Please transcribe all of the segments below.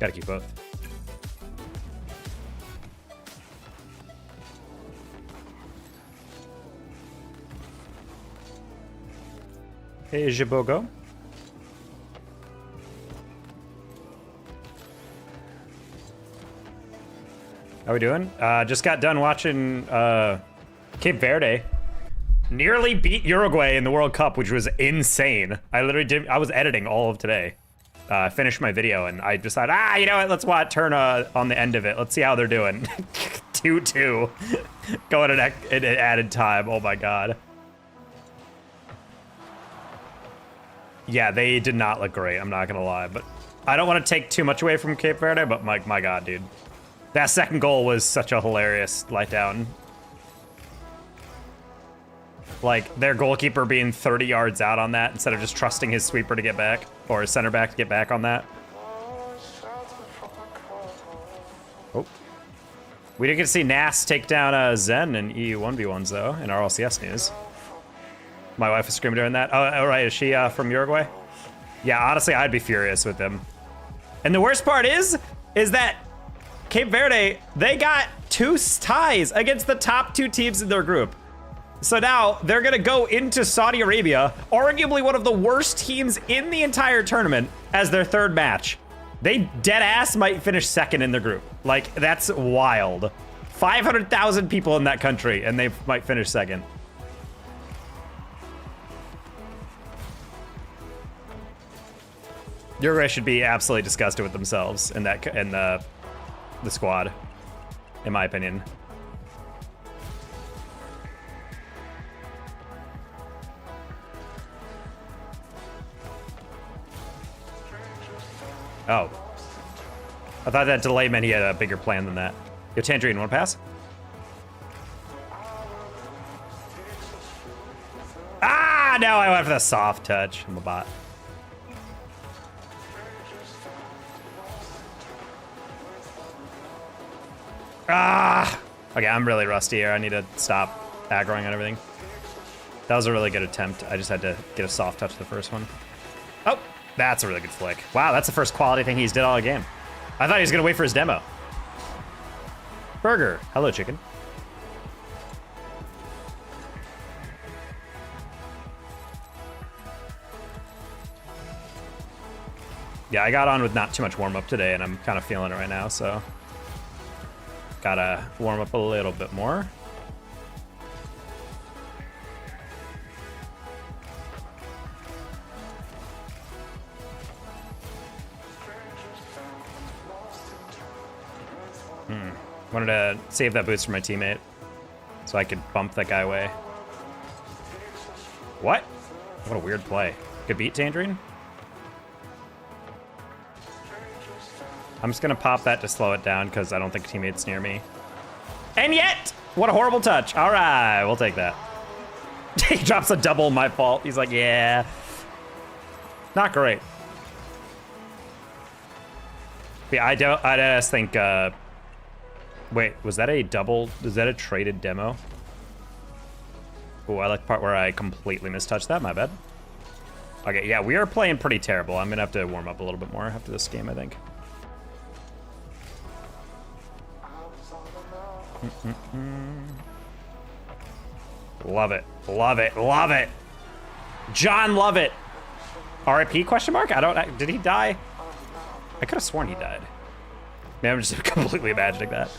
Gotta keep both. Hey, Jibogo. How we doing? Just got done watching Cape Verde. Nearly beat Uruguay in the World Cup, which was insane. I was editing all of today. Finished my video and I decided, you know what? Let's turn on the end of it. Let's see how they're doing. 2-2. Going at added time. Oh my god. Yeah, they did not look great. I'm not gonna lie, but I don't want to take too much away from Cape Verde. But my god, dude, that second goal was such a hilarious letdown. Like, their goalkeeper being 30 yards out on that instead of just trusting his sweeper to get back, or his center back to get back on that. Oh. We didn't get to see Nas take down Zen in EU 1v1s, though, in our LCS news. My wife was screaming during that. Oh, right, is she from Uruguay? Yeah, honestly, I'd be furious with them. And the worst part is that Cape Verde, they got 2 ties against the top 2 teams in their group. So now they're gonna go into Saudi Arabia, arguably one of the worst teams in the entire tournament, as their 3rd match. They dead ass might finish 2nd in their group. Like, that's wild. 500,000 people in that country, and they might finish 2nd. Uruguay should be absolutely disgusted with themselves in the squad, in my opinion. Oh. I thought that delay meant he had a bigger plan than that. Yo, Tangerine, wanna pass? Ah, no, I went for the soft touch. I'm a bot. Ah! Okay, I'm really rusty here. I need to stop aggroing on everything. That was a really good attempt. I just had to get a soft touch the first one. Oh! That's a really good flick. Wow, that's the first quality thing he's did all game. I thought he was gonna wait for his demo. Burger. Hello, chicken. Yeah, I got on with not too much warm-up today, and I'm kind of feeling it right now, so gotta warm up a little bit more. Wanted to save that boost for my teammate so I could bump that guy away. What? What a weird play. Good beat, Tangerine. I'm just gonna pop that to slow it down because I don't think teammate's near me. And yet, what a horrible touch. All right, we'll take that. He drops a double, my fault. He's like, yeah. Not great. Yeah, I just think, wait, was that a double? Is that a traded demo? Oh, I like the part where I completely mistouched that. My bad. Okay, yeah, we are playing pretty terrible. I'm gonna have to warm up a little bit more after this game, I think. Love it, love it, love it. John Lovett. RIP question mark? Did he die? I could have sworn he died. Man, I'm just completely imagining that.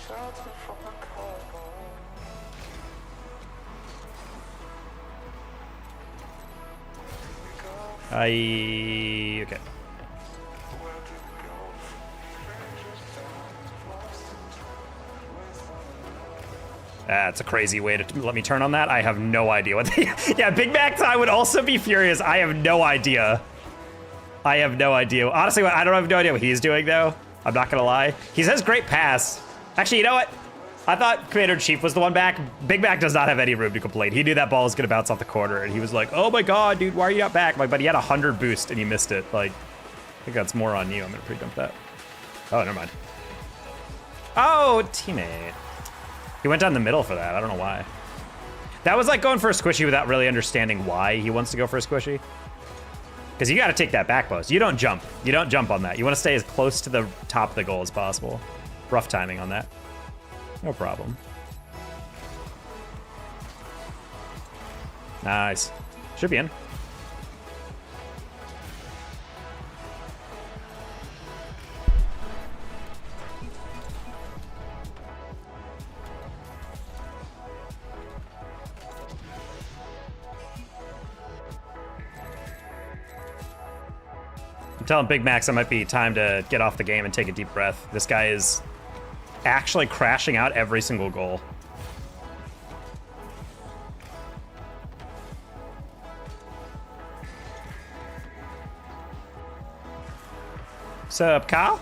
Okay. That's a crazy way to let me turn on that. I have no idea what yeah, Big Mac I would also be furious. I have no idea. I have no idea. Honestly, I don't have no idea what he's doing though. I'm not gonna lie. He says great pass. Actually, you know what? I thought Commander-in-Chief was the one back. Big Mac does not have any room to complain. He knew that ball was gonna bounce off the corner, and he was like, oh my god, dude, why are you not back? Like, but he had 100 boost, and he missed it. Like, I think that's more on you. I'm gonna pre-dump that. Oh, never mind. Oh, teammate. He went down the middle for that. I don't know why. That was like going for a squishy without really understanding why he wants to go for a squishy. Because you got to take that back post. You don't jump. You don't jump on that. You want to stay as close to the top of the goal as possible. Rough timing on that. No problem. Nice. Should be in. I'm telling Big Max it might be time to get off the game and take a deep breath. This guy is actually crashing out every single goal. Sup, Kyle?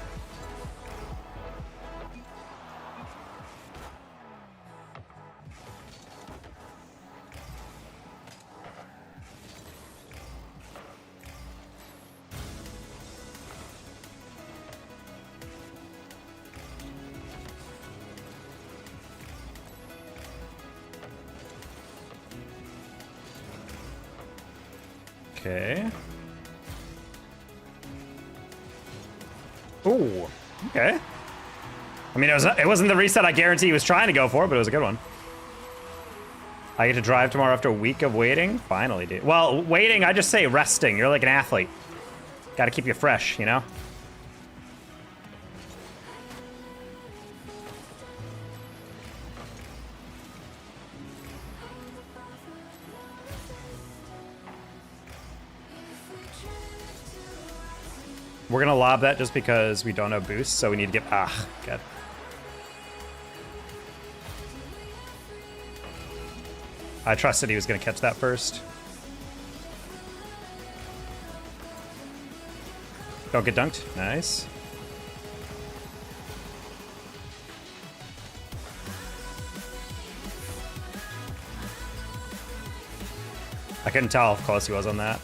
Okay. Ooh, okay. I mean, it wasn't the reset I guarantee he was trying to go for, but it was a good one. I get to drive tomorrow after a week of waiting? Finally, dude. Well, waiting, I just say resting. You're like an athlete. Got to keep you fresh, you know? We're gonna lob that just because we don't have boost, so we need to get, good. I trusted he was gonna catch that first. Don't get dunked, nice. I couldn't tell how close he was on that.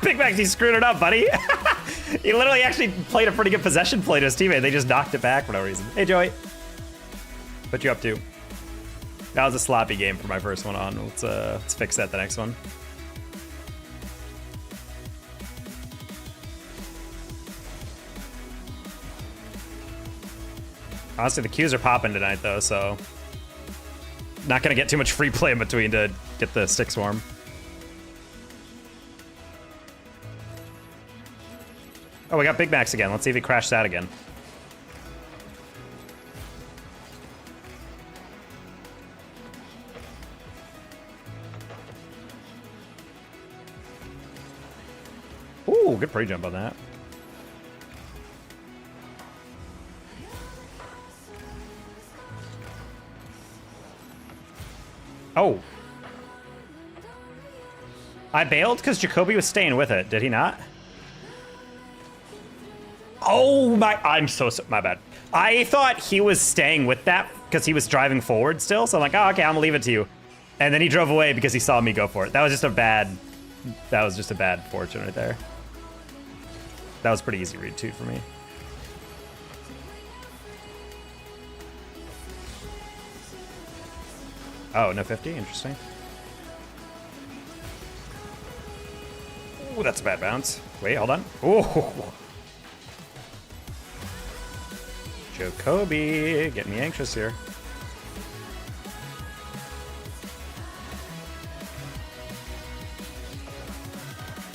Big Max, he screwed it up, buddy. He literally actually played a pretty good possession play to his teammate. They just knocked it back for no reason. Hey, Joey. What you up to? That was a sloppy game for my first one on. Let's fix that the next one. Honestly, the queues are popping tonight, though, so not going to get too much free play in between to get the stick swarm. Oh, we got Big Max again. Let's see if he crashed out again. Ooh, good pre-jump on that. Oh. I bailed because Jacoby was staying with it. Did he not? Oh my, my bad. I thought he was staying with that because he was driving forward still. So I'm like, oh, okay, I'm gonna leave it to you. And then he drove away because he saw me go for it. That was just a bad fortune right there. That was pretty easy read too for me. Oh, no 50, interesting. Ooh, that's a bad bounce. Wait, hold on. Ooh. Jacoby, getting me anxious here.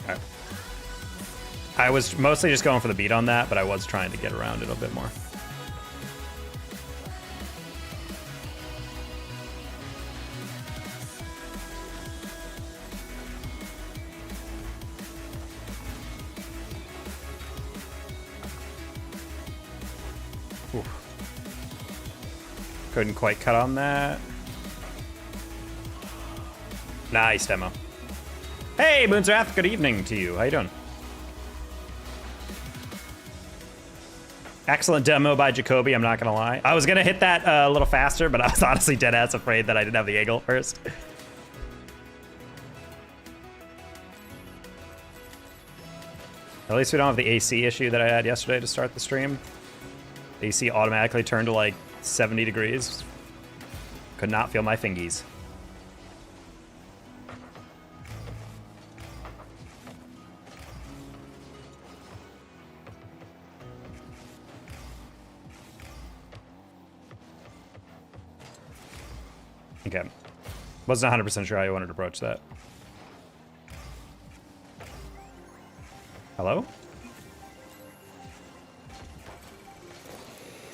Right. I was mostly just going for the beat on that, but I was trying to get around it a bit more. Couldn't quite cut on that. Nice demo. Hey, Moonswrath, good evening to you. How you doing? Excellent demo by Jacoby, I'm not gonna lie. I was gonna hit that a little faster, but I was honestly dead ass afraid that I didn't have the angle first. At least we don't have the AC issue that I had yesterday to start the stream. AC automatically turned to like 70 degrees. Could not feel my fingies. Okay. Wasn't 100% sure how you wanted to approach that. Hello?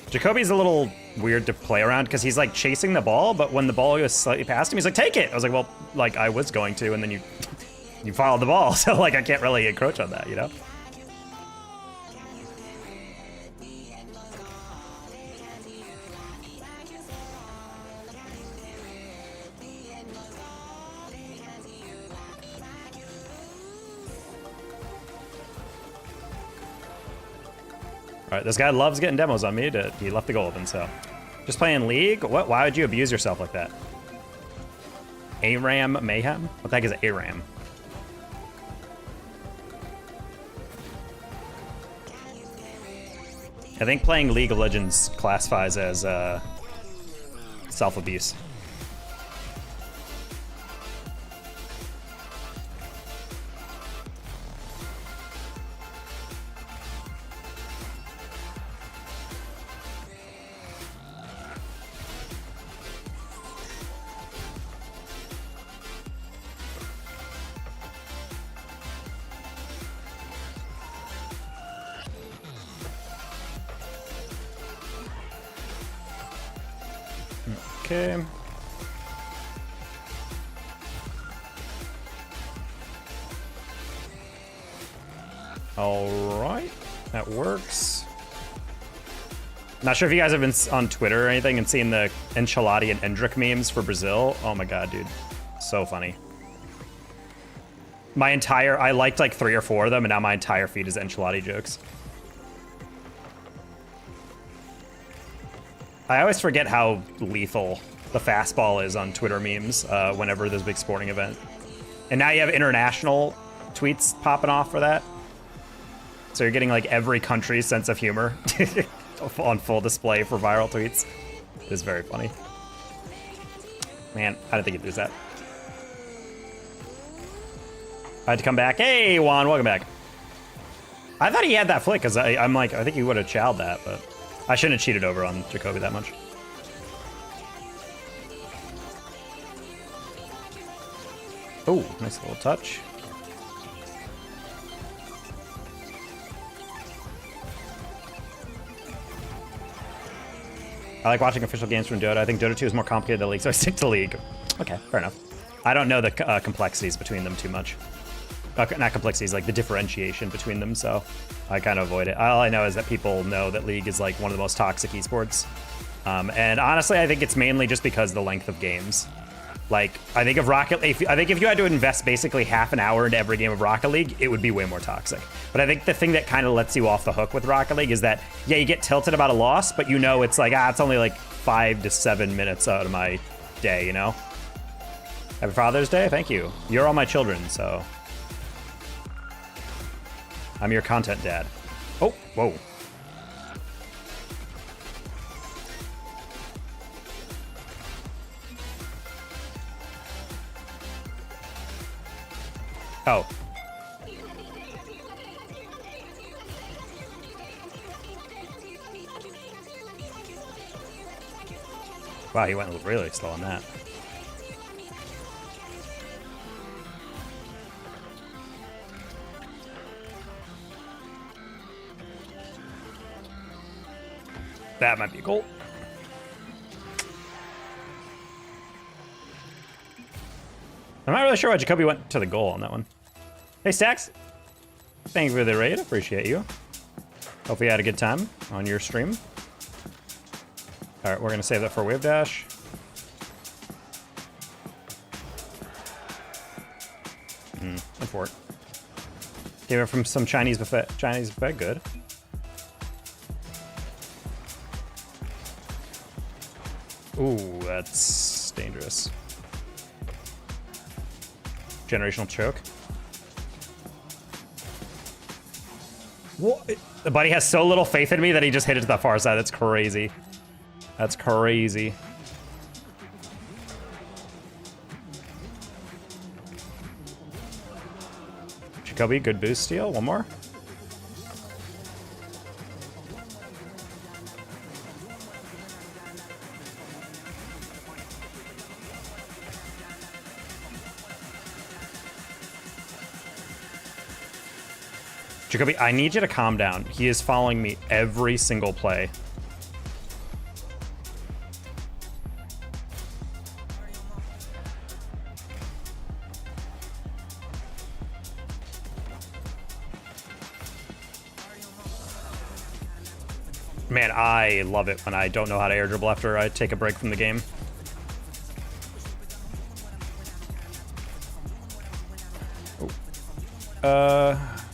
Jacoby's a little weird to play around because he's like chasing the ball, but when the ball goes slightly past him, he's like, take it! I was like, well, like I was going to, and then you followed the ball, so like I can't really encroach on that, you know? All right, this guy loves getting demos on me. He left the goal open, so. Just playing League? What? Why would you abuse yourself like that? ARAM Mayhem? What the heck is ARAM? I think playing League of Legends classifies as self-abuse. Okay. All right, that works. Not sure if you guys have been on Twitter or anything and seen the Enchilada and Endrick memes for Brazil. Oh my god, dude, so funny. I liked like 3 or 4 of them, and now my entire feed is Enchilada jokes. I always forget how lethal the fastball is on Twitter memes whenever there's a big sporting event. And now you have international tweets popping off for that. So you're getting like every country's sense of humor on full display for viral tweets. It's very funny. Man, I didn't think you'd lose that. I had to come back. Hey, Juan, welcome back. I thought he had that flick because I'm like, I think he would have chowed that, but I shouldn't have cheated over on Jacoby that much. Oh, nice little touch. I like watching official games from Dota. I think Dota 2 is more complicated than League, so I stick to League. Okay, fair enough. I don't know the complexities between them too much. Not complexities, like the differentiation between them, so I kind of avoid it. All I know is that people know that League is like one of the most toxic esports. And honestly, I think it's mainly just because of the length of games. Like, I think if you had to invest basically half an hour into every game of Rocket League, it would be way more toxic. But I think the thing that kind of lets you off the hook with Rocket League is that, yeah, you get tilted about a loss, but you know it's like, it's only like 5 to 7 minutes out of my day, you know? Happy Father's Day, thank you. You're all my children, so. I'm your content dad. Oh, whoa. Oh. Wow, he went really slow on that. That might be a goal. I'm not really sure why Jacoby went to the goal on that one. Hey, Stacks. Thank you for the raid. Appreciate you. Hope you had a good time on your stream. All right, we're going to save that for wave dash. Went for it. Gave it from some Chinese buffet. Chinese buffet, good. Ooh, that's dangerous. Generational choke. What? Buddy has so little faith in me that he just hit it to the far side. That's crazy. That's crazy. Jacoby, good boost steal. One more. Jacoby, I need you to calm down. He is following me every single play. Man, I love it when I don't know how to air dribble after I take a break from the game.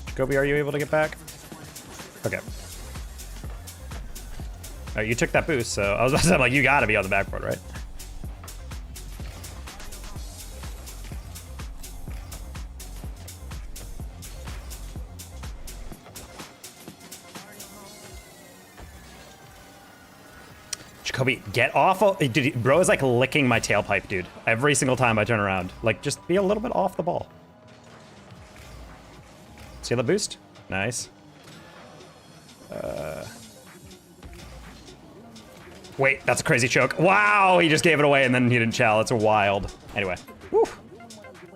Jacoby, are you able to get back? Okay. All right, you took that boost, so I was about to say, like, you gotta be on the backboard, right? Jacoby, get off of, dude, bro is like licking my tailpipe, dude. Every single time I turn around. Like, just be a little bit off the ball. See the boost? Nice. Wait, that's a crazy choke. Wow, he just gave it away and then he didn't chow. It's wild. Anyway. Whew.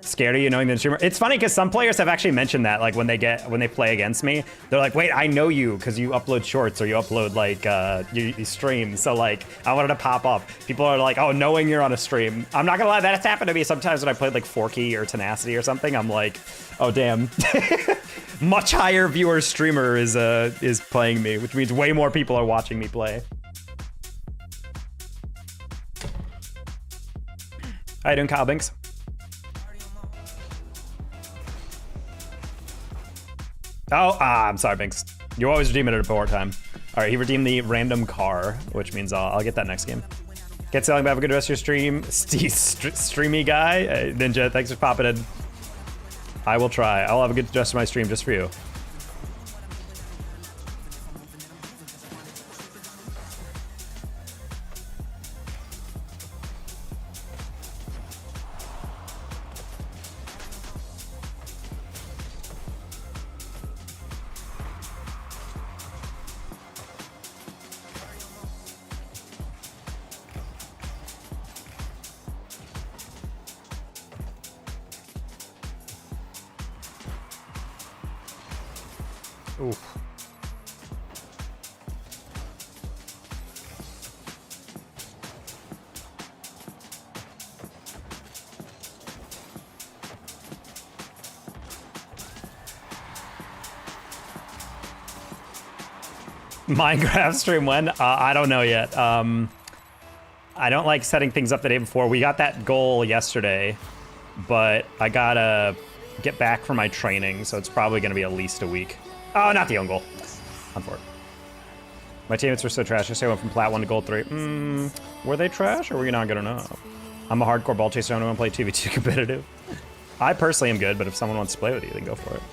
Scared of you knowing the streamer. It's funny because some players have actually mentioned that, like when they play against me, they're like, wait, I know you because you upload shorts or you upload like you stream. So like I wanted to pop up. People are like, oh, knowing you're on a stream. I'm not gonna lie, that's happened to me sometimes when I played like Forky or Tenacity or something. I'm like, oh damn. Much higher viewer streamer is playing me, which means way more people are watching me play. How you doing, Kyle Binks? Oh, I'm sorry, Binks. You always redeem it at a poor time. All right, he redeemed the random car, which means I'll get that next game. Get selling, but have a good rest of your stream. Streamy guy. Ninja, thanks for popping in. I will try. I'll have a good rest of my stream just for you. Oof. Minecraft stream when? I don't know yet. I don't like setting things up the day before. We got that goal yesterday, but I gotta get back from my training, so it's probably gonna be at least a week. Oh, not the own goal. Unfortunate. My teammates were so trash. I went from plat 1 to gold 3. Were they trash, or were you not good enough? I'm a hardcore ball chaser. I don't want to play 2v2 competitive. I personally am good, but if someone wants to play with you, then go for it.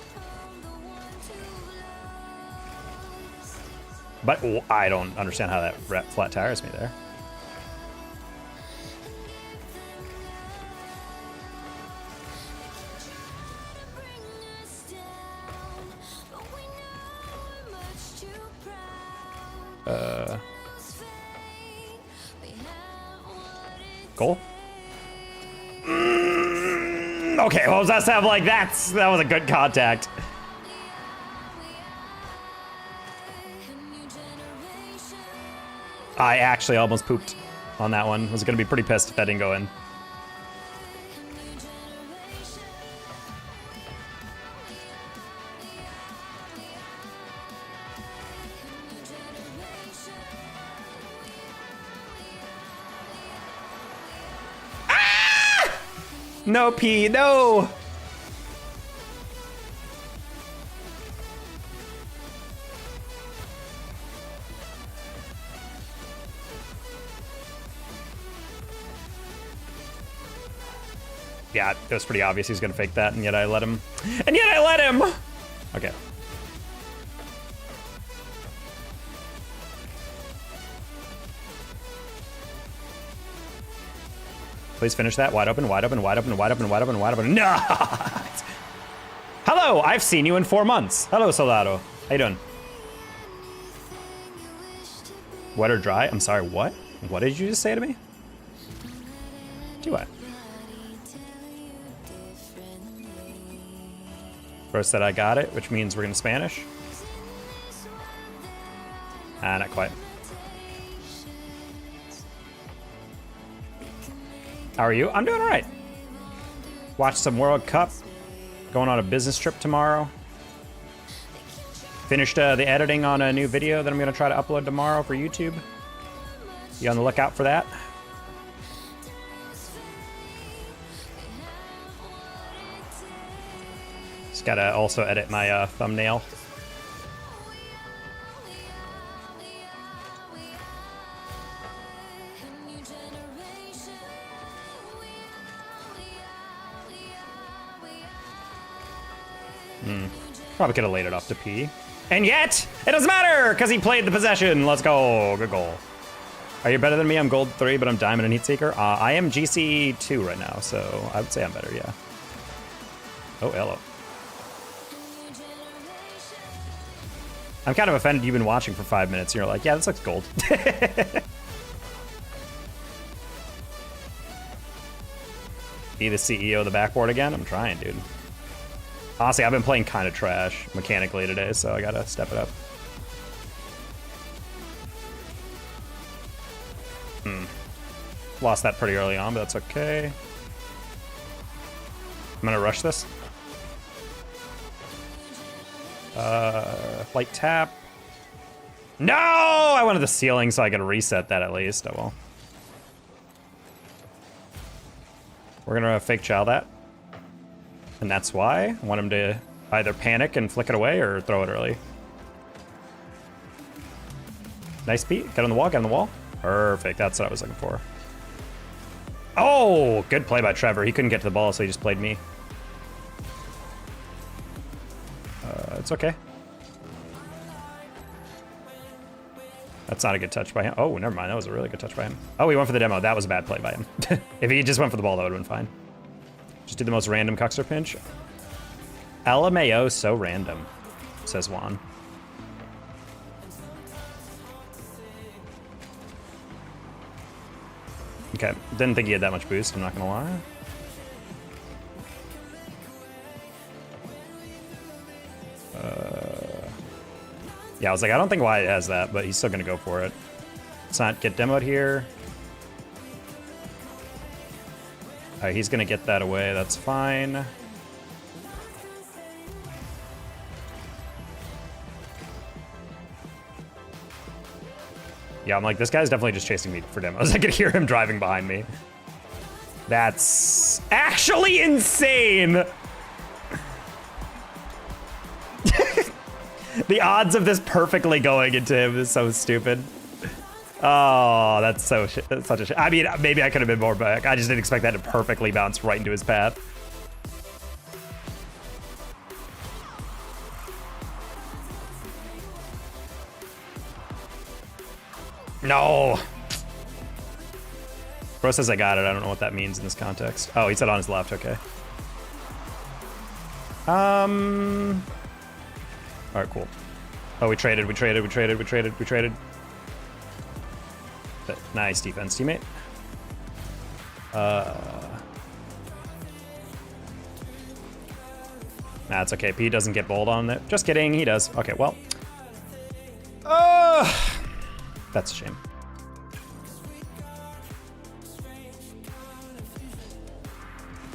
But I don't understand how that flat tires me there. Goal? Okay, what was that sound like? That was a good contact. I actually almost pooped on that one. I was gonna be pretty pissed if that didn't go in. No P, no! Yeah, it was pretty obvious he was gonna fake that, and yet I let him. And yet I let him! Okay. Please finish that. Wide open, wide open, wide open, wide open, wide open, wide open. No! Hello, I've seen you in 4 months. Hello, Soldado. How you doing? Wet or dry? I'm sorry, what? What did you just say to me? Do what? Bro said I got it, which means we're in Spanish. Ah, not quite. How are you? I'm doing all right. Watch some World Cup. Going on a business trip tomorrow. Finished the editing on a new video that I'm gonna try to upload tomorrow for YouTube. Be on the lookout for that. Just gotta also edit my thumbnail. Probably could have laid it off to P. And yet, it doesn't matter, because he played the possession. Let's go. Good goal. Are you better than me? I'm gold 3, but I'm diamond and heat seeker. I am GC 2 right now, so I would say I'm better, yeah. Oh, hello. I'm kind of offended you've been watching for 5 minutes. And you're like, yeah, this looks gold. Be the CEO of the backboard again? I'm trying, dude. Honestly, I've been playing kind of trash mechanically today, so I gotta step it up. Lost that pretty early on, but that's okay. I'm gonna rush this. Light tap. No! I wanted the ceiling so I could reset that at least. Oh well. We're gonna fake chow that. And that's why I want him to either panic and flick it away or throw it early. Nice beat. Get on the wall, get on the wall. Perfect, that's what I was looking for. Oh, good play by Trevor. He couldn't get to the ball, so he just played me. It's okay. That's not a good touch by him. Oh, never mind. That was a really good touch by him. Oh, he went for the demo. That was a bad play by him. If he just went for the ball, that would have been fine. Just did the most random Cuxter pinch. LMAO so random, says Juan. Okay, didn't think he had that much boost, I'm not gonna lie. Yeah, I was like, I don't think Wyatt has that, but he's still gonna go for it. Let's not get demoed here. He's gonna get that away, that's fine. Yeah, I'm like, this guy's definitely just chasing me for demos. I could hear him driving behind me. That's actually insane! The odds of this perfectly going into him is so stupid. Oh, that's so that's such a shit. I mean, maybe I could have been more back. I just didn't expect that to perfectly bounce right into his path. No. Bro says I got it. I don't know what that means in this context. Oh, he said on his left. Okay. All right, cool. Oh, we traded. But nice defense, teammate. Nah, it's okay. P doesn't get bold on it. Just kidding, he does. Okay, well. That's a shame.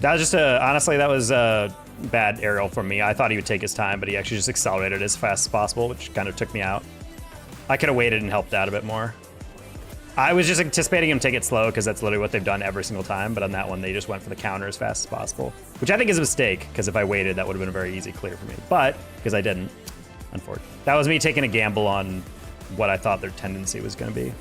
That was just honestly, that was a bad aerial from me. I thought he would take his time, but he actually just accelerated as fast as possible, which kind of took me out. I could have waited and helped out a bit more. I was just anticipating him to take it slow because that's literally what they've done every single time, but on that one, they just went for the counter as fast as possible, which I think is a mistake because if I waited, that would have been a very easy clear for me, but because I didn't, unfortunately. That was me taking a gamble on what I thought their tendency was going to be.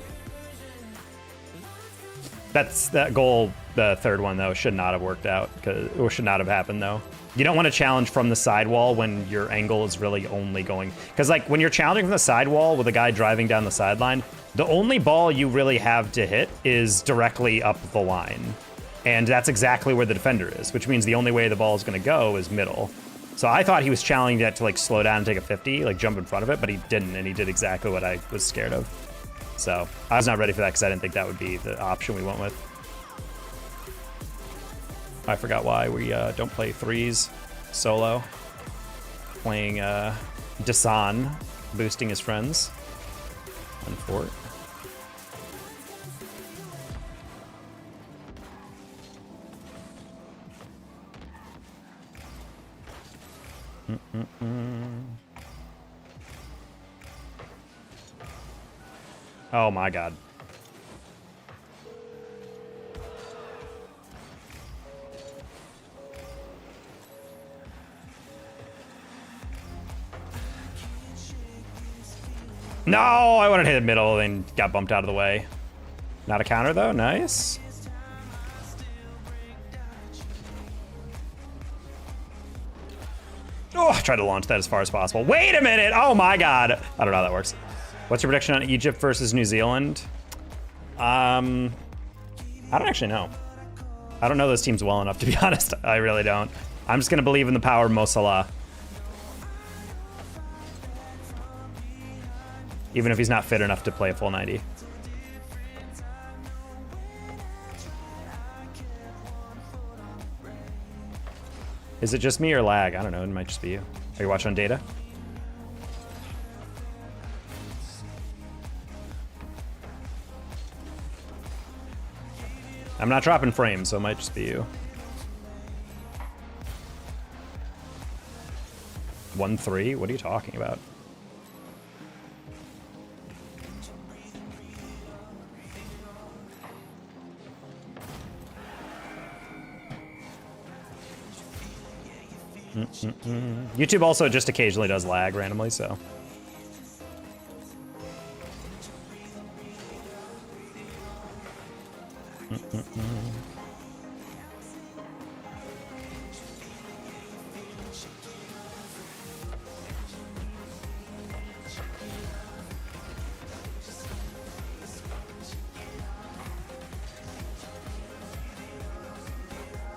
That goal, the third one, though, should not have worked out, or should not have happened, though. You don't want to challenge from the sidewall when your angle is really only going... Because, like, when you're challenging from the sidewall with a guy driving down the sideline, the only ball you really have to hit is directly up the line. And that's exactly where the defender is, which means the only way the ball is going to go is middle. So I thought he was challenging that to like slow down and take a 50, like jump in front of it, but he didn't, and he did exactly what I was scared of. So I was not ready for that because I didn't think that would be the option we went with. I forgot why we don't play threes solo. Playing Dasan, boosting his friends on fort. Oh my god. No, I wanted to hit middle and got bumped out of the way. Not a counter though, nice. Oh, I tried to launch that as far as possible. Wait a minute, oh my god. I don't know how that works. What's your prediction on Egypt versus New Zealand? I don't actually know. I don't know those teams well enough, to be honest. I really don't. I'm just gonna believe in the power of Mo Salah. Even if he's not fit enough to play a full 90. Is it just me or lag? I don't know, it might just be you. Are you watching on data? I'm not dropping frames, so it might just be you. 1-3? What are you talking about? YouTube also just occasionally does lag randomly, so.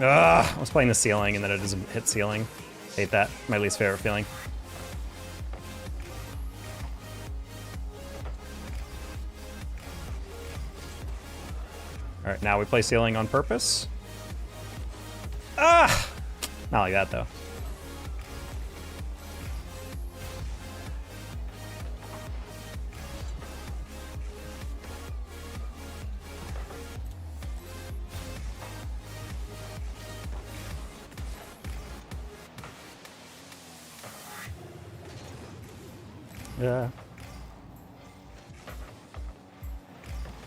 I was playing the ceiling and then it doesn't hit ceiling. Hate that. My least favorite feeling. All right, now we play ceiling on purpose. Ah! Not like that, though. Yeah.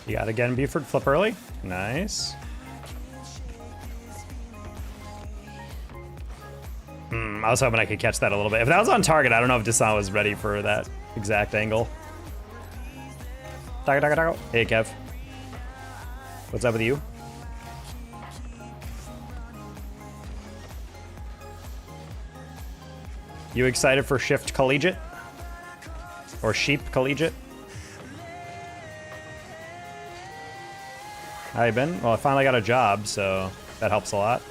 You got again, Buford. Flip early. Nice. I was hoping I could catch that a little bit. If that was on target, I don't know if Dasan was ready for that exact angle. Hey, Kev. What's up with you? You excited for Shift Collegiate? Or Sheep Collegiate? How you been? Well, I finally got a job, so that helps a lot.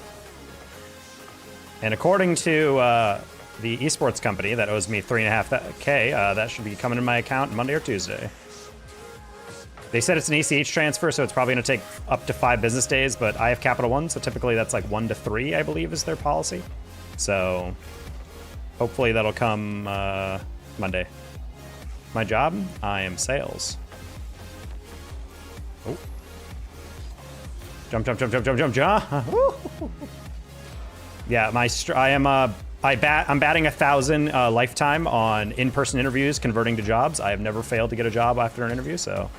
And according to the esports company that owes me $3.5K, that should be coming in my account Monday or Tuesday. They said it's an ACH transfer, so it's probably gonna take up to 5 business days, but I have Capital One, so typically that's like 1 to 3, I believe, is their policy. So hopefully that'll come Monday. My job? I am sales. Oh. Jump, jump, jump, jump, jump, jump, jump. Yeah, I'm batting 1,000 lifetime on in-person interviews, converting to jobs. I have never failed to get a job after an interview, so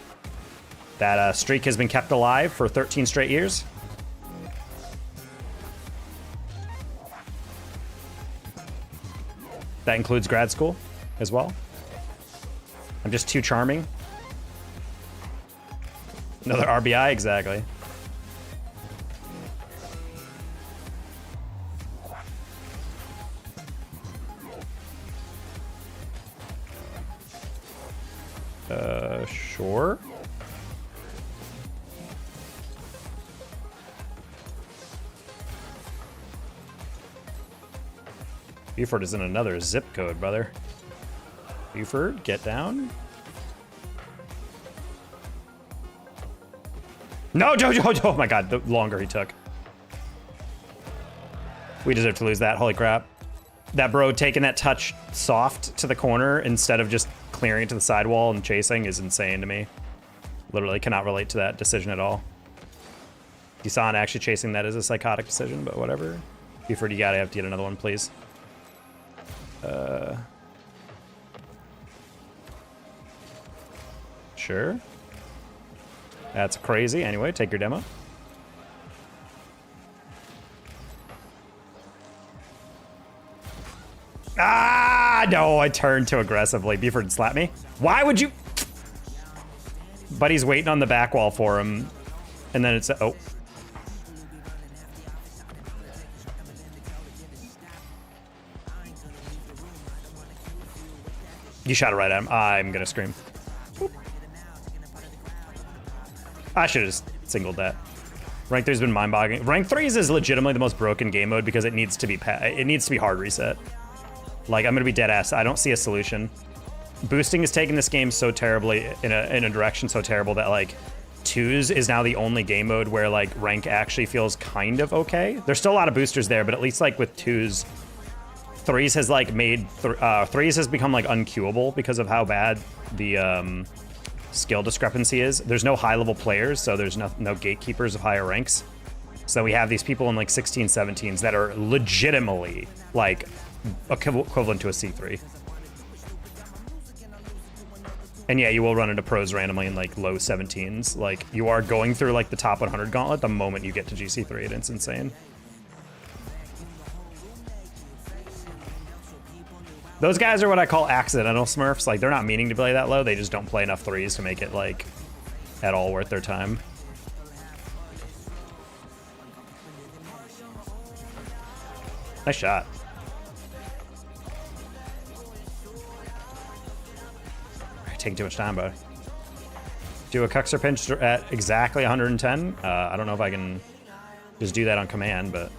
that streak has been kept alive for 13 straight years. That includes grad school as well. I'm just too charming. Another RBI, exactly. Sure. Buford is in another zip code, brother. Buford, get down. No, Jojo! Oh my god, the longer he took. We deserve to lose that, holy crap. That bro taking that touch soft to the corner instead of just clearing it to the sidewall and chasing is insane to me. Literally cannot relate to that decision at all. Desan actually chasing that is a psychotic decision, but whatever. Buford, you gotta have to get another one, please. Sure. That's crazy. Anyway, take your demo. Ah, no, I turned too aggressively. Buford slapped me. Why would you? Buddy's waiting on the back wall for him. And then it's, oh. You shot it right at him. I'm gonna scream. Whoop. I should have just singled that. Rank 3's been mind-boggling. Rank 3's is legitimately the most broken game mode because it needs to be hard reset. Like, I'm gonna be dead ass. I don't see a solution. Boosting is taking this game so terribly in a direction so terrible that like 2's is now the only game mode where like rank actually feels kind of okay. There's still a lot of boosters there, but at least like with 2's, 3's has like made 3's has become like unqueuable because of how bad the skill discrepancy is. There's no high level players, so there's no gatekeepers of higher ranks. So we have these people in like 16, 17s that are legitimately like equivalent to a C3. And yeah, you will run into pros randomly in like low 17s. Like you are going through like the top 100 gauntlet the moment you get to GC3, and it's insane. Those guys are what I call accidental smurfs. Like they're not meaning to play that low, they just don't play enough 3's to make it like at all worth their time. Nice shot. Taking too much time, bud. Do a Cuxer pinch at exactly 110. I don't know if I can just do that on command, but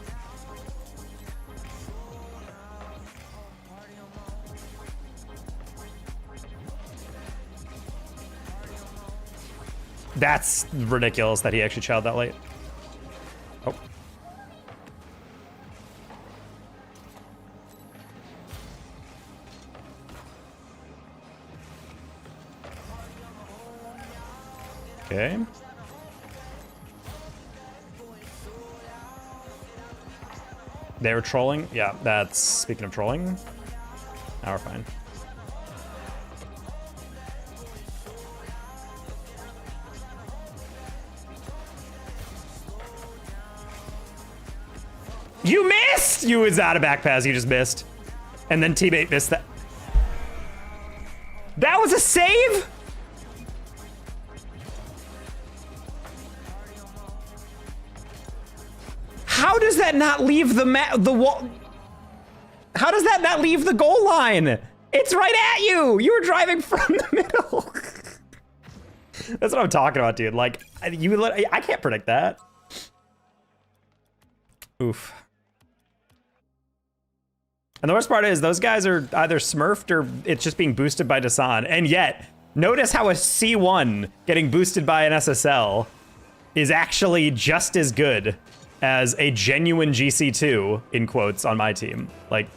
that's ridiculous that he actually chowed that late. Oh. Okay. They were trolling? Yeah, that's, speaking of trolling, now we're fine. You missed! You was out of back pass, you just missed. And then teammate missed that. That was a save? How does that not leave the wall? How does that not leave the goal line? It's right at you! You were driving from the middle. That's what I'm talking about, dude. Like, I can't predict that. Oof. And the worst part is those guys are either smurfed or it's just being boosted by Desan. And yet, notice how a C1 getting boosted by an SSL is actually just as good as a genuine GC2, in quotes, on my team. Like,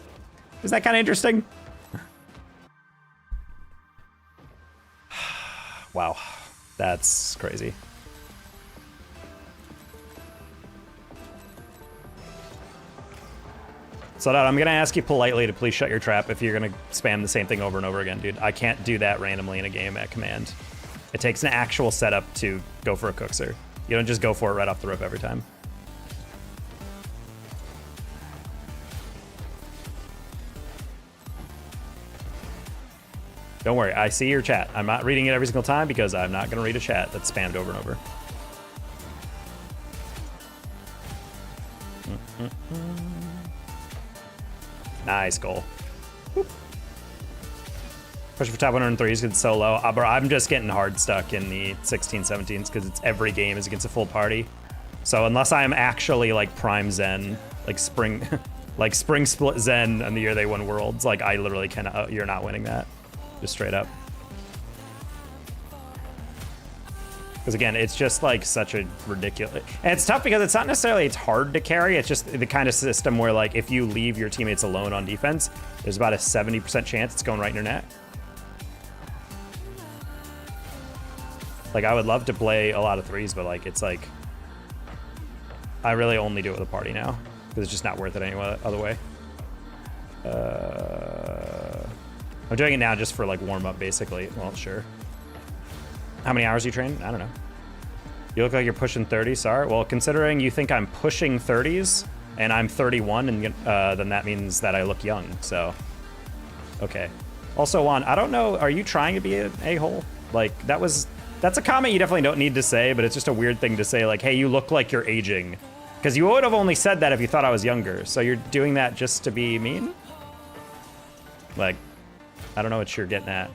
is that kind of interesting? Wow, that's crazy. So I'm gonna ask you politely to please shut your trap if you're gonna spam the same thing over and over again, dude. I can't do that randomly in a game at command. It takes an actual setup to go for a Cuxer. You don't just go for it right off the rip every time. Don't worry, I see your chat. I'm not reading it every single time because I'm not gonna read a chat that's spammed over and over. Nice goal. Whoop. Push for top 103 is so low. Bro, I'm just getting hard stuck in the 16, 17s because it's every game is against a full party. So unless I am actually like prime Zen, like spring, Like Spring Split Zen and the year they won Worlds, like I literally cannot, you're not winning that. Just straight up. Because again, it's just like such a ridiculous, and it's tough because it's not necessarily it's hard to carry, it's just the kind of system where like if you leave your teammates alone on defense, there's about a 70% chance it's going right in your net. Like I would love to play a lot of threes, but like it's like, I really only do it with a party now. Because it's just not worth it any other way. I'm doing it now just for like warm up basically. Well, sure. How many hours you train? I don't know. You look like you're pushing 30, sorry. Well, considering you think I'm pushing 30s and I'm 31, and then that means that I look young, so. Okay. Also, Juan, I don't know, are you trying to be an a-hole? Like, that's a comment you definitely don't need to say, but it's just a weird thing to say, like, hey, you look like you're aging. Because you would have only said that if you thought I was younger, so you're doing that just to be mean? Like, I don't know what you're getting at.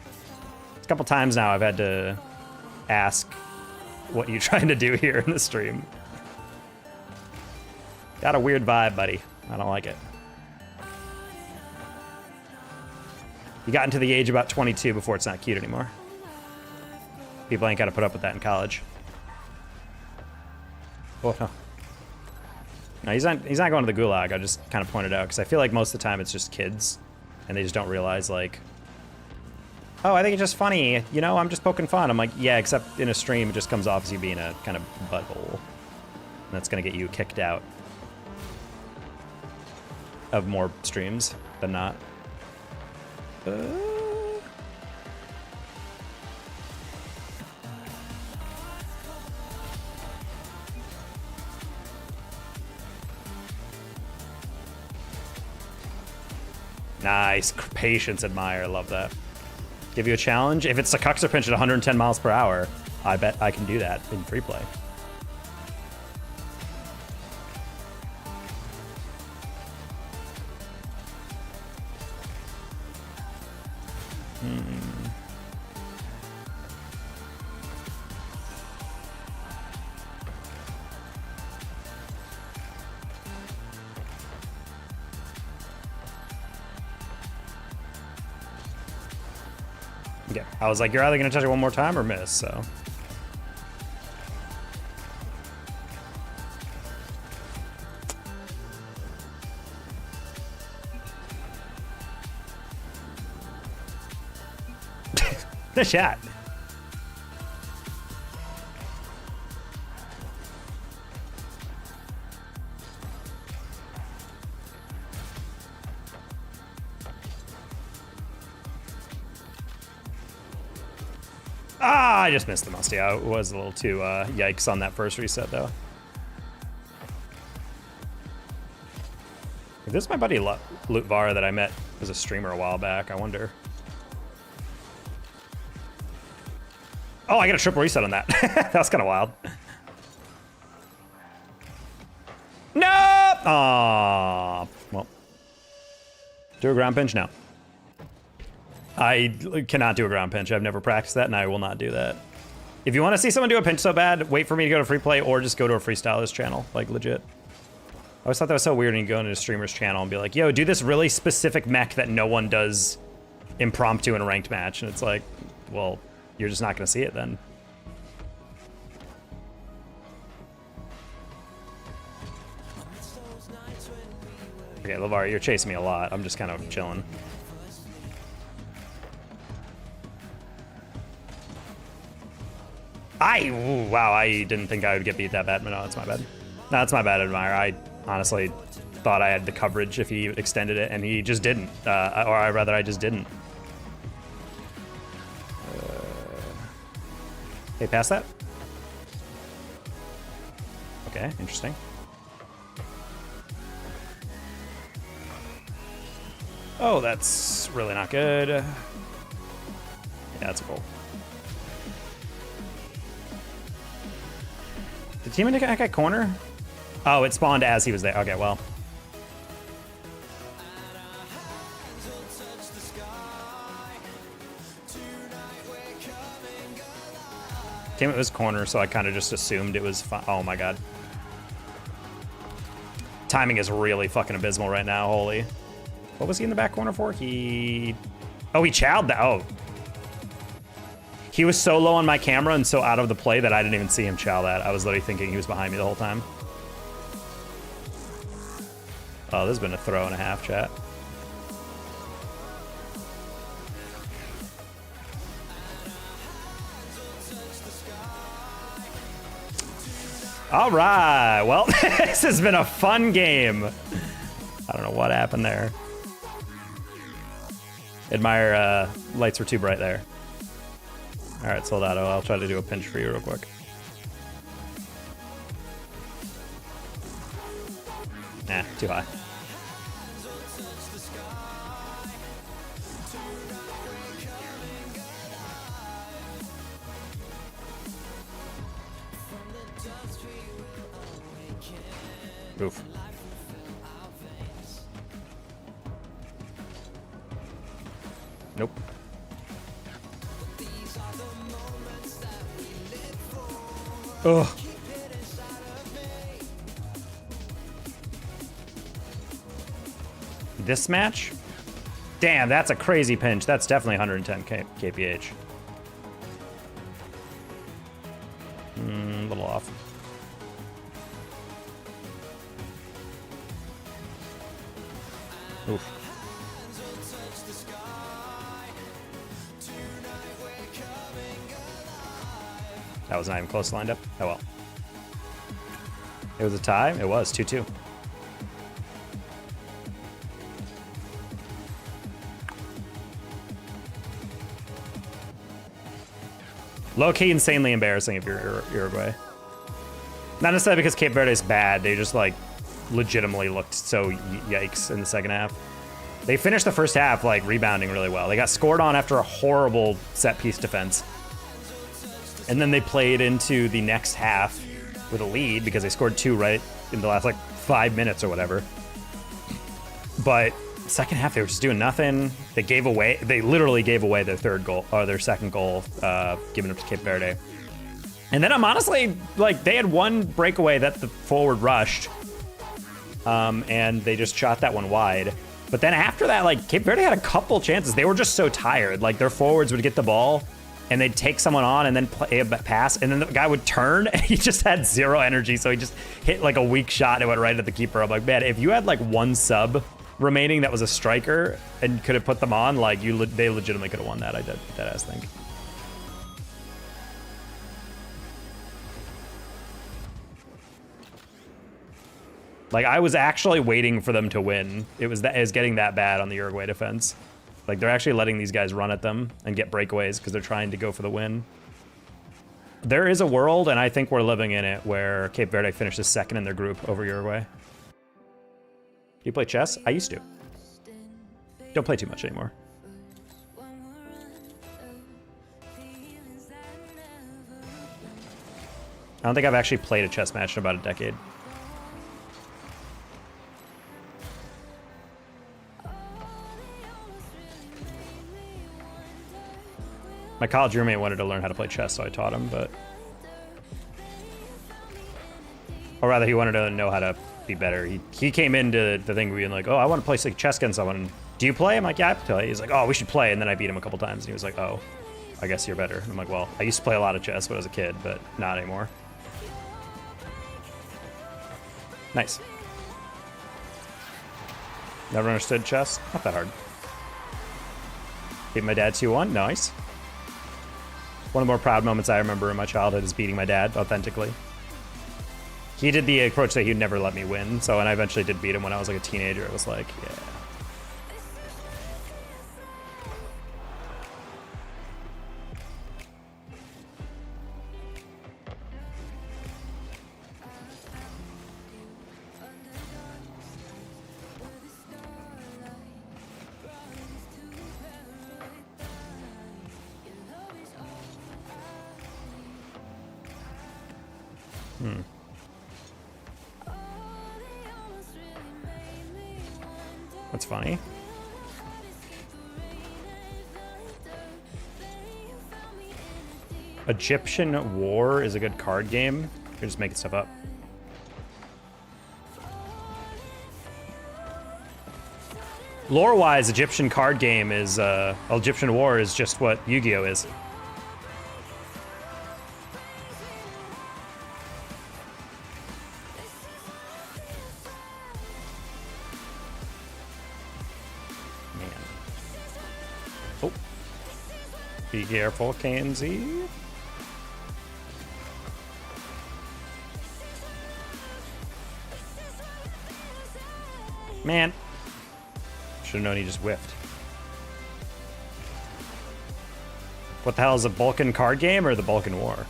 A couple times now I've had to ask what you trying to do here in the stream. Got a weird vibe, buddy. I don't like it. You got into the age about 22 before it's not cute anymore. People ain't got to put up with that in college. Oh, no. No, he's not going to the gulag. I just kind of pointed out because I feel like most of the time it's just kids and they just don't realize like, oh, I think it's just funny. You know, I'm just poking fun. I'm like, yeah, except in a stream it just comes off as you being a kind of butthole. And that's going to get you kicked out of more streams than not. Nice. Patience, admire. Love that. Give you a challenge. If it's a Cuxer pinch at 110 miles per hour, I bet I can do that in free play. Yeah, I was like, you're either gonna touch it one more time or miss, so. The chat. Ah, I just missed the musty. I was a little too yikes on that first reset, though. If this is my buddy Lutvar that I met as a streamer a while back, I wonder. Oh, I got a triple reset on that. That was kind of wild. No! Aww. Well. Do a ground pinch now. I cannot do a ground pinch. I've never practiced that, and I will not do that. If you want to see someone do a pinch so bad, wait for me to go to free play or just go to a freestylers channel, like legit. I always thought that was so weird when you go into a streamer's channel and be like, yo, do this really specific mech that no one does impromptu in a ranked match. And it's like, well, you're just not going to see it then. Okay, LeVar, you're chasing me a lot. I'm just kind of chilling. Wow, I didn't think I would get beat that bad, but no, that's my bad. No, that's my bad, Admire. I honestly thought I had the coverage if he extended it, and he just didn't. Or rather, I just didn't. Hey, pass that? Okay, interesting. Oh, that's really not good. Yeah, that's a goal. Did team attack at corner? Oh, it spawned as he was there. Okay, well. Team it was corner, so I kind of just assumed it was fine. Oh my god. Timing is really fucking abysmal right now, holy. What was he in the back corner for? Oh, he chowed that. Oh. He was so low on my camera and so out of the play that I didn't even see him chow that. I was literally thinking he was behind me the whole time. Oh, this has been a throw and a half, chat. All right, well, this has been a fun game. I don't know what happened there. Admire, lights were too bright there. All right, Soldado, I'll try to do a pinch for you real quick. Nah, too high. Oof. Nope. Ugh. This match? Damn, that's a crazy pinch. That's definitely 110 kph. A little off. Oof. That was not even close lined up. Oh well. It was a tie? It was 2-2. Low-key insanely embarrassing if you're Uruguay. Not necessarily because Cape Verde is bad, they just like legitimately looked so yikes in the second half. They finished the first half like rebounding really well. They got scored on after a horrible set piece defense. And then they played into the next half with a lead because they scored 2 right in the last like 5 minutes or whatever. But second half they were just doing nothing. They literally gave away their third goal or their second goal, giving up to Cape Verde. And then I'm honestly like they had one breakaway that the forward rushed, and they just shot that one wide. But then after that, like Cape Verde had a couple chances. They were just so tired. Like their forwards would get the ball and they'd take someone on and then play a pass, and then the guy would turn and he just had zero energy. So he just hit like a weak shot and it went right at the keeper. I'm like, man, if you had like one sub remaining that was a striker and could have put them on, like they legitimately could have won that. I did that ass think. Like I was actually waiting for them to win. It was getting that bad on the Uruguay defense. Like they're actually letting these guys run at them and get breakaways because they're trying to go for the win. There is a world, and I think we're living in it, where Cape Verde finishes second in their group over Uruguay. Do you play chess? I used to. Don't play too much anymore. I don't think I've actually played a chess match in about a decade. My college roommate wanted to learn how to play chess, so I taught him, but... Or rather, he wanted to know how to be better. He came into the thing being like, oh, I want to play chess against someone. Do you play? I'm like, yeah, I play. He's like, oh, we should play. And then I beat him a couple times, and he was like, oh, I guess you're better. I'm like, well, I used to play a lot of chess when I was a kid, but not anymore. Nice. Never understood chess. Not that hard. Beat my dad 2-1. Nice. One of the more proud moments I remember in my childhood is beating my dad authentically. He did the approach that he'd never let me win, so when I eventually did beat him when I was like a teenager, it was like, yeah. That's funny. Egyptian War is a good card game. You're just making stuff up. Lore-wise, Egyptian card game is, Egyptian War is just what Yu-Gi-Oh is. Man. Oh. Be careful, KNZ. Man. Should've known he just whiffed. What the hell is a Balkan card game or the Balkan War?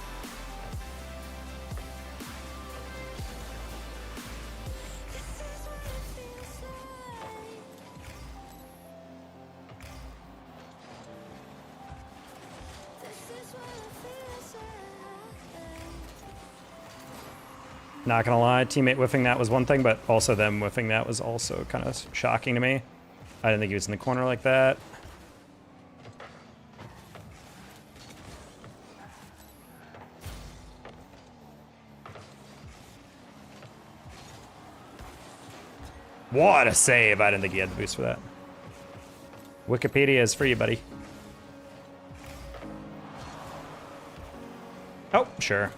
Not gonna lie, teammate whiffing that was one thing, but also them whiffing that was also kind of shocking to me. I didn't think he was in the corner like that. What a save! I didn't think he had the boost for that. Wikipedia is free, buddy. Oh, sure.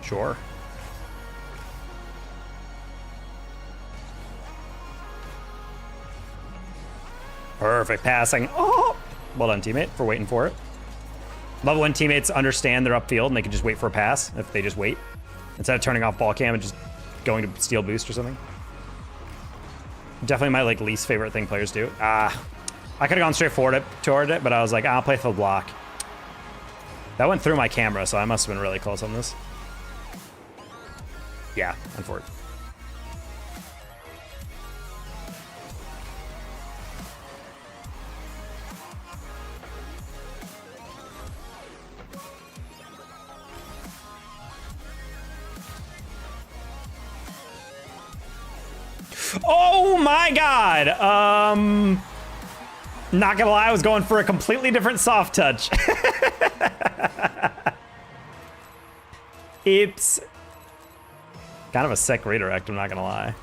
Sure. Perfect passing. Oh! Well done, teammate, for waiting for it. Love when teammates understand they're upfield and they can just wait for a pass if they just wait. Instead of turning off ball cam and just going to steal boost or something. Definitely my like least favorite thing players do. I could have gone straight forward toward it, but I was like, I'll play for the block. That went through my camera, so I must have been really close on this. Yeah, unfortunately. Oh my god! Not gonna lie, I was going for a completely different soft touch. It's kind of a sick redirect, I'm not gonna lie.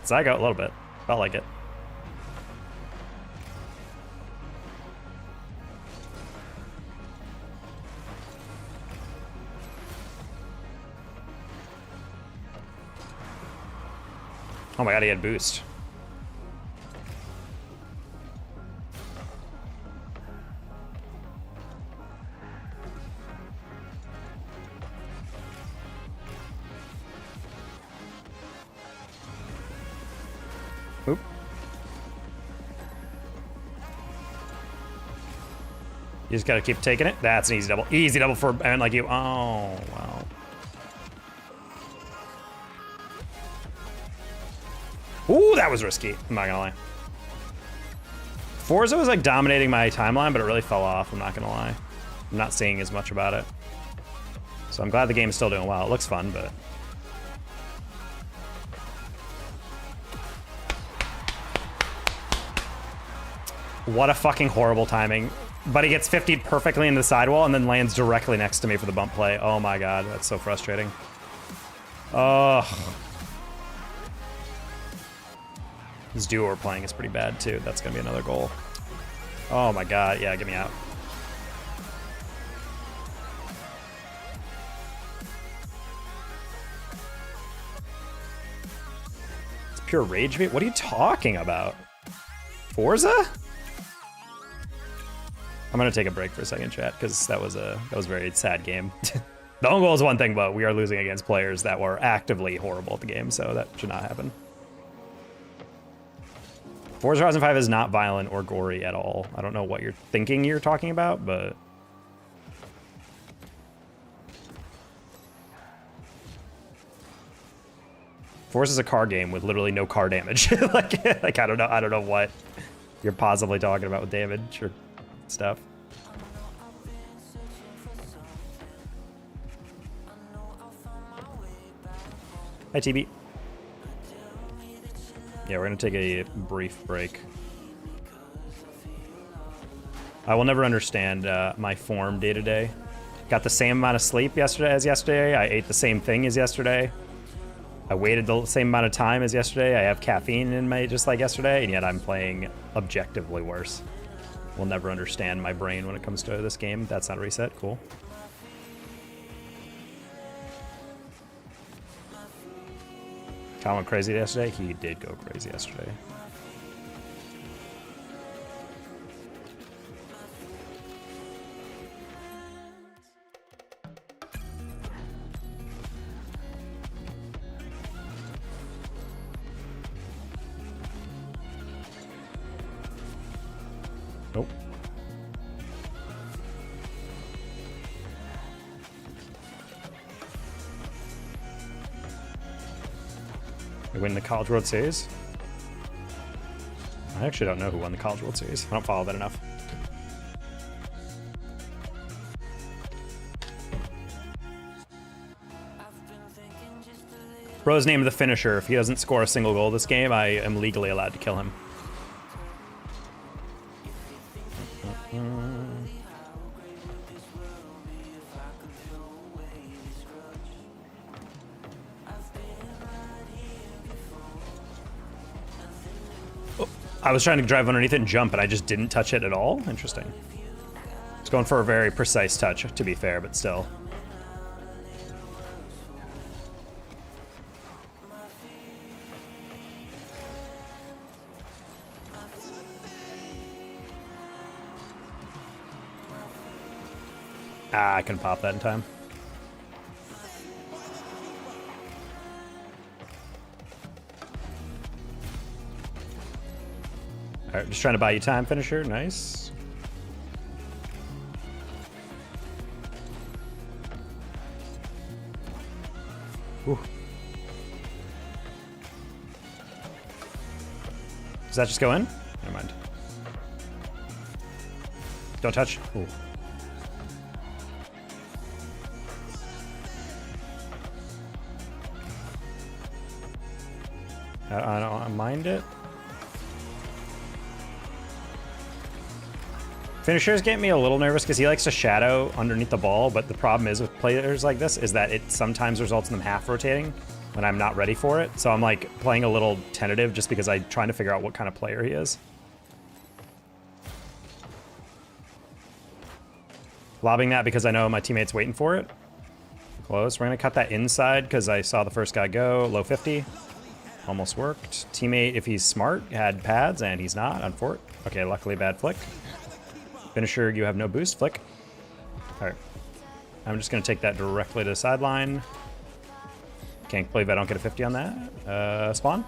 Psycho a little bit. Felt like it. Oh my god, he had boost. Oop. You just gotta keep taking it. That's an easy double. Easy double for a man like you. Oh, wow. Ooh, that was risky. I'm not gonna lie. Forza was like dominating my timeline, but it really fell off. I'm not gonna lie. I'm not seeing as much about it. So I'm glad the game is still doing well. It looks fun, but... What a fucking horrible timing. But he gets 50'd perfectly into the sidewall and then lands directly next to me for the bump play. Oh my god, that's so frustrating. Ugh. This duo we're playing is pretty bad too. That's gonna be another goal. Oh my god, yeah, get me out. It's pure rage bait? What are you talking about? Forza? I'm gonna take a break for a second, chat, because that was a very sad game. The own goal is one thing, but we are losing against players that were actively horrible at the game, so that should not happen. Forza Horizon 5 is not violent or gory at all. I don't know what you're thinking you're talking about, but... Forza is a car game with literally no car damage. like I don't know what you're possibly talking about with damage or stuff. Hi, TB. Yeah, we're gonna take a brief break. I will never understand my form day to day. Got the same amount of sleep as yesterday. I ate the same thing as yesterday. I waited the same amount of time as yesterday. I have caffeine in my just like yesterday, and yet I'm playing objectively worse. Will never understand my brain when it comes to this game. That's not a reset. Cool. Kyle went crazy yesterday. He did go crazy yesterday. Nope. We win the College World Series? I actually don't know who won the College World Series. I don't follow that enough. Bro's named the finisher. If he doesn't score a single goal this game, I am legally allowed to kill him. I was trying to drive underneath it and jump, and I just didn't touch it at all. Interesting. It's going for a very precise touch, to be fair, but still. Ah, I couldn't pop that in time. All right, just trying to buy you time, finisher. Nice. Ooh. Does that just go in? Never mind. Don't touch. Ooh. I don't mind it. Finishers get me a little nervous because he likes to shadow underneath the ball, but the problem is with players like this is that it sometimes results in them half rotating when I'm not ready for it. So I'm like playing a little tentative just because I'm trying to figure out what kind of player he is. Lobbing that because I know my teammate's waiting for it. Close. We're going to cut that inside because I saw the first guy go. Low 50. Almost worked. Teammate, if he's smart, had pads, and he's not. Unfort. Okay, luckily bad flick. Finisher, you have no boost. Flick. All right. I'm just going to take that directly to the sideline. Can't believe I don't get a 50 on that. Spawn.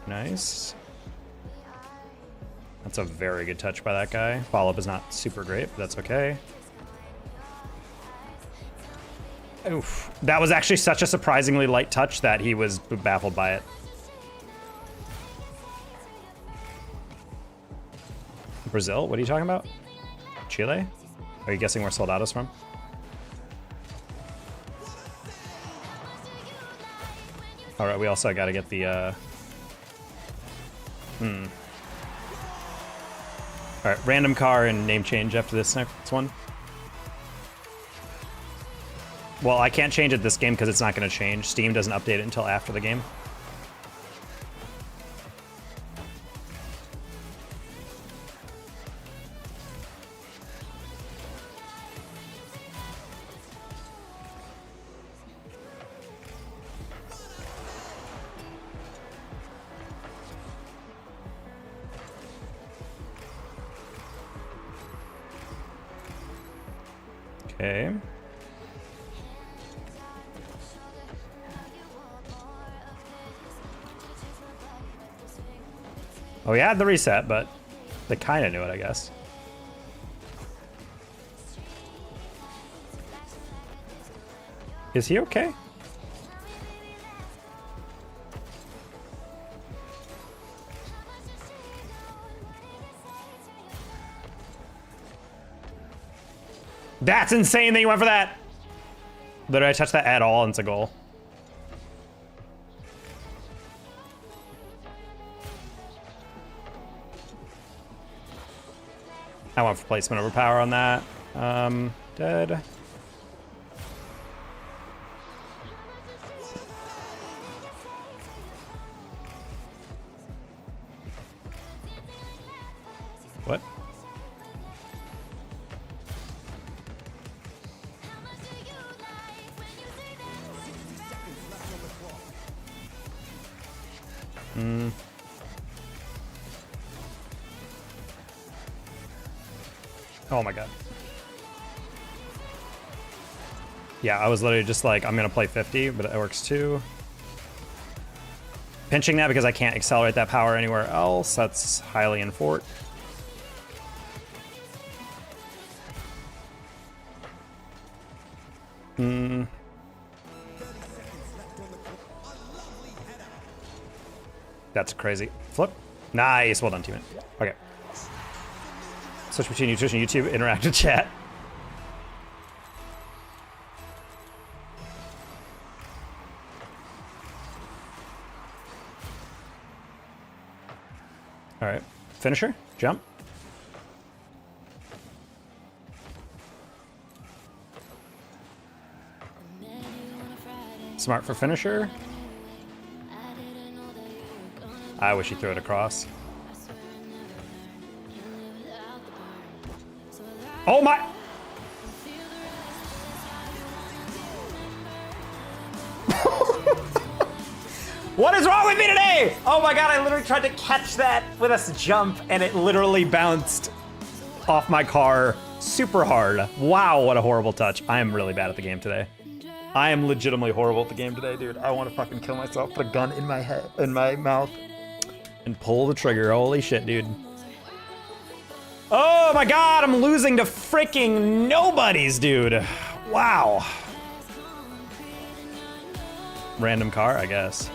Nice. That's a very good touch by that guy. Follow-up is not super great, but that's okay. Oof. That was actually such a surprisingly light touch that he was baffled by it. Brazil? What are you talking about? Chile? Are you guessing where Soldado's from? All right, we also got to get the... All right, random car and name change after this next one. Well, I can't change it this game because it's not going to change. Steam doesn't update it until after the game. Okay. Oh, we had the reset, but they kind of knew it, I guess. Is he okay? That's insane that you went for that. Did I touch that at all? And it's a goal. I want placement over power on that. Dead. What? Oh my god. Yeah, I was literally just like, I'm gonna play 50, but it works too. Pinching that because I can't accelerate that power anywhere else. That's highly in fort. That's crazy. Flip. Nice. Well done, teammate. Okay. Switch between nutrition, YouTube, interactive chat. All right. Finisher. Jump. Smart for finisher. I wish he threw it across. Oh my! What is wrong with me today? Oh my god, I literally tried to catch that with a jump and it literally bounced off my car super hard. Wow, what a horrible touch. I am really bad at the game today. I am legitimately horrible at the game today, dude. I want to fucking kill myself, put a gun in my head, in my mouth, and pull the trigger. Holy shit, dude. Oh my god, I'm losing to freaking nobodies, dude. Wow. Random car, I guess.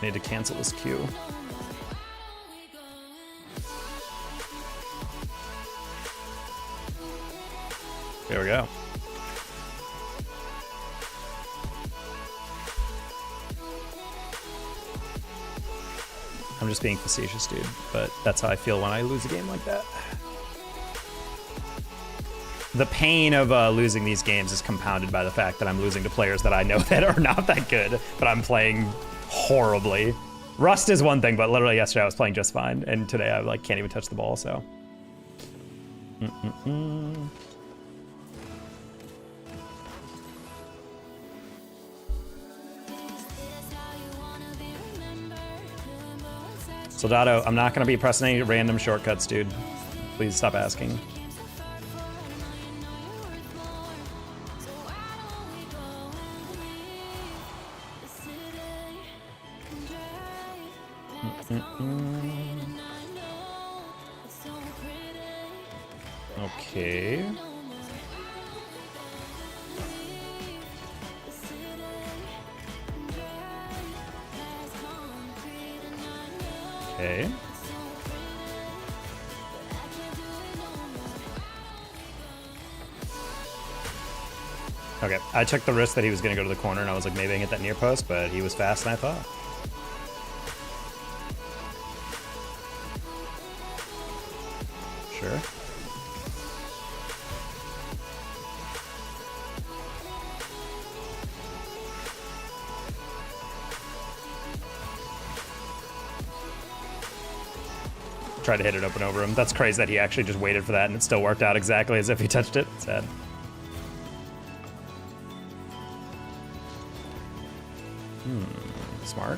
Need to cancel this queue. There we go. I'm just being facetious, dude, but that's how I feel when I lose a game like that. The pain of losing these games is compounded by the fact that I'm losing to players that I know that are not that good, but I'm playing horribly. Rust is one thing, but literally yesterday I was playing just fine, and today I like can't even touch the ball, so. Soldado, I'm not gonna be pressing any random shortcuts, dude. Please stop asking. Okay. Okay. Okay, I took the risk that he was gonna go to the corner and I was like, maybe I can hit that near post, but he was faster than I thought. Sure. Tried to hit it open over him. That's crazy that he actually just waited for that and it still worked out exactly as if he touched it. Sad. Smart.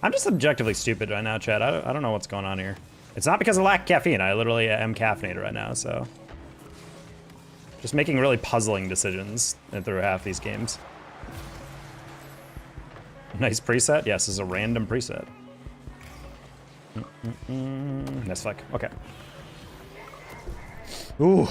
I'm just objectively stupid right now, Chad. I don't know what's going on here. It's not because I lack caffeine. I literally am caffeinated right now, so. Just making really puzzling decisions through half these games. Nice preset? Yes, this is a random preset. Nice flick. Okay. Ooh.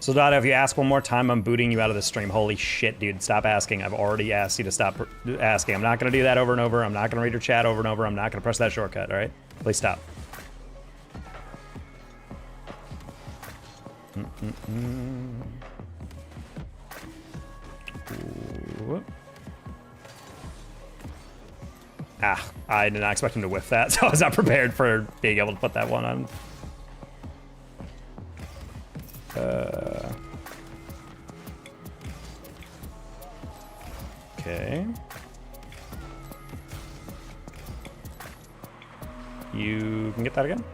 Soldado, if you ask one more time, I'm booting you out of the stream. Holy shit, dude. Stop asking. I've already asked you to stop asking. I'm not going to do that over and over. I'm not going to read your chat over and over. I'm not going to press that shortcut, all right? Please stop. Ooh. Ah, I did not expect him to whiff that, so I was not prepared for being able to put that one on. Okay. You can get that again?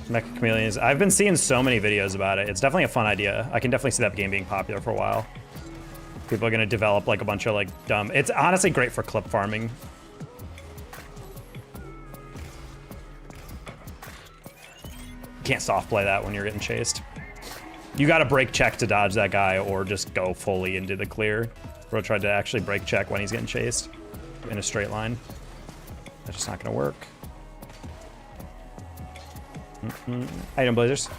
Mecha Chameleons. I've been seeing so many videos about it. It's definitely a fun idea. I can definitely see that game being popular for a while. People are gonna develop like a bunch of like dumb... It's honestly great for clip farming. You can't soft play that when you're getting chased. You gotta brake check to dodge that guy or just go fully into the clear. Bro tried to actually brake check when he's getting chased in a straight line. That's just not gonna work. Item blazers.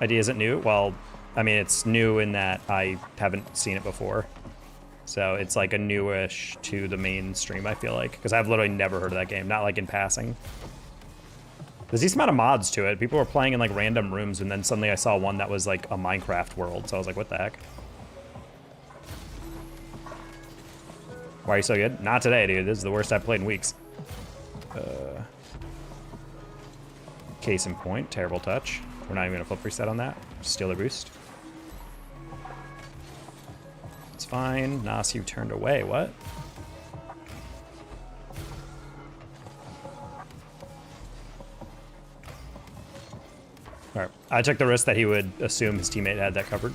Idea isn't new. Well, I mean, it's new in that I haven't seen it before. So it's like a newish to the mainstream, I feel like. Because I've literally never heard of that game, not like in passing. There's a decent amount of mods to it. People were playing in like random rooms and then suddenly I saw one that was like a Minecraft world. So I was like, what the heck? Why are you so good? Not today, dude. This is the worst I've played in weeks. Case in point, terrible touch. We're not even gonna flip reset on that. Steal their boost. It's fine. Nas, you turned away. What? All right. I took the risk that he would assume his teammate had that covered.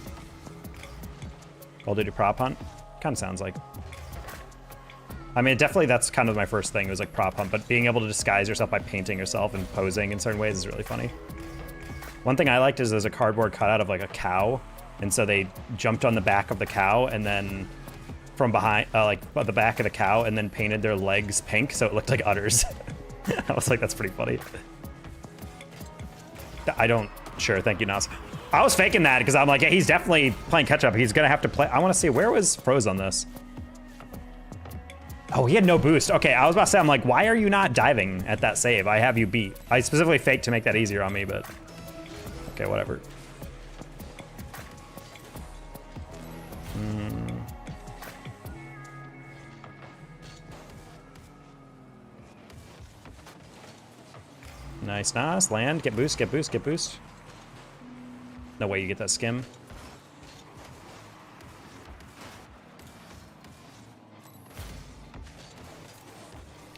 Call Duty prop hunt. Kind of sounds like. I mean, definitely that's kind of my first thing. It was like prop hunt, but being able to disguise yourself by painting yourself and posing in certain ways is really funny. One thing I liked is there's a cardboard cutout of like a cow, and so they jumped on the back of the cow and then from behind, like the back of the cow, and then painted their legs pink so it looked like udders. I was like, that's pretty funny. Sure, thank you, Nas. I was faking that because I'm like, yeah, he's definitely playing catch up. He's gonna have to play. I want to see, where was Froze on this? Oh, he had no boost. Okay, I was about to say, I'm like, why are you not diving at that save? I have you beat. I specifically faked to make that easier on me, but okay, whatever. Nice, nice. Land, get boost, get boost, get boost. No way you get that skim.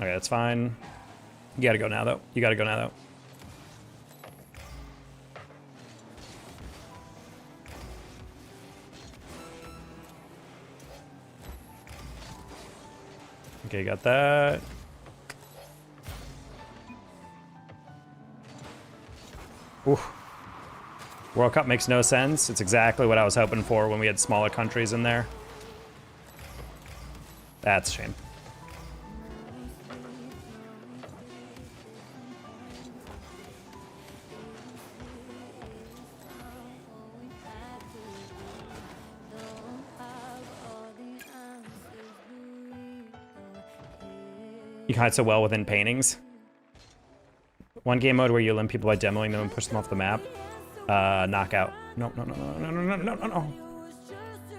Okay, that's fine. You gotta go now, though. You gotta go now, though. Okay, got that. Oof. World Cup makes no sense. It's exactly what I was hoping for when we had smaller countries in there. That's a shame. You can hide so well within paintings. One game mode where you limit people by demoing them and push them off the map. Knockout. No, no, no, no, no, no, no, no, no.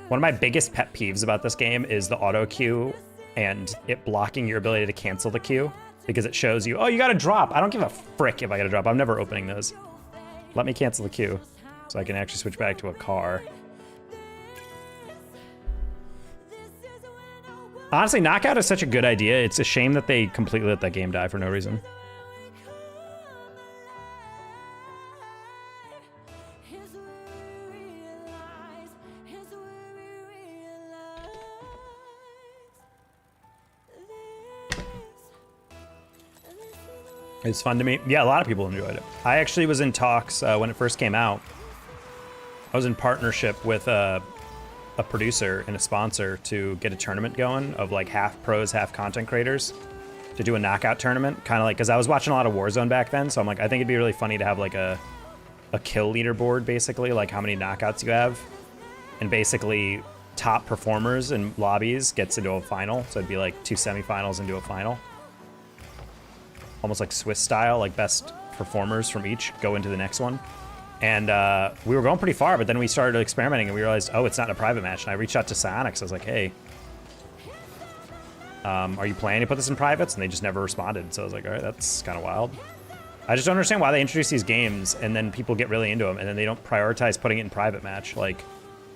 One of my biggest pet peeves about this game is the auto queue and it blocking your ability to cancel the queue because it shows you, oh, you got a drop. I don't give a frick if I got a drop. I'm never opening those. Let me cancel the queue so I can actually switch back to a car. Honestly, knockout is such a good idea. It's a shame that they completely let that game die for no reason. It's fun to me. Yeah, a lot of people enjoyed it. I actually was in talks when it first came out. I was in partnership with a producer and a sponsor to get a tournament going of like half pros, half content creators to do a knockout tournament. Kind of like, because I was watching a lot of Warzone back then, so I'm like, I think it'd be really funny to have like a kill leaderboard, basically, like how many knockouts you have. And basically top performers in lobbies gets into a final. So it'd be like 2 semifinals into a final. Almost like Swiss style, like best performers from each go into the next one. And we were going pretty far, but then we started experimenting and we realized, oh, it's not a private match. And I reached out to Psionics. I was like, hey, are you planning to put this in privates? And they just never responded. So I was like, all right, that's kind of wild. I just don't understand why they introduce these games and then people get really into them and then they don't prioritize putting it in private match. Like,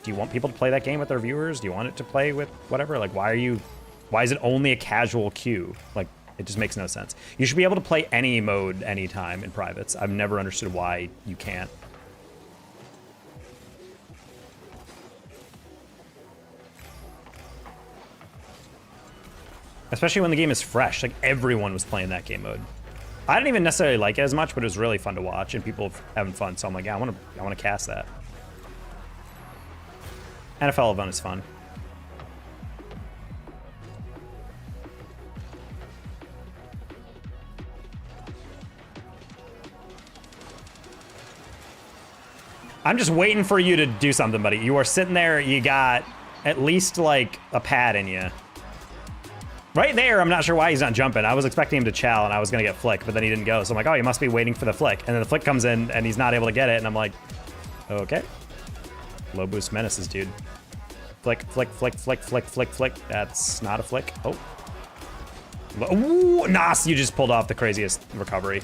do you want people to play that game with their viewers? Do you want it to play with whatever? Like, why is it only a casual queue? Like, it just makes no sense. You should be able to play any mode anytime in privates. I've never understood why you can't. Especially when the game is fresh. Like, everyone was playing that game mode. I didn't even necessarily like it as much, but it was really fun to watch and people having fun. So I'm like, yeah, I want to cast that. NFL event is fun. I'm just waiting for you to do something, buddy. You are sitting there, you got at least like a pad in you. Right there, I'm not sure why he's not jumping. I was expecting him to chow and I was gonna get flick, but then he didn't go. So I'm like, oh, he must be waiting for the flick. And then the flick comes in and he's not able to get it. And I'm like, okay. Low boost menaces, dude. Flick, flick, flick, flick, flick, flick, flick. That's not a flick. Oh. Ooh, Nas, you just pulled off the craziest recovery.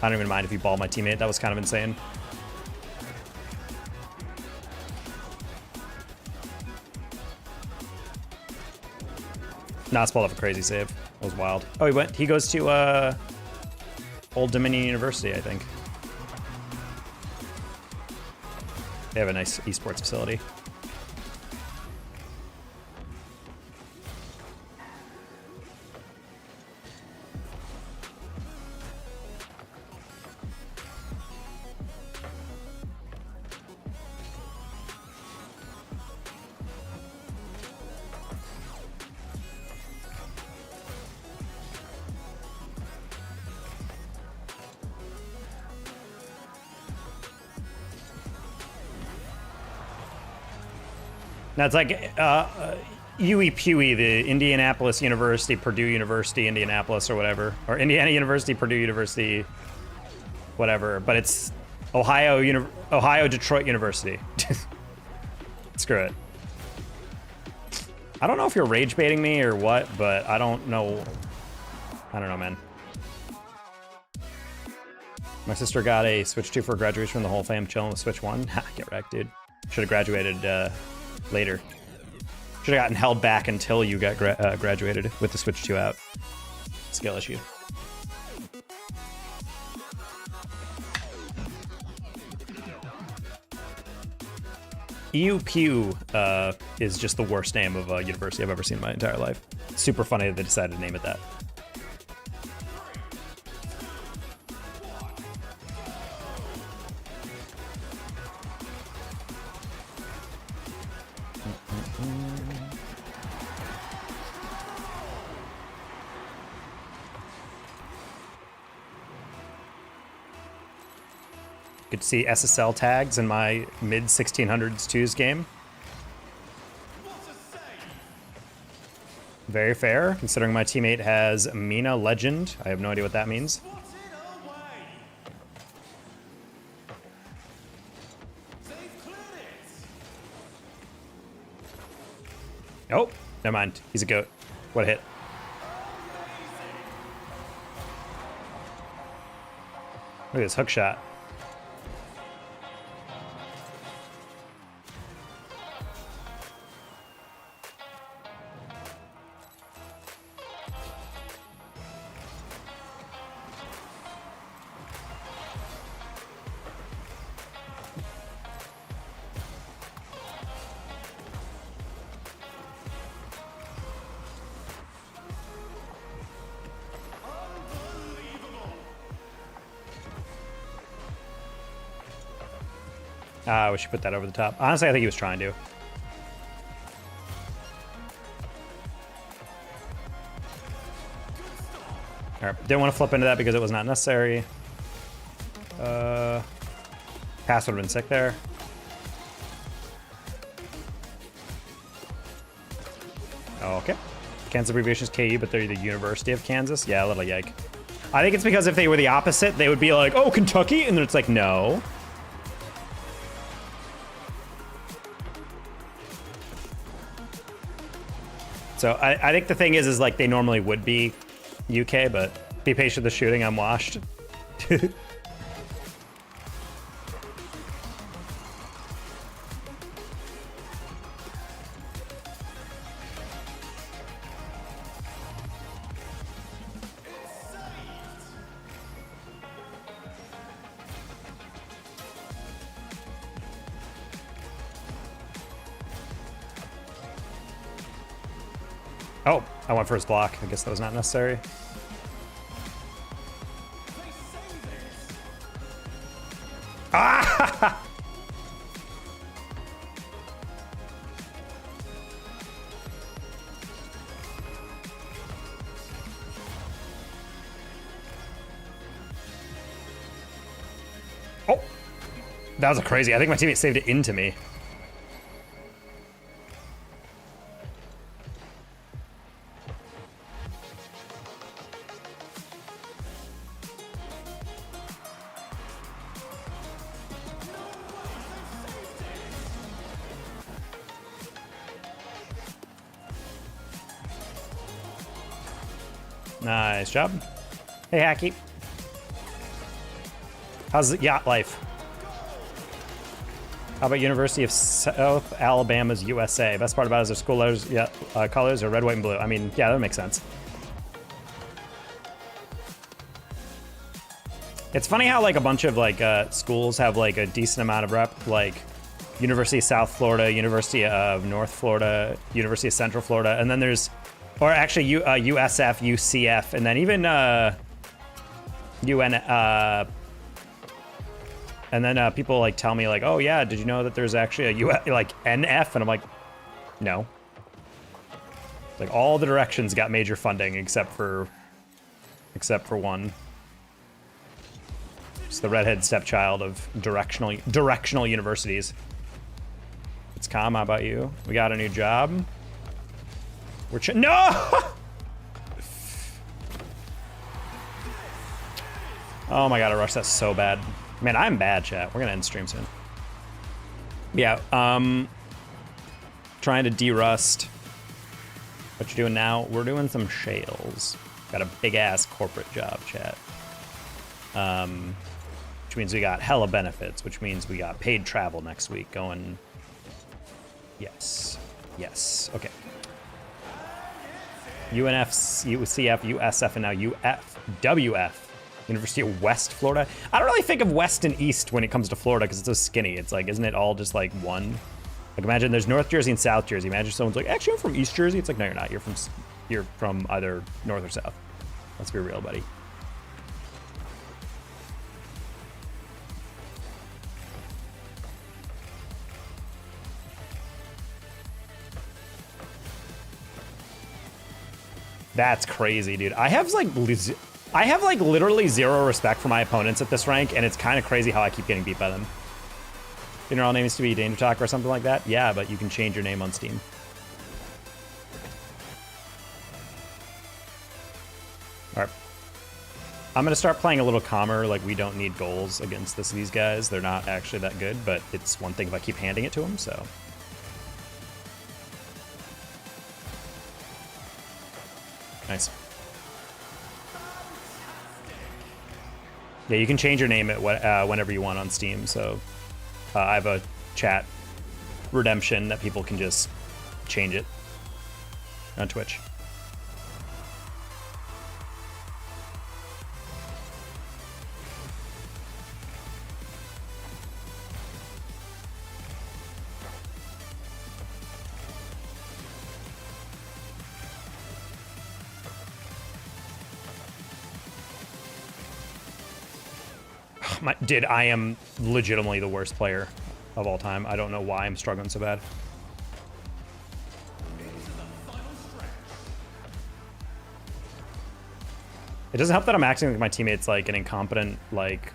I don't even mind if you ball my teammate. That was kind of insane. Nas pulled off a crazy save. That was wild. Oh, he goes to Old Dominion University, I think. They have a nice esports facility. Now it's like UEPUE, the Indianapolis University, Purdue University, Indianapolis or whatever. Or Indiana University, Purdue University, whatever. But it's Ohio Detroit University. Screw it. I don't know if you're rage baiting me or what, but I don't know. I don't know, man. My sister got a Switch 2 for graduation, the whole fam chilling with Switch 1. Ha, get wrecked, dude. Should have graduated later. Should have gotten held back until you got graduated with the Switch 2 out. Skill issue. EUPU is just the worst name of a university I've ever seen in my entire life. Super funny that they decided to name it that. Good to see SSL tags in my mid-1600s 2s game. Very fair, considering my teammate has Mina Legend. I have no idea what that means. Oh, never mind. He's a goat. What a hit. Look at this hook shot. I wish you put that over the top. Honestly, I think he was trying to. All right, didn't want to flip into that because it was not necessary. Pass would have been sick there. Oh, okay. Kansas abbreviation is KU, but they're the University of Kansas. Yeah, a little yike. I think it's because if they were the opposite, they would be like, oh, Kentucky? And then it's like, no. So I think the thing is like they normally would be UK, but be patient with the shooting. I'm washed. Oh, I went for his block. I guess that was not necessary. Ah! Oh, that was a crazy. I think my teammate saved it into me. Nice job. Hey, Hacky. How's the yacht life? How about University of South Alabama's USA? Best part about it is their school letters, colors are red, white, and blue. I mean, yeah, that makes sense. It's funny how like a bunch of like schools have like a decent amount of rep, like University of South Florida, University of North Florida, University of Central Florida, and then there's, or actually USF, UCF, and then even UN. And then people like tell me like, oh yeah, did you know that there's actually a like NF? And I'm like, no. Like all the directions got major funding except for one. It's the redhead stepchild of directional universities. It's calm. How about you? We got a new job. We're no. Oh my god, I rushed that so bad. Man, I'm bad, chat. We're gonna end stream soon. Yeah, trying to de-rust. What you doing now? We're doing some shales. Got a big-ass corporate job, chat. Which means we got hella benefits, which means we got paid travel next week going... Yes. Yes. Okay. UNF, UCF, USF, and now WF. University of West Florida. I don't really think of West and East when it comes to Florida because it's so skinny. It's like, isn't it all just like one? Like imagine there's North Jersey and South Jersey. Imagine someone's like, actually I'm from East Jersey. It's like, no, you're not. You're from either North or South. Let's be real, buddy. That's crazy, dude. I have like literally zero respect for my opponents at this rank, and it's kind of crazy how I keep getting beat by them. Your all name needs to be Danger Talk or something like that? Yeah, but you can change your name on Steam. All right. I'm going to start playing a little calmer, like we don't need goals against these guys. They're not actually that good, but it's one thing if I keep handing it to them, so... Nice. Yeah, you can change your name at whenever you want on Steam. So I have a chat redemption that people can just change it on Twitch. Dude, I am legitimately the worst player of all time. I don't know why I'm struggling so bad. It doesn't help that I'm acting like my teammate's like an incompetent, like,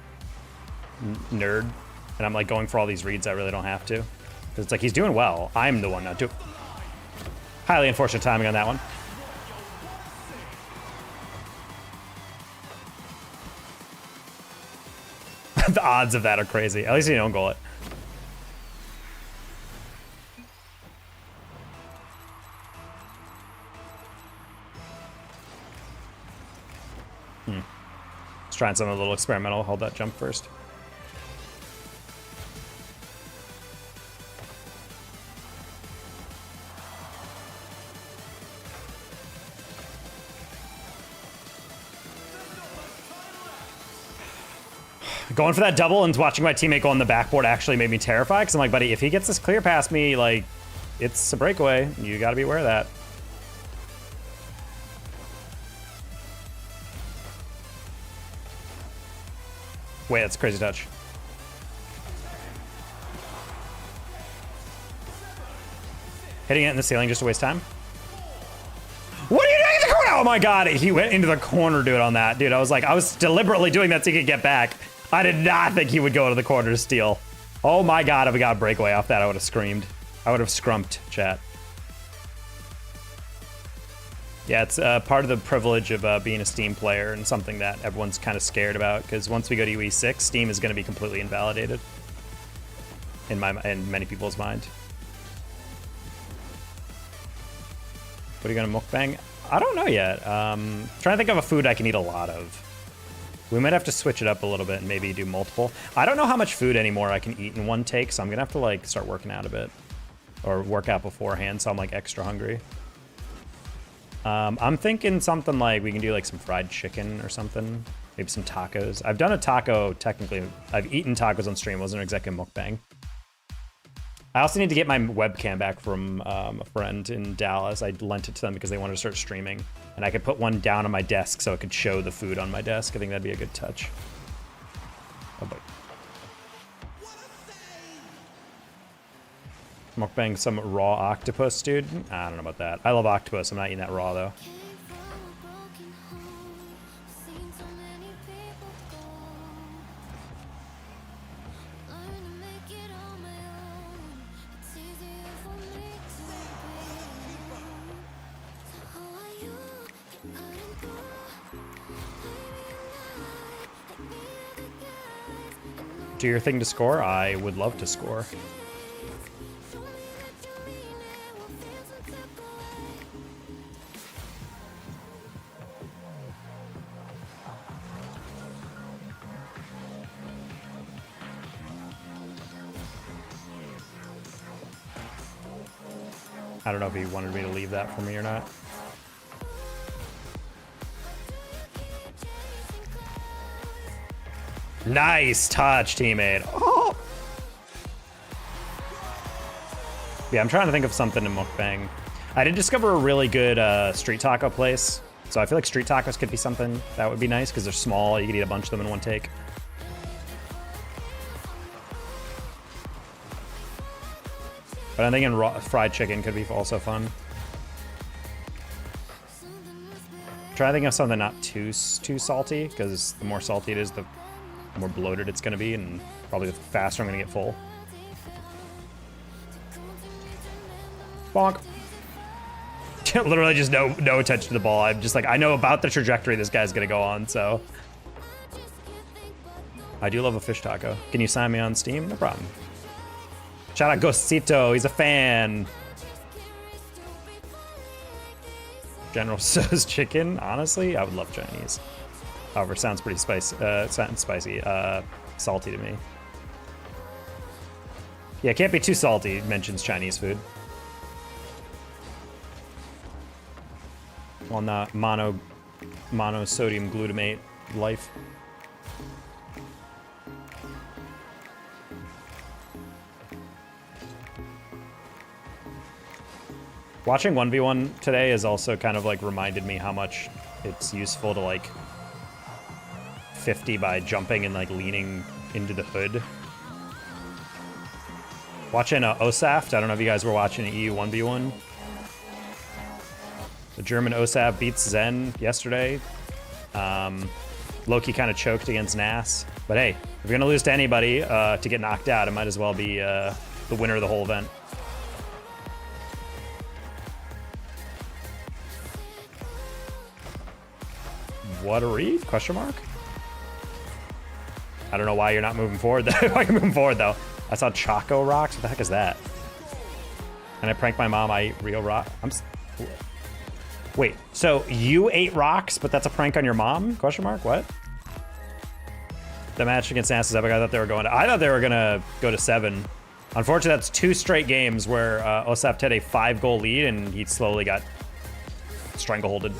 nerd. And I'm like going for all these reads I really don't have to. Because it's like he's doing well. I'm the one not doing... Highly unfortunate timing on that one. The odds of that are crazy. At least you don't goal it. Let's try something a little experimental. Hold that jump first. Going for that double and watching my teammate go on the backboard actually made me terrified, because I'm like, buddy, if he gets this clear past me, like, it's a breakaway. You gotta be aware of that. Wait, that's a crazy touch. Hitting it in the ceiling just to waste time. What are you doing in the corner? Oh my god, he went into the corner, dude, on that. Dude, I was deliberately doing that so he could get back. I did not think he would go to the corner to steal. Oh my god, if we got a breakaway off that, I would have screamed. I would have scrumped, chat. Yeah, it's part of the privilege of being a Steam player, and something that everyone's kind of scared about, because once we go to UE6, Steam is going to be completely invalidated in many people's mind. What are you going to mukbang? I don't know yet. Trying to think of a food I can eat a lot of. We might have to switch it up a little bit and maybe do multiple. I don't know how much food anymore I can eat in one take, so I'm going to have to like start working out a bit. Or work out beforehand, so I'm like extra hungry. I'm thinking something like we can do like some fried chicken or something. Maybe some tacos. I've done a taco, technically. I've eaten tacos on stream. It wasn't exactly a mukbang. I also need to get my webcam back from a friend in Dallas. I lent it to them because they wanted to start streaming. And I could put one down on my desk so it could show the food on my desk. I think that'd be a good touch. Oh boy. Mukbang some raw octopus, dude. I don't know about that. I love octopus. I'm not eating that raw, though. Do your thing to score? I would love to score. I don't know if he wanted me to leave that for me or not. Nice touch, teammate. Oh. Yeah, I'm trying to think of something to mukbang. I did discover a really good street taco place. So I feel like street tacos could be something that would be nice because they're small. You could eat a bunch of them in one take. But I'm thinking fried chicken could be also fun. Try to think of something not too salty, because the more salty it is, the more bloated it's going to be, and probably the faster I'm going to get full. Bonk. Literally just no attention to the ball. I'm just like, I know about the trajectory this guy's going to go on, so. I do love a fish taco. Can you sign me on Steam? No problem. Shout out Ghostito, he's a fan. General Tso's chicken, honestly, I would love Chinese. However, it sounds pretty spicy, salty to me. Yeah, it can't be too salty, mentions Chinese food. On the monosodium glutamate life. Watching 1v1 today has also kind of like reminded me how much it's useful to like 50 by jumping and like leaning into the hood. Watching OSAFT, I don't know if you guys were watching EU 1v1. The German OSAF beats Zen yesterday. Loki kind of choked against Nas. But hey, if you're gonna lose to anybody to get knocked out, it might as well be the winner of the whole event. What a read? Question mark? I don't know why you're not moving forward. Why you're moving forward though? I saw Choco rocks. What the heck is that? And I pranked my mom. I ate real rock. Wait. So you ate rocks, but that's a prank on your mom? Question mark. What? The match against NAS is epic. I thought they were going to go to 7. Unfortunately, that's 2 straight games where Osaf had a 5-goal lead and he slowly got strangleholded.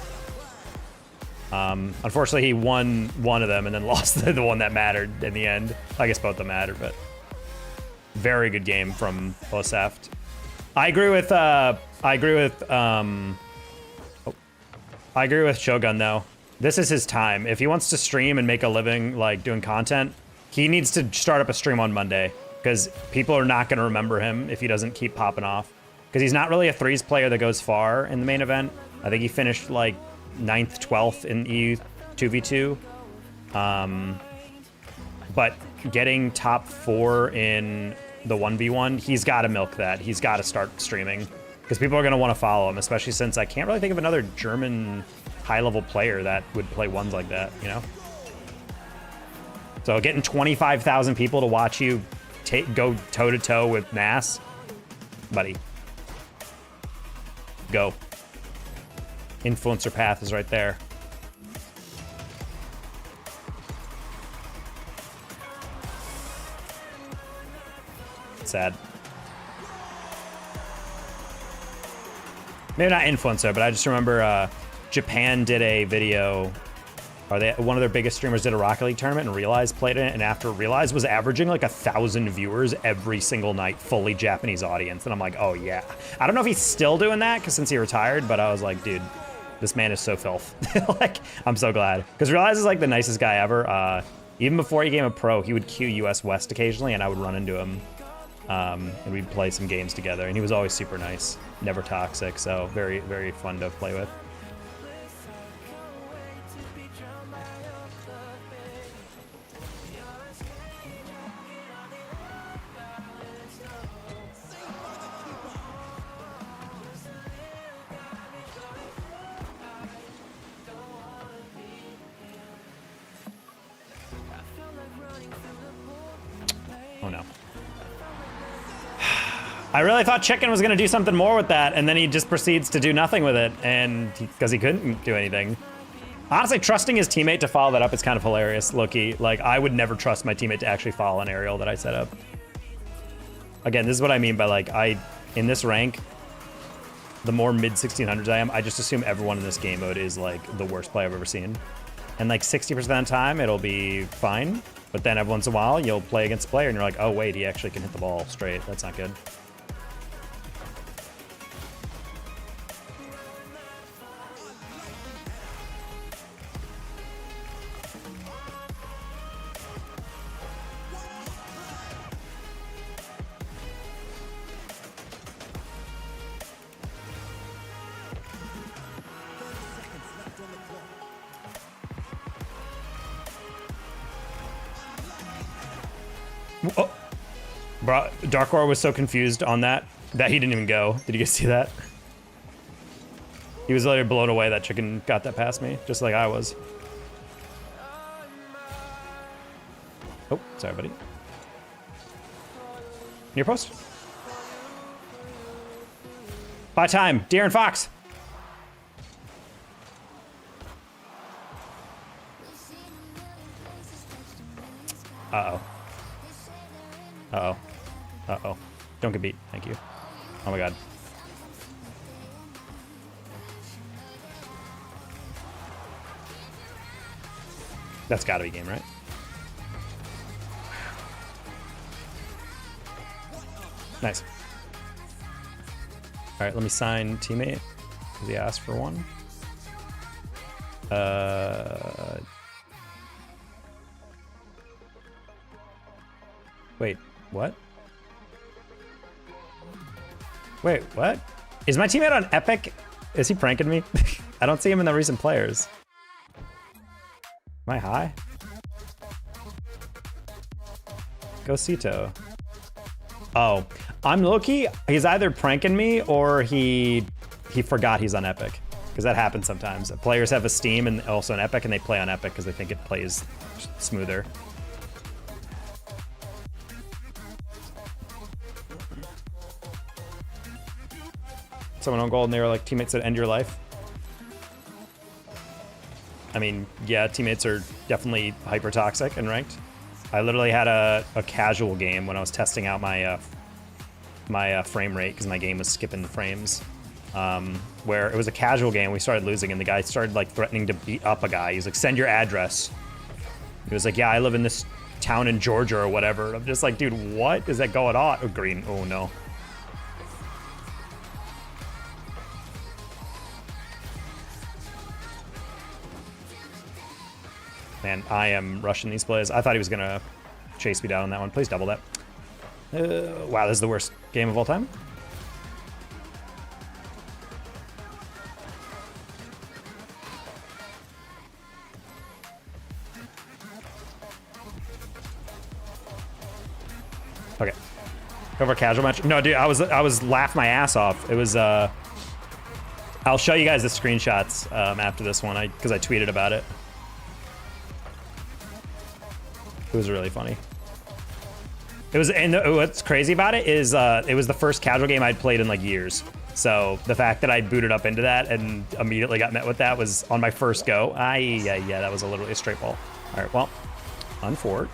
Unfortunately, he won one of them and then lost the one that mattered in the end. I guess both of them mattered, but very good game from Osaf. I agree with Shogun though. This is his time. If he wants to stream and make a living like doing content, he needs to start up a stream on Monday because people are not going to remember him if he doesn't keep popping off. Because he's not really a threes player that goes far in the main event. I think he finished like 9th, 12th in EU 2v2. But getting top 4 in the 1v1, he's got to milk that. He's got to start streaming because people are going to want to follow him, especially since I can't really think of another German high-level player that would play ones like that, you know? So getting 25,000 people to watch you go toe-to-toe with NAS, buddy, go. Influencer path is right there. Sad. Maybe not influencer, but I just remember Japan did a video, or one of their biggest streamers did a Rocket League tournament and Realize played in it, and after Realize was averaging like 1,000 viewers every single night, fully Japanese audience. And I'm like, oh yeah. I don't know if he's still doing that because since he retired, but I was like, dude, this man is so filth. Like, I'm so glad. Because Realize is like the nicest guy ever. Even before he became a pro, he would queue US West occasionally and I would run into him. And we'd play some games together and he was always super nice, never toxic. So very, very fun to play with. Oh no. I really thought Chicken was gonna do something more with that, and then he just proceeds to do nothing with it, and because he couldn't do anything. Honestly, trusting his teammate to follow that up is kind of hilarious, Loki. Like, I would never trust my teammate to actually follow an aerial that I set up. Again, this is what I mean by like, in this rank, the more mid 1600s I am, I just assume everyone in this game mode is like the worst player I've ever seen. And like 60% of the time, it'll be fine. But then every once in a while, you'll play against a player and you're like, oh wait, he actually can hit the ball straight. That's not good. Oh. Bro, Darkwar was so confused on that he didn't even go. Did you guys see that? He was literally blown away that Chicken got that past me, just like I was. Oh, sorry, buddy. Near post. By time, De'Aaron Fox. Uh-oh. Uh-oh. Uh-oh. Don't get beat. Thank you. Oh my god. That's gotta be game, right? Nice. Alright, let me sign teammate, because he asked for one. Wait, what? Wait, what? Is my teammate on Epic? Is he pranking me? I don't see him in the recent players. Am I high? Go Cito. Oh, I'm low-key. He's either pranking me or he forgot he's on Epic. Because that happens sometimes. Players have a Steam and also an Epic, and they play on Epic because they think it plays smoother. Someone on gold and they were like, teammates that end your life. I mean, yeah, teammates are definitely hyper toxic and ranked. I literally had a casual game when I was testing out my frame rate because my game was skipping frames. Where it was a casual game, we started losing, and the guy started like threatening to beat up a guy. He's like, "Send your address." He was like, "Yeah, I live in this town in Georgia or whatever." I'm just like, dude, what is that going on? Oh, green. Oh no. Man, I am rushing these plays. I thought he was gonna chase me down on that one. Please double that. Wow, this is the worst game of all time. Okay. Over a casual match. No, dude, I was laughing my ass off. It was I'll show you guys the screenshots after this one, because I tweeted about it. It was really funny. It was, and what's crazy about it is it was the first casual game I'd played in like years. So the fact that I booted up into that and immediately got met with that was on my first go. Yeah, that was literally a straight ball. All right, well, unfort.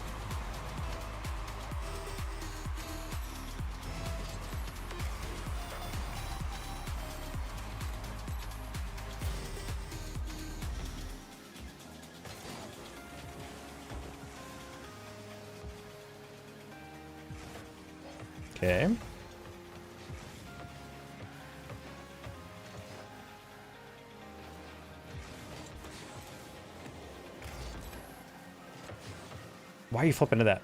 Okay. Why are you flipping to that?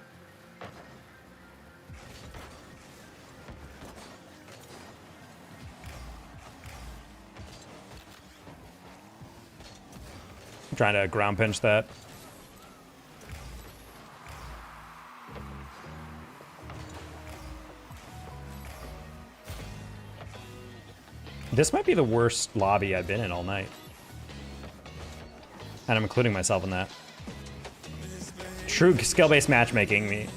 I'm trying to ground pinch that. This might be the worst lobby I've been in all night. And I'm including myself in that. True skill-based matchmaking. Me.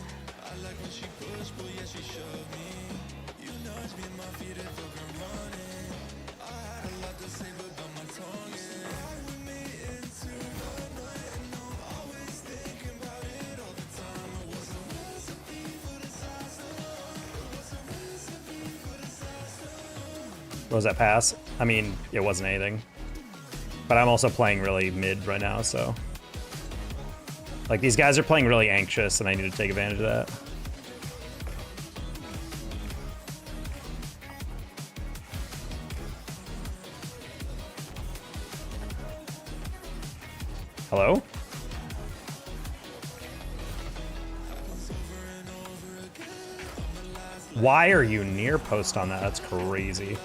What was that pass? I mean, it wasn't anything. But I'm also playing really mid right now, so... Like, these guys are playing really anxious, and I need to take advantage of that. Hello? Why are you near post on that? That's crazy.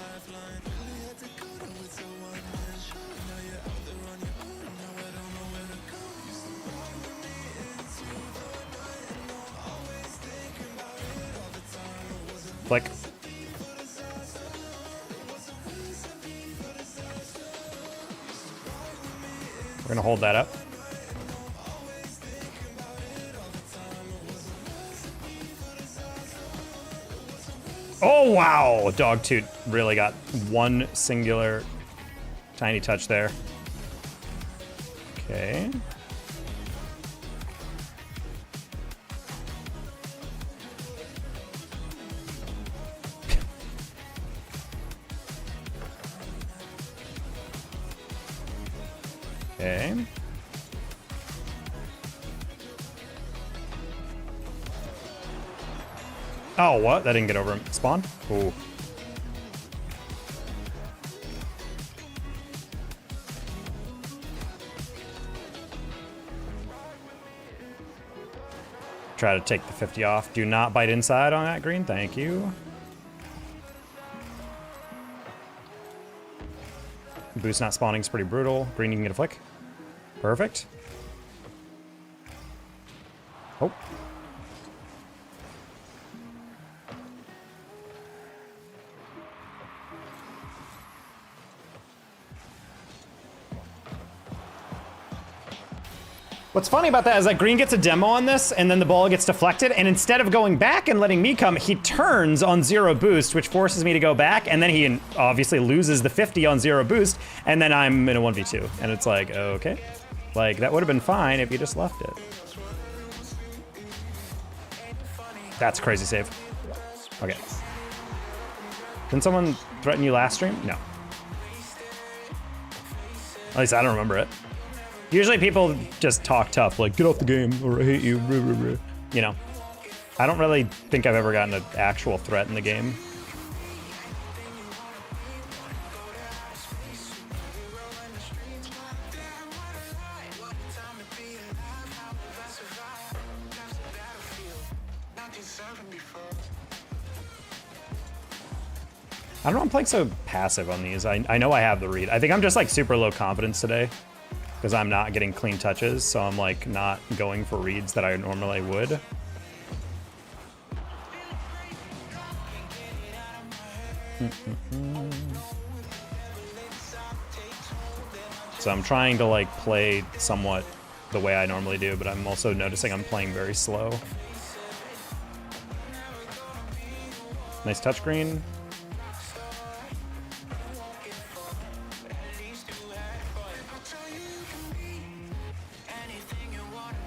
Flick. We're gonna hold that up. Oh, wow! Dogtooth really got one singular tiny touch there. Okay. Okay. Oh, what? That didn't get over him. Spawn? Ooh. Try to take the 50 off. Do not bite inside on that green. Thank you. Boost not spawning is pretty brutal. Green, you can get a flick. Perfect. Oh. What's funny about that is that Green gets a demo on this, and then the ball gets deflected, and instead of going back and letting me come, he turns on 0 boost, which forces me to go back, and then he obviously loses the 50 on 0 boost, and then I'm in a 1v2. And it's like, okay. Like, that would have been fine if you just left it. That's a crazy save. Okay. Didn't someone threaten you last stream? No. At least I don't remember it. Usually people just talk tough, like, get off the game, or I hate you, blah, blah, blah. You know. I don't really think I've ever gotten an actual threat in the game. I don't know, I'm playing so passive on these. I know I have the read. I think I'm just like super low confidence today because I'm not getting clean touches, so I'm like not going for reads that I normally would. So I'm trying to like play somewhat the way I normally do, but I'm also noticing I'm playing very slow. Nice touch green.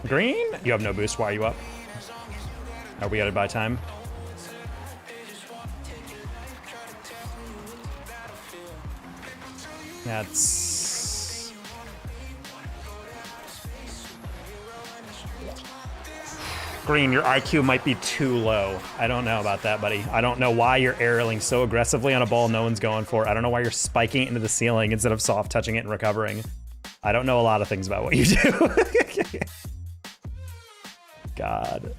Green? You have no boost. Why are you up? Are we gotta buy time? That's... Green, your IQ might be too low. I don't know about that, buddy. I don't know why you're aerialing so aggressively on a ball no one's going for. I don't know why you're spiking it into the ceiling instead of soft touching it and recovering. I don't know a lot of things about what you do. God.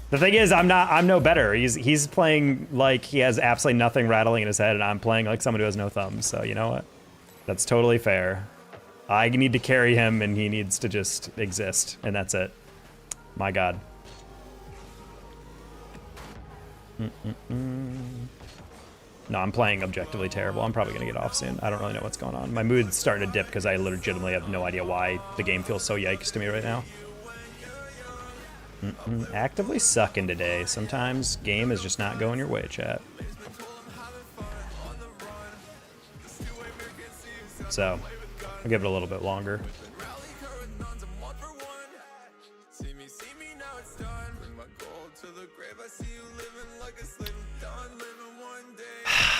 The thing is, I'm no better. He's playing like he has absolutely nothing rattling in his head, and I'm playing like someone who has no thumbs. So you know what? That's totally fair. I need to carry him, and he needs to just exist, and that's it. My God. No, I'm playing objectively terrible. I'm probably gonna get off soon. I don't really know what's going on. My mood's starting to dip because I legitimately have no idea why the game feels so yikes to me right now. Actively sucking today. Sometimes game is just not going your way, chat. So, I'll give it a little bit longer.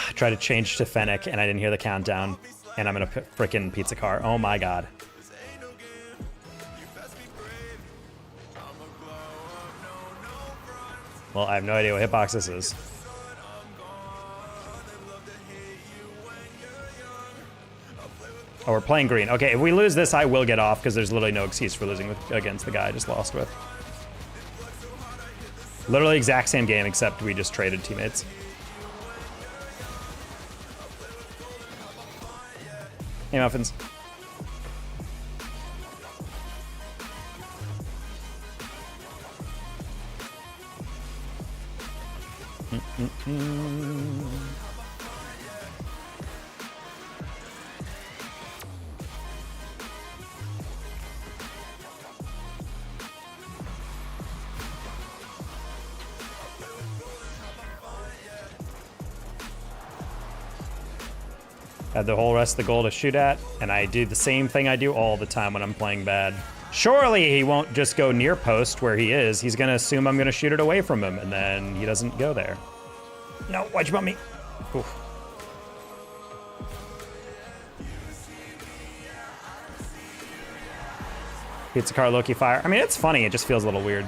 I tried to change to Fennec and I didn't hear the countdown, and I'm in a frickin' pizza car. Oh my God. Well, I have no idea what hitbox this is. Oh, we're playing green. Okay, if we lose this, I will get off because there's literally no excuse for losing against the guy I just lost with. Literally exact same game, except we just traded teammates. Hey, Muffins. Have the whole rest of the goal to shoot at, and I do the same thing I do all the time when I'm playing bad. Surely he won't just go near post where he is. He's gonna assume I'm gonna shoot it away from him, and then he doesn't go there. No, why'd you bump me? Oof. Pizza car, Loki fire. I mean, it's funny, it just feels a little weird.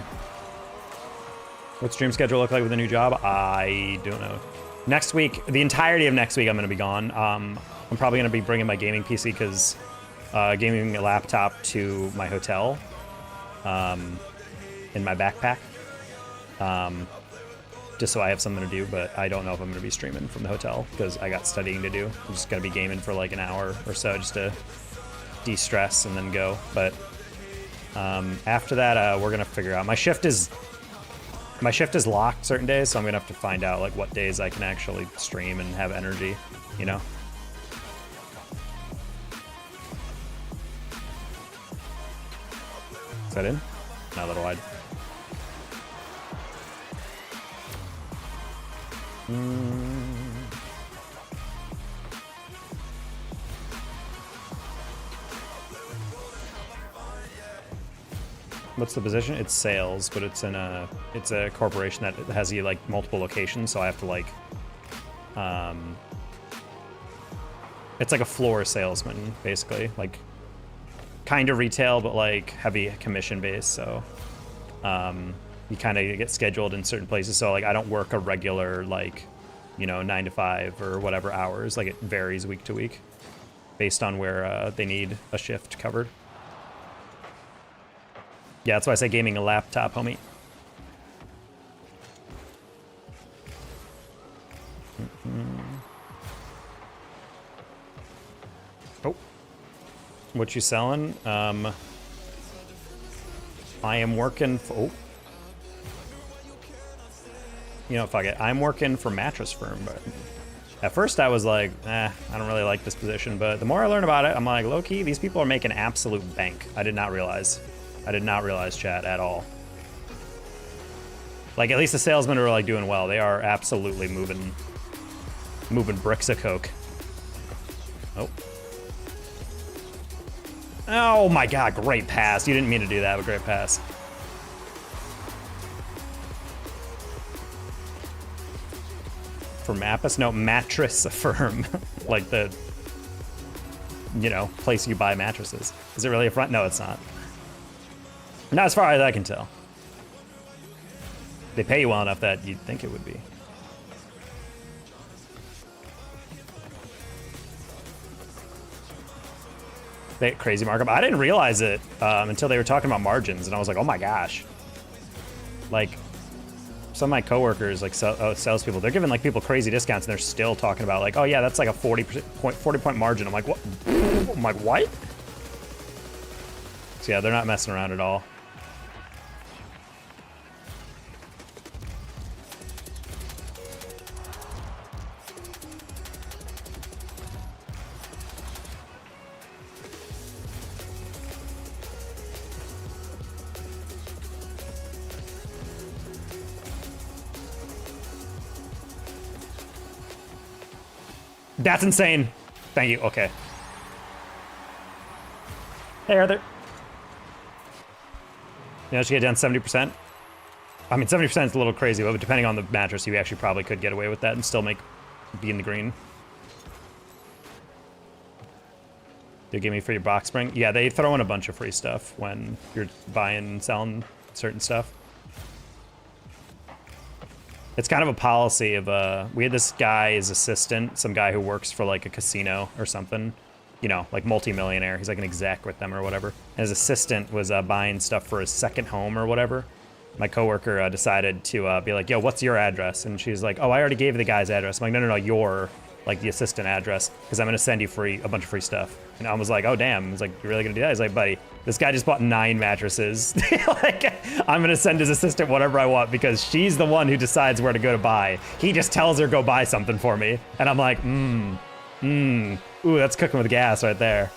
What's stream schedule look like with a new job? I don't know. Next week, the entirety of next week, I'm gonna be gone. I'm probably gonna be bringing my gaming PC because gaming laptop to my hotel in my backpack, just so I have something to do. But I don't know if I'm gonna be streaming from the hotel because I got studying to do. I'm just gonna be gaming for like an hour or so just to de-stress and then go. But after that, we're gonna figure out. My shift is locked certain days, so I'm gonna have to find out like what days I can actually stream and have energy, you know? Is that in? No, a little wide. What's the position? It's sales, but it's in a corporation that has like multiple locations, so I have to like it's like a floor salesman basically, like kind of retail but like heavy commission based, so you kind of get scheduled in certain places, so like I don't work a regular like, you know, 9 to 5 or whatever hours. Like it varies week to week based on where they need a shift covered. Yeah, that's why I say gaming a laptop, homie. Oh. What you selling? I am working for... Oh. You know, fuck it. I'm working for Mattress Firm, but... At first I was like, I don't really like this position, but the more I learn about it, I'm like, low-key, these people are making absolute bank. I did not realize, chat, at all. Like, at least the salesmen are, like, doing well. They are absolutely moving bricks of coke. Oh. Oh my god, great pass. You didn't mean to do that, but great pass. For Mappus? No, Mattress Firm. Like the, you know, place you buy mattresses. Is it really a front? No, it's not. Not as far as I can tell. They pay you well enough that you'd think it would be. Crazy markup. I didn't realize it until they were talking about margins, and I was like, oh my gosh. Like, some of my coworkers, like salespeople, they're giving like people crazy discounts, and they're still talking about like, oh yeah, that's like a 40 point margin. I'm like, what? I'm like, what? So yeah, they're not messing around at all. That's insane. Thank you. Okay. Hey, Arthur. You know, she get down 70%. I mean, 70% is a little crazy, but depending on the mattress, you actually probably could get away with that and still be in the green. They give me free box spring. Yeah, they throw in a bunch of free stuff when you're buying and selling certain stuff. It's kind of a policy of, we had this guy as assistant, some guy who works for like a casino or something, you know, like multi-millionaire. He's like an exec with them or whatever. And his assistant was buying stuff for his second home or whatever. My coworker decided to be like, yo, what's your address? And she's like, oh, I already gave the guy's address. I'm like, no, your, like the assistant address, because I'm going to send you a bunch of free stuff. And I was like, oh, damn. I was like, you're really going to do that? He's like, buddy, this guy just bought 9 mattresses. Like, I'm going to send his assistant whatever I want because she's the one who decides where to go to buy. He just tells her, go buy something for me. And I'm like, ooh, that's cooking with gas right there.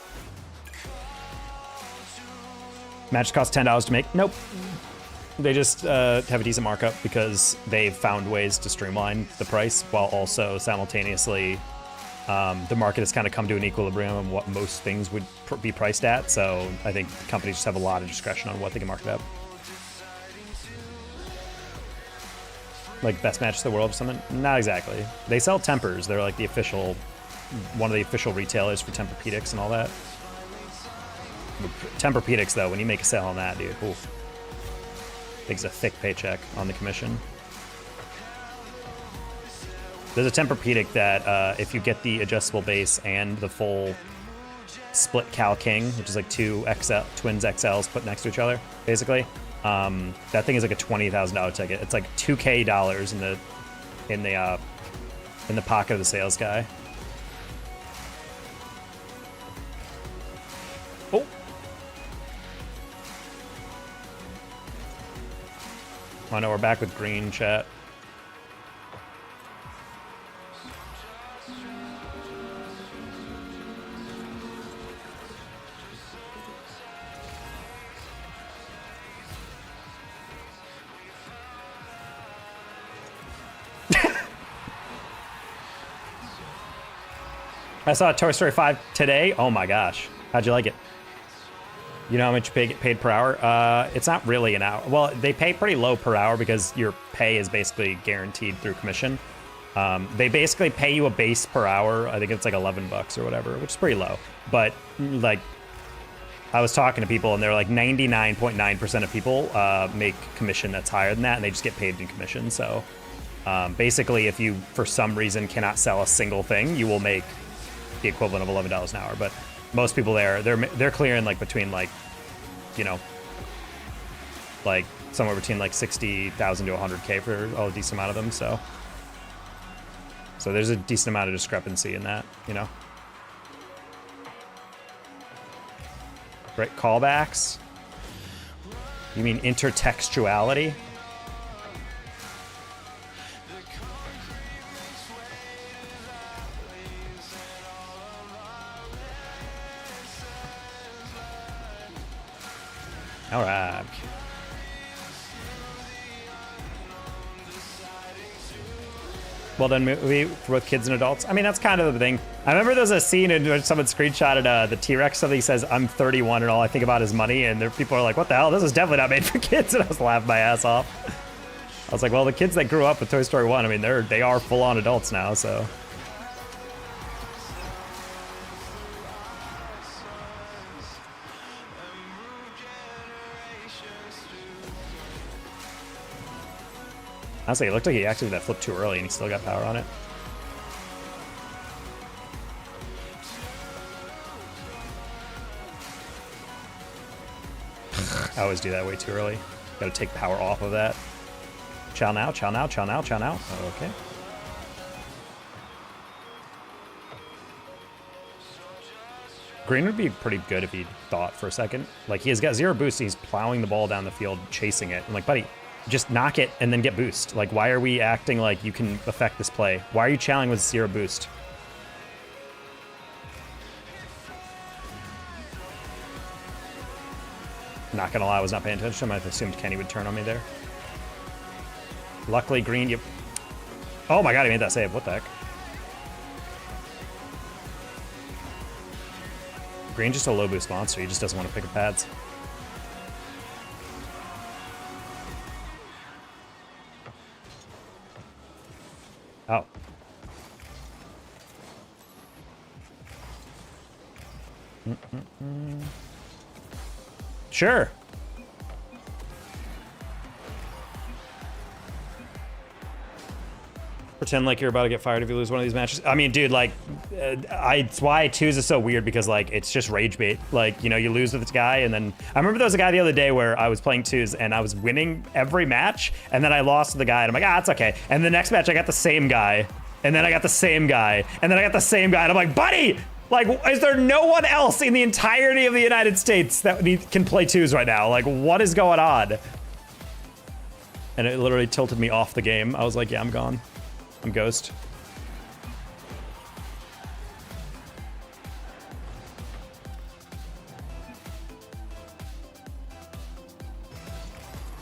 Mattress costs $10 to make? Nope. They just have a decent markup because they've found ways to streamline the price while also simultaneously the market has kind of come to an equilibrium of what most things would be priced at. So I think companies just have a lot of discretion on what they can market up. Like best mattress in the world or something? Not exactly. They sell Tempurs. They're like the official, one of the official retailers for Tempur-Pedics and all that. Tempur-Pedics though, when you make a sale on that, dude, oof. Takes a thick paycheck on the commission. There's a Tempur-Pedic that if you get the adjustable base and the full split Cal King, which is like 2 twins XLs put next to each other, basically, that thing is like a $20,000 ticket. It's like $2K in the pocket of the sales guy. Oh. Oh no, we're back with green, chat. I saw Toy Story 5 today. Oh my gosh. How'd you like it? You know how much you get paid per hour? It's not really an hour. Well, they pay pretty low per hour because your pay is basically guaranteed through commission. They basically pay you a base per hour. I think it's like 11 bucks or whatever, which is pretty low. But like, I was talking to people and they're like 99.9% of people make commission that's higher than that, and they just get paid in commission. So basically, if you for some reason cannot sell a single thing, you will make the equivalent of $11 an hour. But most people there, they're clearing like between like, you know, like somewhere between like 60,000 to 100K for a decent amount of them. So there's a decent amount of discrepancy in that, you know. Right, callbacks. You mean intertextuality? All right. Well done movie for both kids and adults. I mean, that's kind of the thing. I remember there's a scene in which someone screenshotted the T-Rex stuff. He says, I'm 31 and all I think about is money. And there people are like, what the hell? This is definitely not made for kids. And I was laughing my ass off. I was like, well, the kids that grew up with Toy Story 1, I mean, they are full-on adults now, so. Honestly, it looked like he activated that flip too early and he still got power on it. I always do that way too early. Gotta take power off of that. Chow now, chow now, chow now, chow now. Okay. Green would be pretty good if he thought for a second. Like, he has got 0 boost, he's plowing the ball down the field, chasing it. I'm like, buddy, just knock it and then get boost. Like, why are we acting like you can affect this play? Why are you challenging with 0 boost? Not gonna lie, I was not paying attention. I assumed Kenny would turn on me there. Luckily, Green, yep. Oh my god, he made that save. What the heck? Green's just a low boost monster. He just doesn't want to pick up pads. Oh. Sure. Pretend like you're about to get fired if you lose one of these matches. I mean, dude, like, it's why twos is so weird, because like it's just rage bait. Like, you know, you lose with this guy, and then I remember there was a guy the other day where I was playing twos and I was winning every match, and then I lost to the guy, and I'm like, ah, it's okay. And the next match I got the same guy, and then I got the same guy, and then I got the same guy, and I'm like, buddy, like, is there no one else in the entirety of the United States that can play twos right now? Like, what is going on? And it literally tilted me off the game. I was like, yeah, I'm gone. I'm ghost.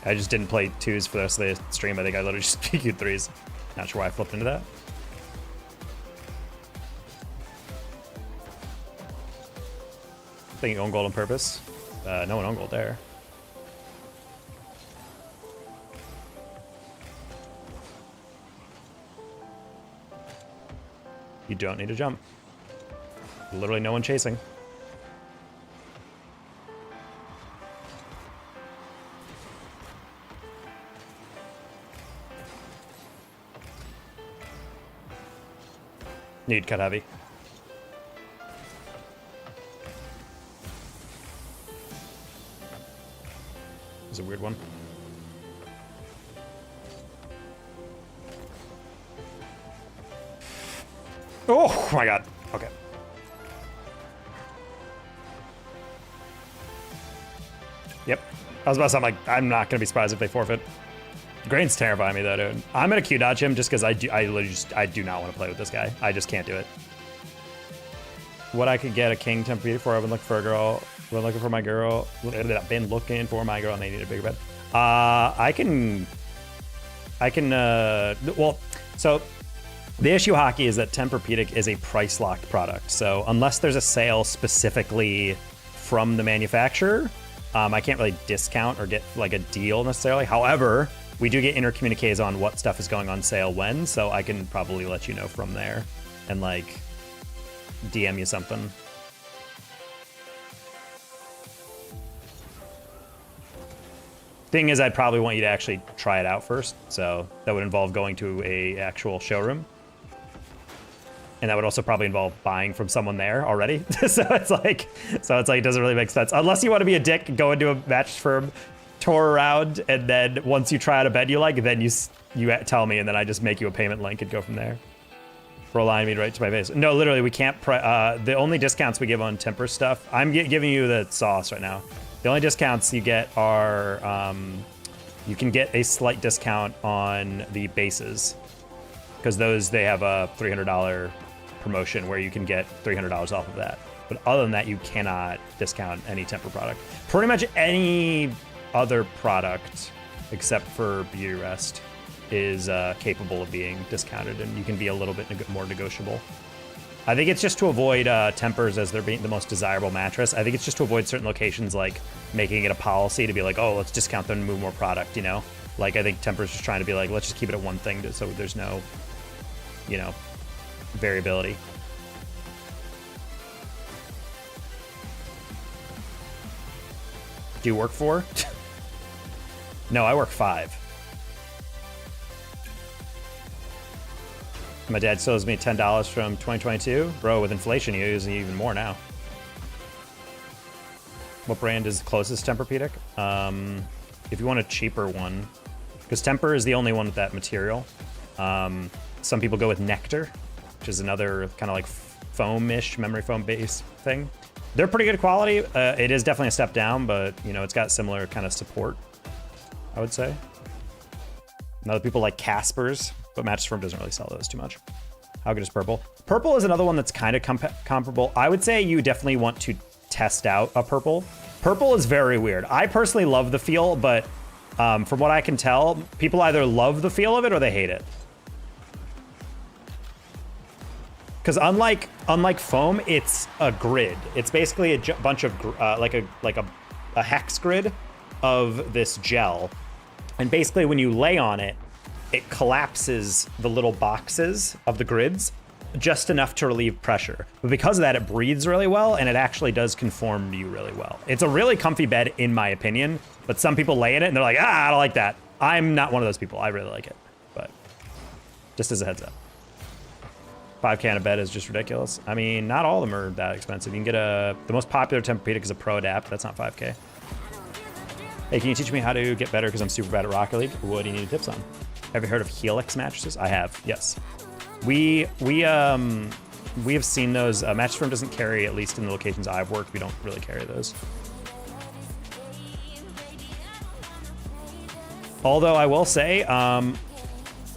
I just didn't play twos for the rest of the stream. I think I literally just PQ'd threes. Not sure why I flipped into that. Thinking own gold on purpose. No one own gold there. You don't need to jump. Literally no one chasing. Need cut heavy. This is a weird one. Oh my god. Okay. Yep. I was about to say, I'm like, I'm not gonna be surprised if they forfeit. Grain's terrifying me though, dude. I'm gonna Q dodge him just because I do not want to play with this guy. I just can't do it. What I could get a king temp for? I've been looking for a girl. Been looking for my girl. I've been looking for my girl, and they need a bigger bed. I can. Well, so The issue, Hockey, is that Tempur-Pedic is a price locked product. So unless there's a sale specifically from the manufacturer, I can't really discount or get like a deal necessarily. However, we do get intercommuniques on what stuff is going on sale when, so I can probably let you know from there and like DM you something. Thing is, I'd probably want you to actually try it out first, so that would involve going to a actual showroom. And that would also probably involve buying from someone there already. so it's like, it doesn't really make sense. Unless you want to be a dick, go into a mattress firm, tour around, and then once you try out a bed you like, then you tell me, and then I just make you a payment link and go from there. Relying me right to my face. No, literally, we can't. The only discounts we give on Tempur stuff, I'm giving you the sauce right now. The only discounts you get are, you can get a slight discount on the bases, because those, they have a $300 promotion where you can get $300 off of that. But other than that, you cannot discount any Tempur product. Pretty much any other product except for Beautyrest is capable of being discounted, and you can be a little bit more negotiable. I think it's just to avoid Tempurs as they're being the most desirable mattress. I think it's just to avoid certain locations, like making it a policy to be like, oh, let's discount them and move more product, you know? Like, I think Tempur's just trying to be like, let's just keep it at one thing so there's no, you know, variability. Do you work 4? No, I work 5. My dad still owes me $10 from 2022. Bro, with inflation, he owes me even more now. What brand is closest Tempur-Pedic? If you want a cheaper one, because Tempur is the only one with that material. Some people go with Nectar, which is another kind of like foam-ish, memory foam-based thing. They're pretty good quality. It is definitely a step down, but you know, it's got similar kind of support, I would say. And other people like Casper's, but Mattress Firm doesn't really sell those too much. How good is Purple? Purple is another one that's kind of comparable. I would say you definitely want to test out a Purple. Purple is very weird. I personally love the feel, but from what I can tell, people either love the feel of it or they hate it. Because unlike foam, it's a grid. It's basically a bunch of like a hex grid of this gel, and basically when you lay on it, it collapses the little boxes of the grids just enough to relieve pressure. But because of that, it breathes really well, and it actually does conform to you really well. It's a really comfy bed, in my opinion, but some people lay in it and they're like, I don't like that. I'm not one of those people. I really like it, but just as a heads up. $5K on a bed is just ridiculous. I mean, not all of them are that expensive. You can get the most popular Tempur-Pedic is a Pro Adapt. That's not 5K. Hey, can you teach me how to get better? Because I'm super bad at Rocket League. What do you need tips on? Have you heard of Helix mattresses? I have, yes. We have seen those. Mattress Firm doesn't carry, at least in the locations I've worked, we don't really carry those. Although I will say,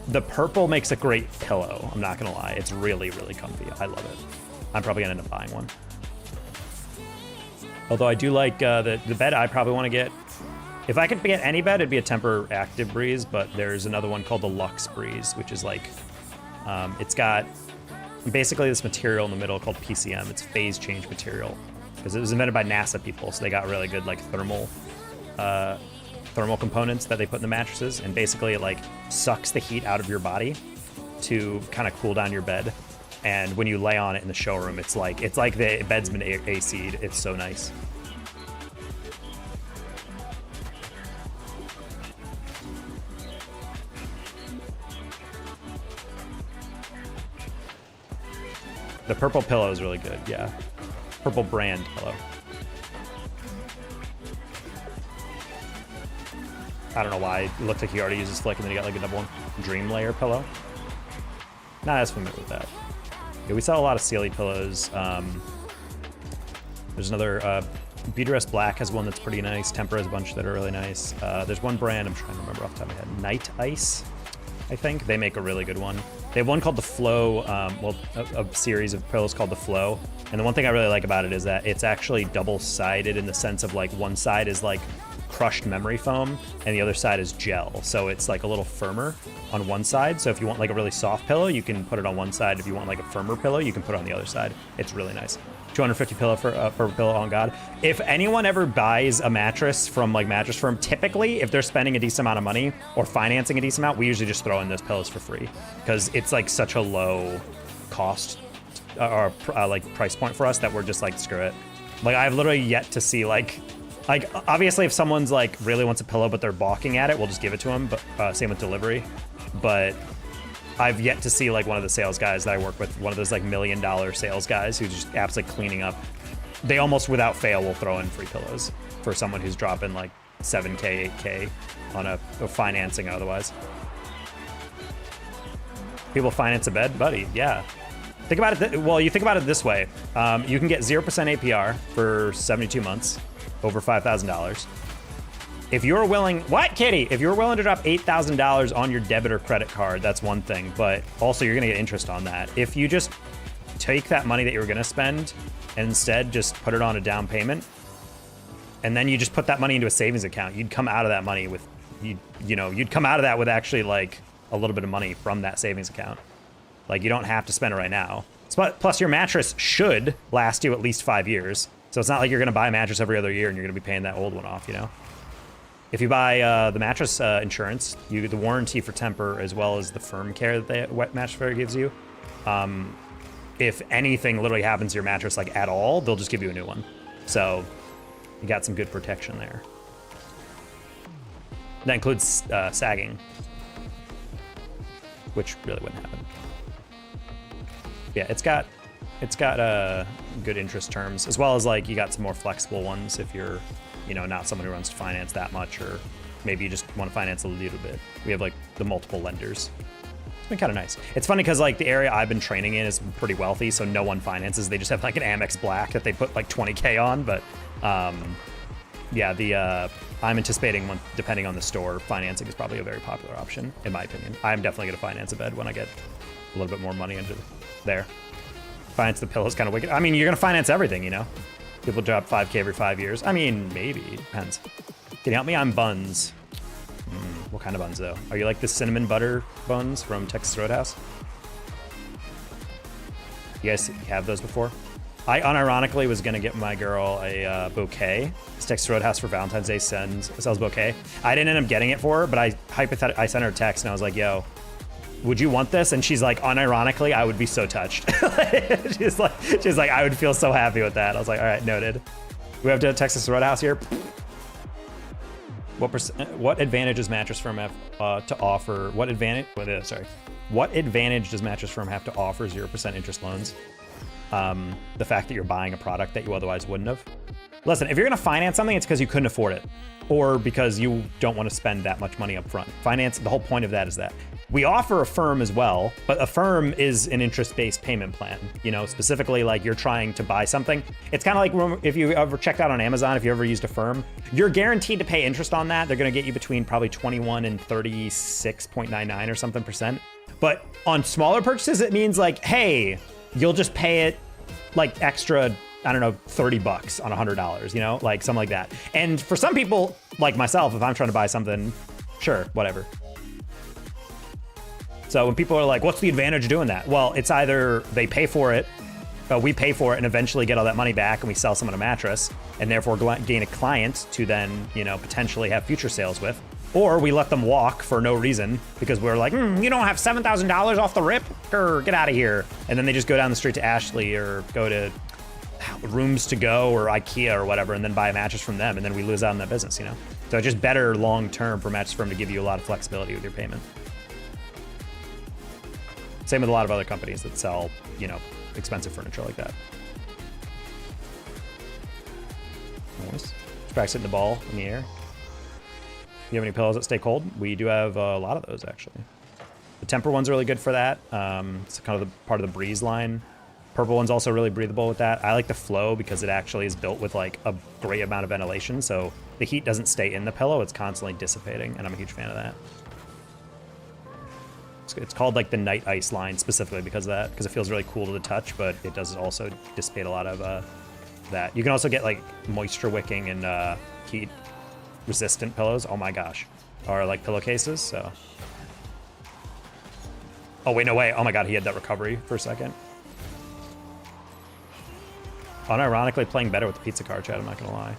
the Purple makes a great pillow. I'm not gonna lie, it's really, really comfy. I love it. I'm probably gonna end up buying one. Although I do like the bed I probably want to get. If I could get any bed, it'd be a Tempur Active Breeze, but there's another one called the Luxe Breeze, which is like, it's got basically this material in the middle called PCM. It's phase change material, because it was invented by NASA people, so they got really good like thermal components that they put in the mattresses, and basically it like sucks the heat out of your body to kind of cool down your bed. And when you lay on it in the showroom, it's like the bed's been AC'd. It's so nice. The Purple pillow is really good, yeah. Purple brand pillow. I don't know why. It looked like he already uses Flick, and then he got like another one. Dream Layer pillow. Not as familiar with that. Yeah, we sell a lot of Sealy pillows. There's another, Beautyrest Black has one that's pretty nice. Tempur has a bunch that are really nice. There's one brand, I'm trying to remember off the top of my head. Night Ice, I think. They make a really good one. They have one called the Flow, a series of pillows called the Flow. And the one thing I really like about it is that it's actually double-sided in the sense of like one side is like crushed memory foam, and the other side is gel. So it's like a little firmer on one side. So if you want like a really soft pillow, you can put it on one side. If you want like a firmer pillow, you can put it on the other side. It's really nice. 250 pillow per pillow on God. If anyone ever buys a mattress from like Mattress Firm, typically if they're spending a decent amount of money or financing a decent amount, we usually just throw in those pillows for free because it's like such a low cost or like price point for us that we're just like, screw it. Like I've literally yet to see like obviously if someone's like really wants a pillow but they're balking at it, we'll just give it to them. But same with delivery. But I've yet to see like one of the sales guys that I work with, one of those like $1 million sales guys who's just absolutely cleaning up. They almost without fail will throw in free pillows for someone who's dropping like 7K, 8K on a financing otherwise. People finance a bed, buddy. Yeah. Think about it. Well, you think about it this way. You can get 0% APR for 72 months, over $5,000. If you're willing, what, Kitty? If you're willing to drop $8,000 on your debit or credit card, that's one thing, but also you're gonna get interest on that. If you just take that money that you were gonna spend and instead just put it on a down payment, and then you just put that money into a savings account, you'd come out of that money with, you'd come out of that with actually like a little bit of money from that savings account. Like you don't have to spend it right now. Plus your mattress should last you at least 5 years. So it's not like you're gonna buy a mattress every other year and you're gonna be paying that old one off, you know? If you buy the mattress insurance, you get the warranty for temper as well as the firm care that the Wet Mattress Fair gives you. If anything literally happens to your mattress like at all, they'll just give you a new one. So you got some good protection there. That includes sagging, which really wouldn't happen. Yeah, it's got good interest terms as well as like you got some more flexible ones if you're not someone who runs to finance that much, or maybe you just want to finance a little bit. We have like the multiple lenders. It's been kind of nice. It's funny because like the area I've been training in is pretty wealthy, so no one finances. They just have like an Amex Black that they put like 20K on. But yeah, I'm anticipating depending on the store, financing is probably a very popular option in my opinion. I'm definitely gonna finance a bed when I get a little bit more money into there. Finance the pillows kind of wicked. I mean, you're gonna finance everything, you know? People drop 5K every 5 years. I mean, maybe, it depends. Can you help me? I'm buns. What kind of buns though? Are you like the cinnamon butter buns from Texas Roadhouse? You guys have those before? I unironically was gonna get my girl a bouquet. It's Texas Roadhouse for Valentine's Day sells bouquet. I didn't end up getting it for her, but I sent her a text and I was like, yo, would you want this? And she's like, unironically, I would be so touched. she's like, I would feel so happy with that. I was like, all right, noted. We have to Texas Roadhouse here. What advantage does Mattress Firm have to offer? What advantage does Mattress Firm have to offer 0% interest loans? The fact that you're buying a product that you otherwise wouldn't have. Listen, if you're gonna finance something, it's because you couldn't afford it, or because you don't want to spend that much money up front. Finance, the whole point of that is that. We offer a firm as well, but a firm is an interest-based payment plan. Specifically like you're trying to buy something. It's kind of like if you ever checked out on Amazon, if you ever used a firm, you're guaranteed to pay interest on that. They're gonna get you between probably 21 and 36.99 or something %. But on smaller purchases, it means like, hey, you'll just pay it like extra, I don't know, $30 on $100, like something like that. And for some people, like myself, if I'm trying to buy something, sure, whatever. So when people are like, what's the advantage of doing that? Well, it's either they pay for it, we pay for it and eventually get all that money back and we sell someone a mattress and therefore gain a client to then, potentially have future sales with, or we let them walk for no reason because we're like, you don't have $7,000 off the rip? Grr, get out of here. And then they just go down the street to Ashley or go to Rooms to Go or IKEA or whatever and then buy a mattress from them and then we lose out on that business, So it's just better long-term for Mattress Firm to give you a lot of flexibility with your payment. Same with a lot of other companies that sell, expensive furniture like that. Nice. Just practicing the ball in the air. Do you have any pillows that stay cold? We do have a lot of those, actually. The temper one's really good for that. It's kind of the part of the Breeze line. Purple one's also really breathable with that. I like the Flow because it actually is built with like a great amount of ventilation, so the heat doesn't stay in the pillow, it's constantly dissipating, and I'm a huge fan of that. It's called like the Night Ice line specifically because of that, because it feels really cool to the touch, but it does also dissipate a lot of that. You can also get like moisture wicking and heat resistant pillows. Oh my gosh. Or like pillowcases, so. Oh wait, no way. Oh my god, he had that recovery for a second. Unironically playing better with the pizza car chat, I'm not gonna lie.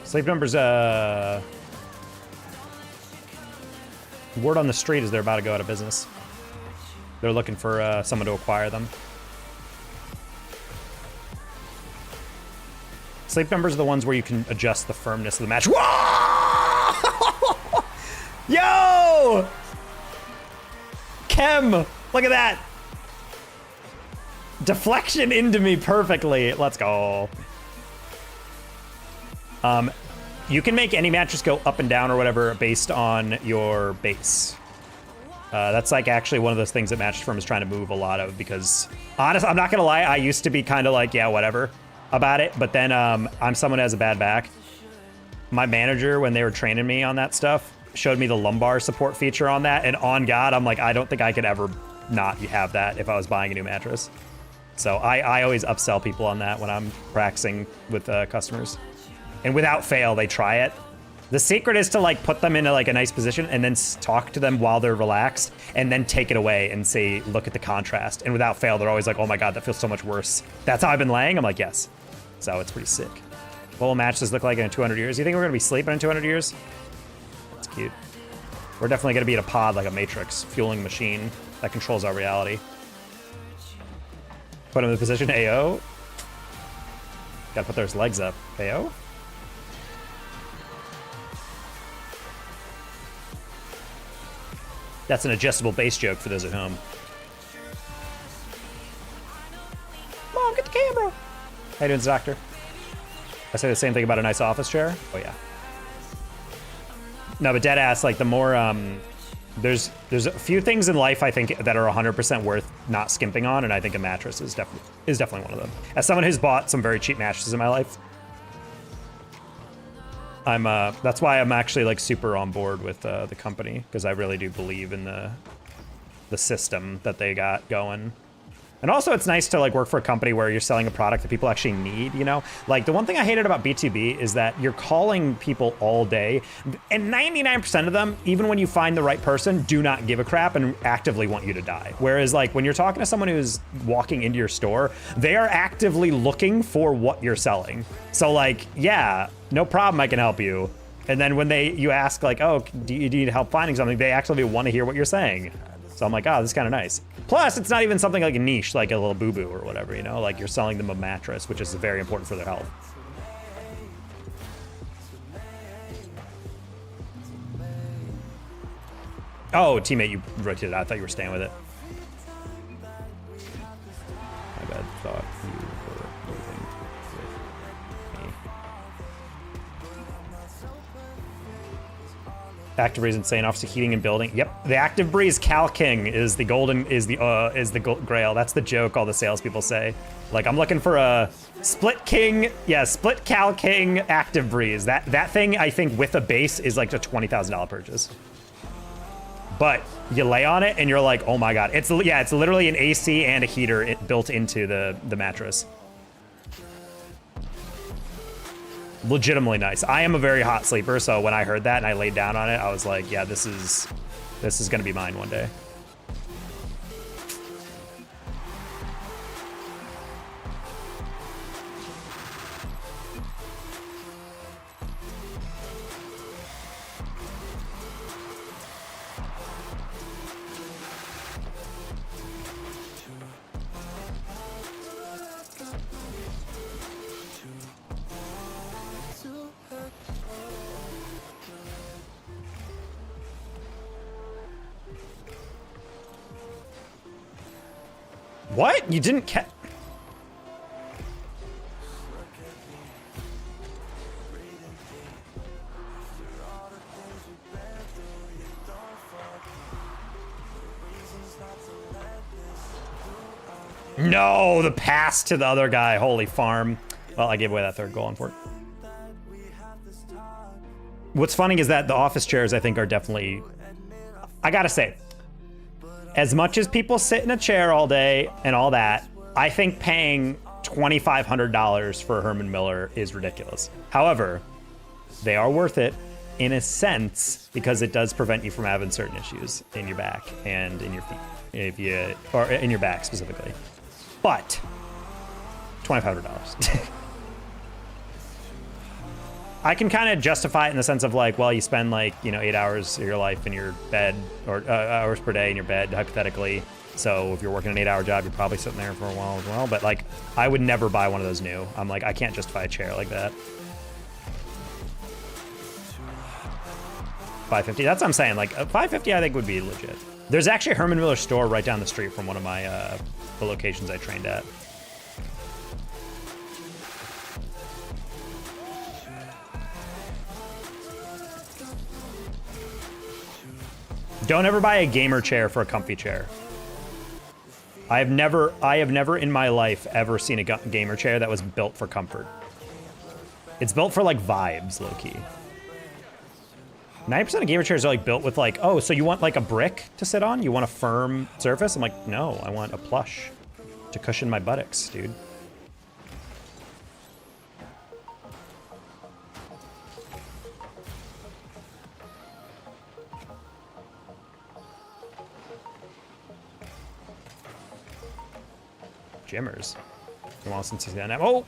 Sleep numbers, word on the street is they're about to go out of business. They're looking for someone to acquire them. Sleep numbers are the ones where you can adjust the firmness of the match. Whoa! Yo! Chem, look at that. Deflection into me perfectly. Let's go. You can make any mattress go up and down or whatever based on your base. That's like actually one of those things that Mattress Firm is trying to move a lot of, because honestly, I'm not gonna lie, I used to be kind of like, yeah, whatever about it, but then I'm someone who has a bad back. My manager, when they were training me on that stuff, showed me the lumbar support feature on that, and on God, I'm like, I don't think I could ever not have that if I was buying a new mattress. So I always upsell people on that when I'm practicing with customers. And without fail, they try it. The secret is to like put them into like a nice position and then talk to them while they're relaxed and then take it away and say, look at the contrast. And without fail, they're always like, oh my God, that feels so much worse. That's how I've been laying? I'm like, yes. So it's pretty sick. What will mattresses look like in 200 years? You think we're gonna be sleeping in 200 years? That's cute. We're definitely gonna be in a pod like a Matrix, fueling machine that controls our reality. Put him in the position, AO. Gotta put those legs up, AO. That's an adjustable base joke for those at home. Mom, get the camera. How you doing, doctor? I say the same thing about a nice office chair. Oh yeah. No, but dead ass, like the more, there's a few things in life I think that are 100% worth not skimping on, and I think a mattress is definitely one of them. As someone who's bought some very cheap mattresses in my life, that's why I'm actually like super on board with the company, because I really do believe in the system that they got going. And also it's nice to like work for a company where you're selling a product that people actually need, you know? Like the one thing I hated about B2B is that you're calling people all day, and 99% of them, even when you find the right person, do not give a crap and actively want you to die. Whereas like when you're talking to someone who's walking into your store, they are actively looking for what you're selling. So like, yeah, no problem, I can help you. And then when you ask like, oh, do you need help finding something? They actually want to hear what you're saying. So I'm like, oh, this is kind of nice. Plus, it's not even something like a niche, like a little boo-boo or whatever, you know? Like you're selling them a mattress, which is very important for their health. Oh, teammate, you rotated out. I thought you were staying with it. My bad, thought you were moving with me. Active Breeze insane. Obviously heating and building. Yep, the Active Breeze Cal King is the golden, is the grail. That's the joke all the salespeople say. Like I'm looking for a Split King, yeah, Split Cal King Active Breeze. That thing I think with a base is like a $20,000 purchase. But you lay on it and you're like, oh my God. It's literally an AC and a heater built into the mattress. Legitimately nice. I am a very hot sleeper, so when I heard that and I laid down on it, I was like, yeah, this is gonna be mine one day. What? You didn't catch? No, the pass to the other guy. Holy farm. Well, I gave away that third goal, unfortunately. What's funny is that the office chairs, I think, are definitely... I gotta say, as much as people sit in a chair all day and all that, I think paying $2,500 for a Herman Miller is ridiculous. However, they are worth it in a sense because it does prevent you from having certain issues in your back and in your feet, or in your back specifically. But $2,500. I can kind of justify it in the sense of like, well, you spend like, 8 hours of your life in your bed, or hours per day in your bed, hypothetically. So if you're working an 8-hour job, you're probably sitting there for a while as well. But like, I would never buy one of those new. I'm like, I can't justify a chair like that. $550. That's what I'm saying. Like $550, I think would be legit. There's actually a Herman Miller store right down the street from one of my the locations I trained at. Don't ever buy a gamer chair for a comfy chair. I have never in my life ever seen a gamer chair that was built for comfort. It's built for like vibes, low-key. 90% of gamer chairs are like built with like, oh, so you want like a brick to sit on? You want a firm surface? I'm like, no, I want a plush to cushion my buttocks, dude. Jimmers. Well, since he's got that. Oh!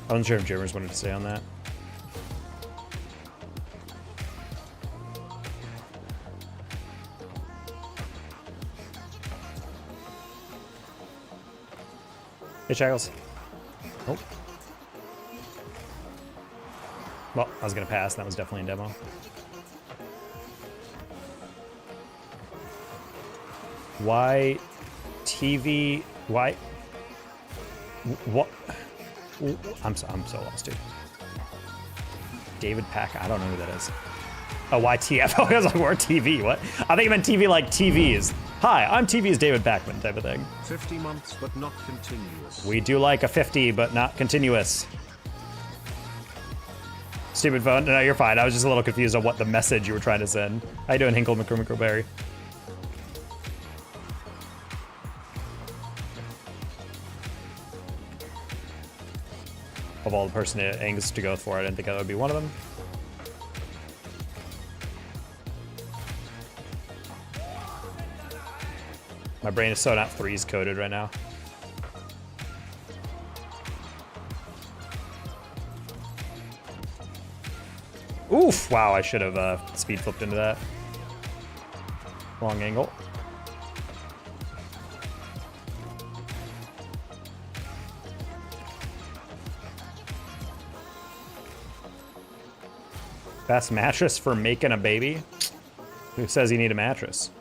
I wasn't sure if Jimmers wanted to say on that. Hey, Shackles. Oh. Well, I was gonna pass. That was definitely a demo. Why TV? Why? What? I'm so lost, dude. David Pack. I don't know who that is. Oh, YTF. I was like, we're TV. What? I think you meant TV like TVs. Hi, I'm TV's David Packman type of thing. 50 months, but not continuous. We do like a 50, but not continuous. Stupid phone. No, you're fine. I was just a little confused on what the message you were trying to send. How you doing, Hinkle McCrowberry? Of all the person angles to go for, I didn't think that would be one of them. My brain is so not threes coded right now. Oof! Wow, I should have speed flipped into that. Wrong angle. Best mattress for making a baby? Who says you need a mattress?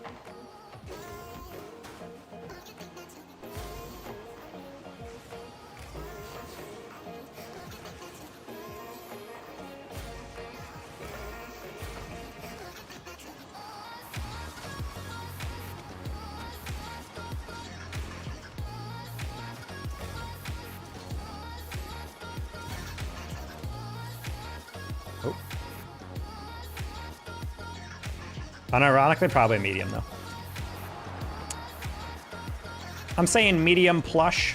Unironically, probably medium, though. I'm saying medium plush.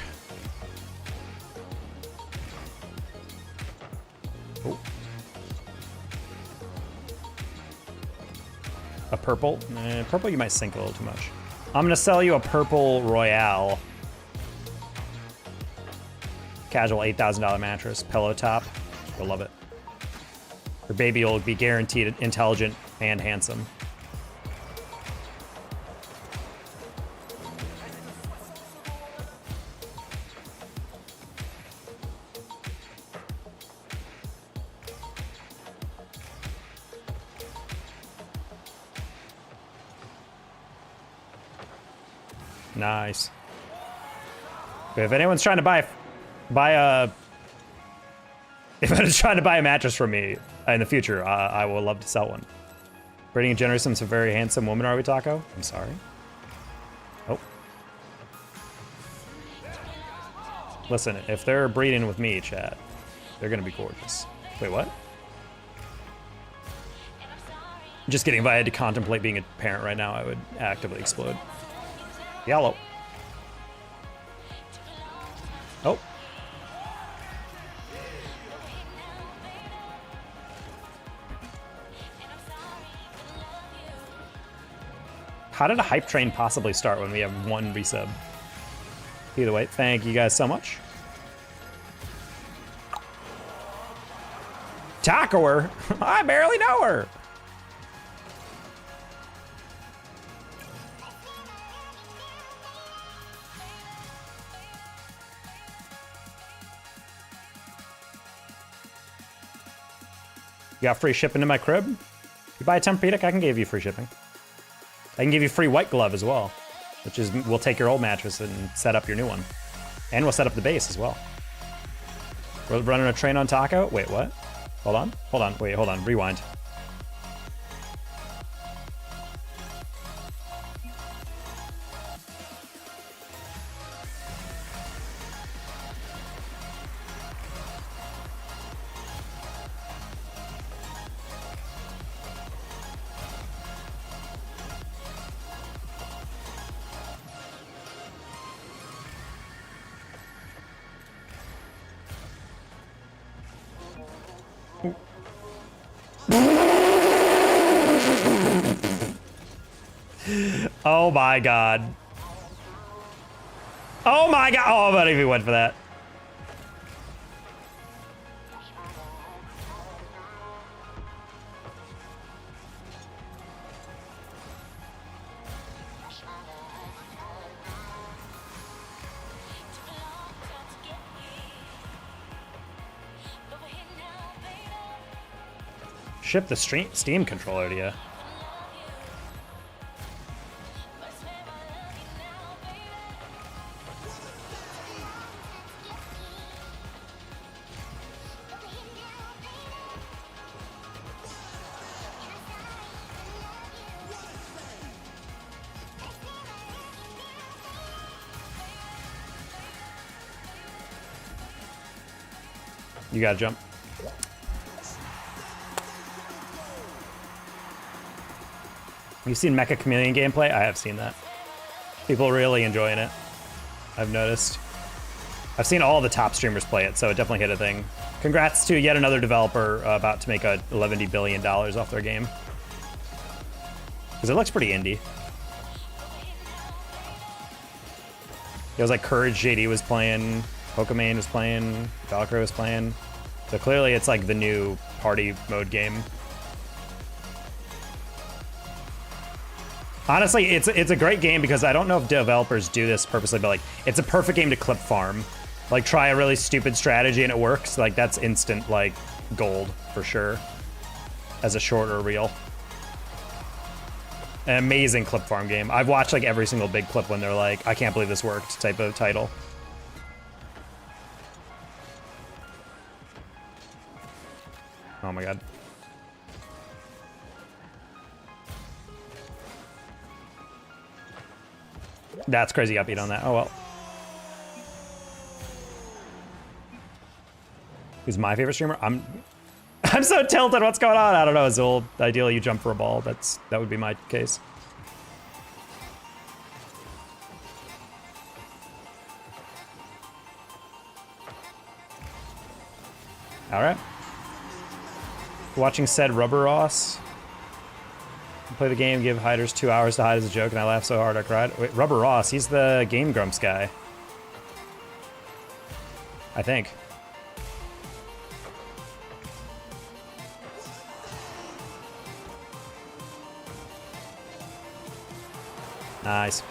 Oh. A purple? Purple you might sink a little too much. I'm gonna sell you a purple Royale. Casual $8,000 mattress, pillow top. You'll love it. Your baby will be guaranteed intelligent and handsome. Nice. If anyone's trying to buy a if anyone's trying to buy a mattress from me in the future, I will love to sell one. Breeding and generating some very handsome woman, are we, Taco? I'm sorry. Oh. Listen, if they're breeding with me, chat, they're gonna be gorgeous. Wait, what? Just kidding, if I had to contemplate being a parent right now, I would actively explode. Yellow. Oh. How did a hype train possibly start when we have one resub? Either way, thank you guys so much. Taco her? I barely know her. You got free shipping to my crib? You buy a Tempur-Pedic, I can give you free shipping. I can give you free white glove as well, which is, we'll take your old mattress and set up your new one. And we'll set up the base as well. We're running a train on Taco? Wait, what? Hold on, wait, hold on, rewind. Oh my god. Oh my god. Oh, I'm not even went for that. Ship the Steam controller to you. You gotta jump. You've seen Mecha Chameleon gameplay? I have seen that. People really enjoying it. I've noticed. I've seen all the top streamers play it, so it definitely hit a thing. Congrats to yet another developer about to make a $11 billion off their game. Because it looks pretty indie. It was like Courage JD was playing, Pokemon was playing, Valkyrie was playing. So clearly it's like the new party mode game. Honestly, it's a great game because I don't know if developers do this purposely, but like it's a perfect game to clip farm. Like try a really stupid strategy and it works. Like that's instant like gold for sure. As a short or reel. An amazing clip farm game. I've watched like every single big clip when they're like, I can't believe this worked type of title. Oh my god. That's crazy upbeat on that. Oh well. Who's my favorite streamer? I'm so tilted. What's going on? I don't know, Azul. Ideally you jump for a ball. That would be my case. Alright. Watching said Rubber Ross. Play the game, give hiders 2 hours to hide as a joke, and I laughed so hard I cried. Wait, Rubber Ross, he's the Game Grumps guy. I think. Nice.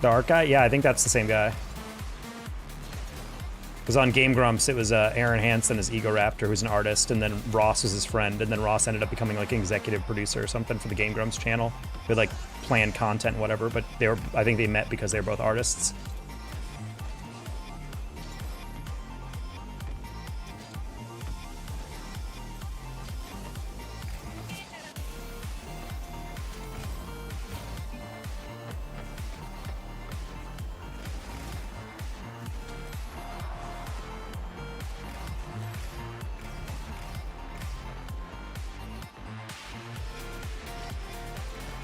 The art guy? Yeah, I think that's the same guy. Because on Game Grumps, it was Aaron Hansen as Ego Raptor, who's an artist, and then Ross was his friend, and then Ross ended up becoming like an executive producer or something for the Game Grumps channel with like planned content and whatever. But they were, I think they met because they were both artists.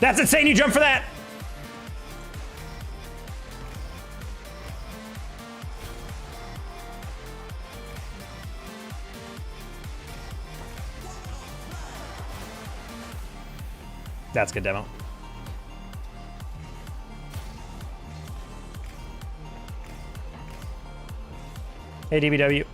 That's insane, you jumped for that! That's good demo. Hey, DBW.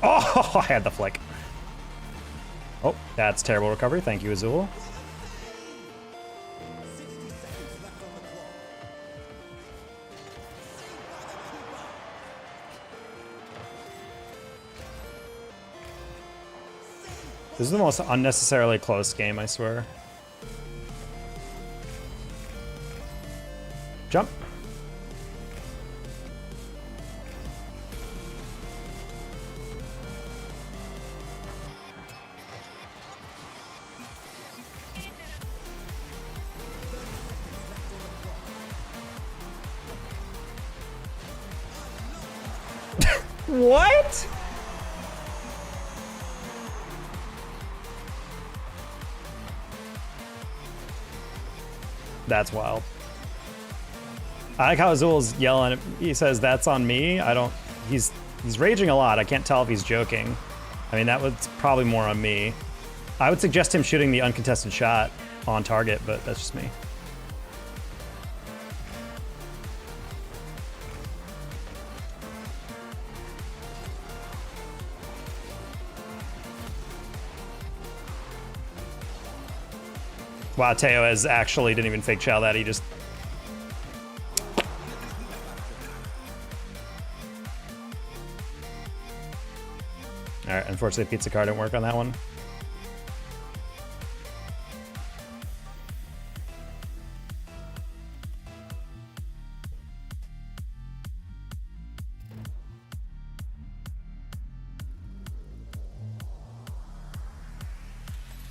Oh, I had the flick. Oh, that's terrible recovery. Thank you, Azul. This is the most unnecessarily close game, I swear. Jump. What? That's wild. I like how Azul's yelling. He says, that's on me. I don't, he's raging a lot. I can't tell if he's joking. I mean, that was probably more on me. I would suggest him shooting the uncontested shot on target, but that's just me. Wow, Teo has actually didn't even fake chow that. He just... Alright, unfortunately pizza card didn't work on that one.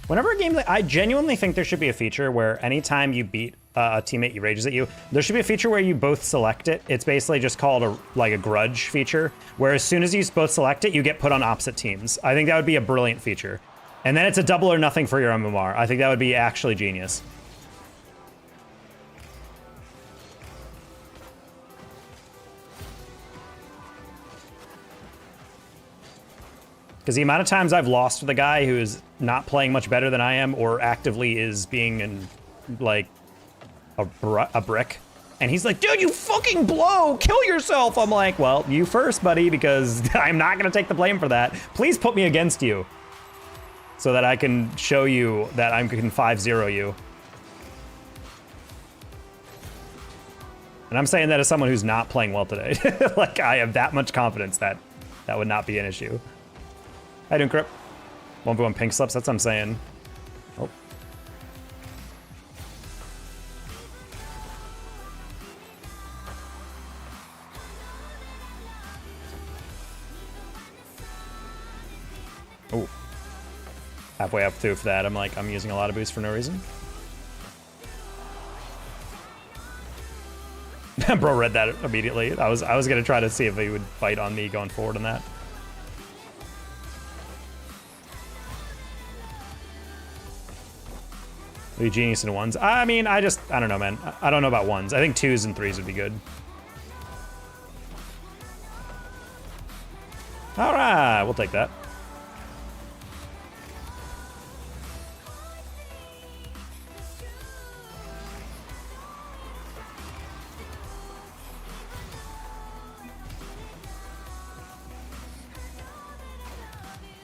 Whenever a game, I genuinely think there should be a feature where anytime you beat a teammate who rages at you, there should be a feature where you both select it. It's basically just called a grudge feature, where as soon as you both select it, you get put on opposite teams. I think that would be a brilliant feature. And then it's a double or nothing for your MMR. I think that would be actually genius. Because the amount of times I've lost with a guy who is not playing much better than I am or actively is being like a brick. And he's like, dude, you fucking blow, kill yourself. I'm like, well, you first, buddy, because I'm not gonna take the blame for that. Please put me against you so that I can show you that I can 5-0 you. And I'm saying that as someone who's not playing well today. Like, I have that much confidence that that would not be an issue. How you doing, Crip? 1v1 pink slips, that's what I'm saying. Oh. Oh. Halfway up through for that, I'm like, I'm using a lot of boost for no reason. Bro read that immediately. I was gonna try to see if he would fight on me going forward on that. Maybe genius in ones. I mean, I don't know, man. I don't know about ones. I think 2s and 3s would be good. All right, we'll take that.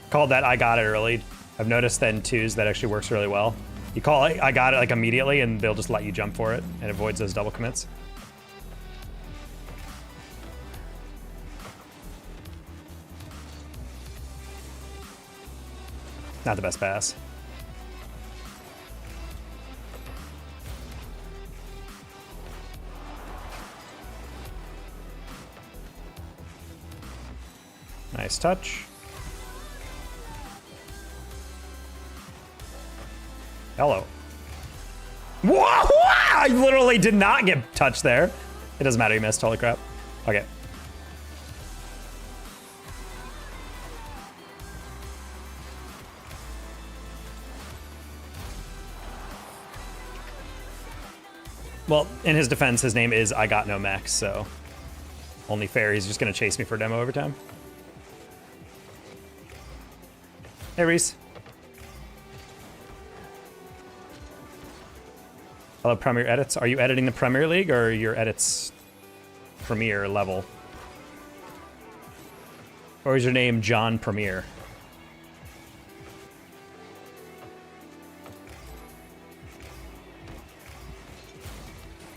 Called that I got it early. I've noticed that in twos that actually works really well. You call it I got it like immediately and they'll just let you jump for it and avoids those double commits. Not the best pass. Nice touch. Hello. Whoa! I literally did not get touched there. It doesn't matter, you missed. Holy crap. Okay. Well, in his defense, his name is I Got No Max, so only fair. He's just gonna chase me for demo every time. Hey, Reese. Hello, Premier Edits. Are you editing the Premier League or your edits Premier level? Or is your name John Premier?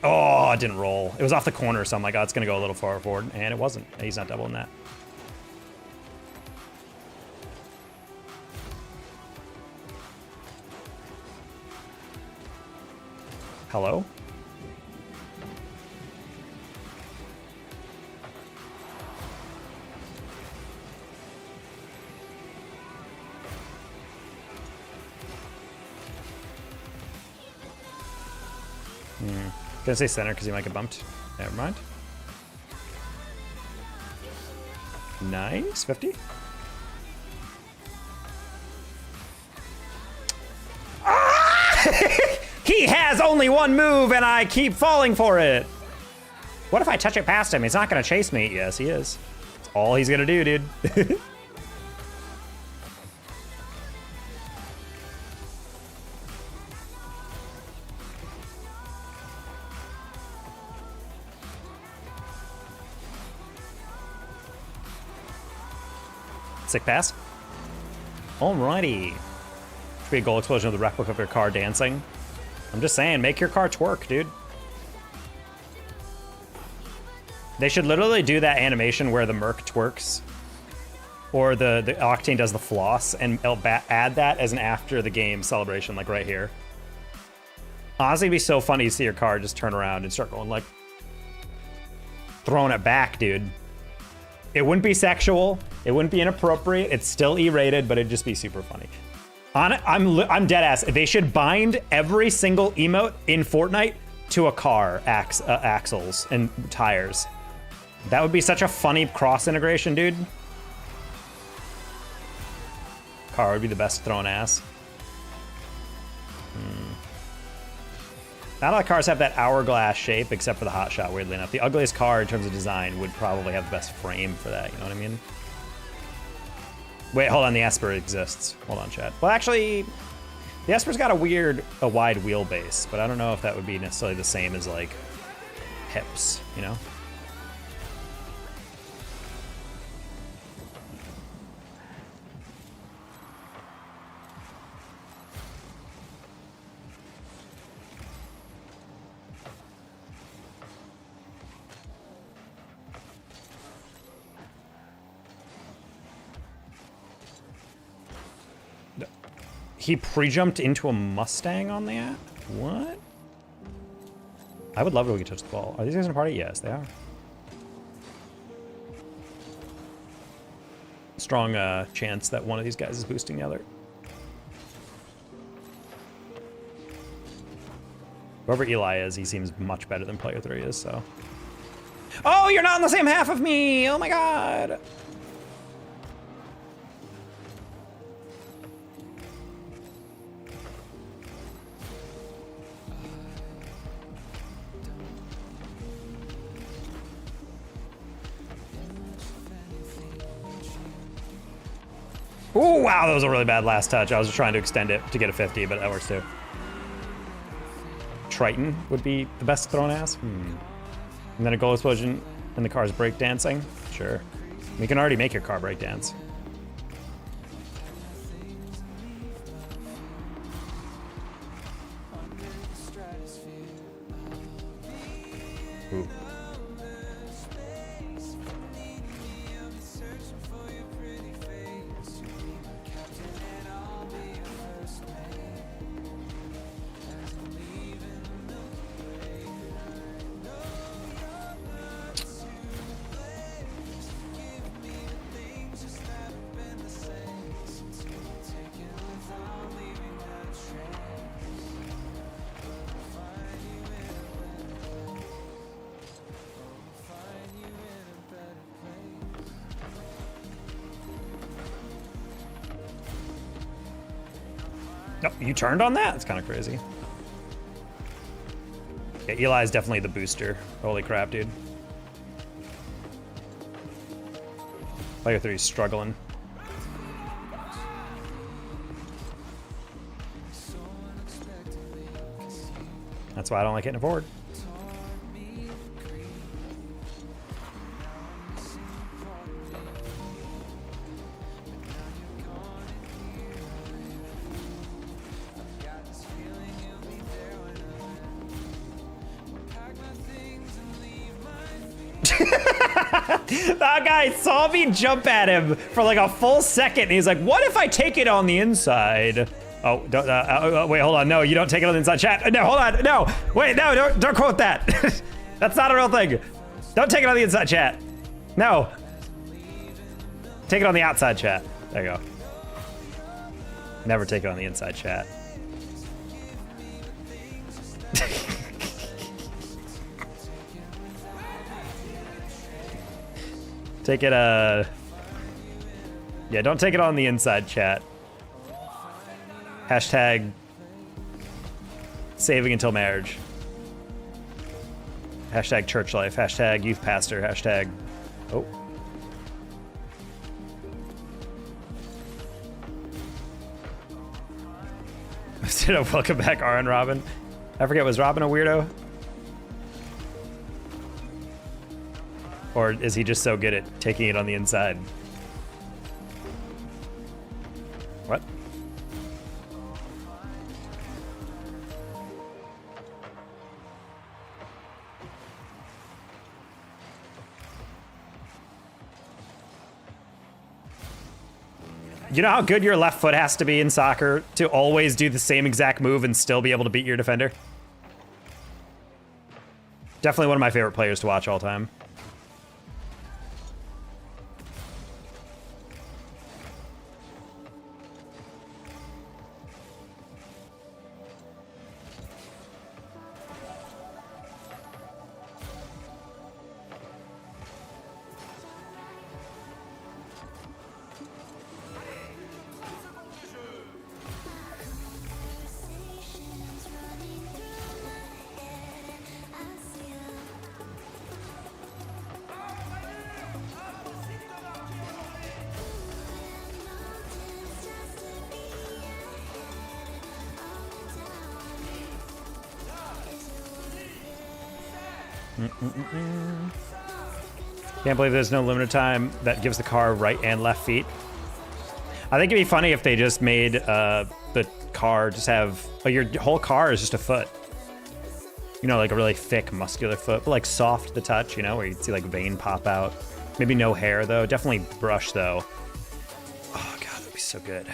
Oh, it didn't roll. It was off the corner, so I'm like, oh, it's gonna go a little far forward, and it wasn't. He's not doubling that. Hello? Gonna say center because he might get bumped. Never mind. Nice, 50. He has only one move and I keep falling for it. What if I touch it past him? He's not gonna chase me. Yes, he is. That's all he's gonna do, dude. Sick pass. Alrighty. Should be a goal explosion of the replica of your car dancing. I'm just saying, make your car twerk, dude. They should literally do that animation where the Merc twerks. Or the Octane does the floss, and add that as an after the game celebration, like right here. Honestly, it'd be so funny to see your car just turn around and start going like... throwing it back, dude. It wouldn't be sexual. It wouldn't be inappropriate. It's still E-rated, but it'd just be super funny. I'm dead ass. They should bind every single emote in Fortnite to a car axles and tires. That would be such a funny cross integration, dude. Car would be the best throwing ass. Not all cars have that hourglass shape except for the Hot Shot, weirdly enough. The ugliest car in terms of design would probably have the best frame for that, you know what I mean? Wait, hold on, the Esper exists. Hold on, chat. Well, actually, the Esper's got a wide wheelbase, but I don't know if that would be necessarily the same as, like, hips, you know? He pre-jumped into a Mustang on that? What? I would love it if we could touch the ball. Are these guys in a party? Yes, they are. Strong chance that one of these guys is boosting the other. Whoever Eli is, he seems much better than player 3 is, so. Oh, you're not in the same half of me! Oh my god! Oh, wow, that was a really bad last touch. I was just trying to extend it to get a 50, but that works too. Triton would be the best thrown ass. And then a goal explosion and the car's breakdancing. Sure. You can already make your car breakdance. Oh, you turned on that? That's kind of crazy. Yeah, Eli's definitely the booster. Holy crap, dude. Player 3's struggling. That's why I don't like hitting a forward. That guy saw me jump at him for like a full second, and he's like, what if I take it on the inside? Oh, don't, wait, hold on. No, you don't take it on the inside, chat. No, hold on. No, wait, no, don't quote that. That's not a real thing. Don't take it on the inside, chat. No. Take it on the outside, chat. There you go. Never take it on the inside, chat. Take it, yeah, don't take it on the inside, chat. Hashtag saving until marriage. Hashtag church life. Hashtag youth pastor. Hashtag, oh. Welcome back, R and Robin. I forget, was Robin a weirdo? Or is he just so good at taking it on the inside? What? You know how good your left foot has to be in soccer to always do the same exact move and still be able to beat your defender? Definitely one of my favorite players to watch all time. Can't believe there's no limited time that gives the car right and left feet. I think it'd be funny if they just made the car just have, like, your whole car is just a foot. You know, like a really thick, muscular foot, but like soft to touch, you know, where you'd see like vein pop out. Maybe no hair though, definitely brush though. Oh god, that'd be so good.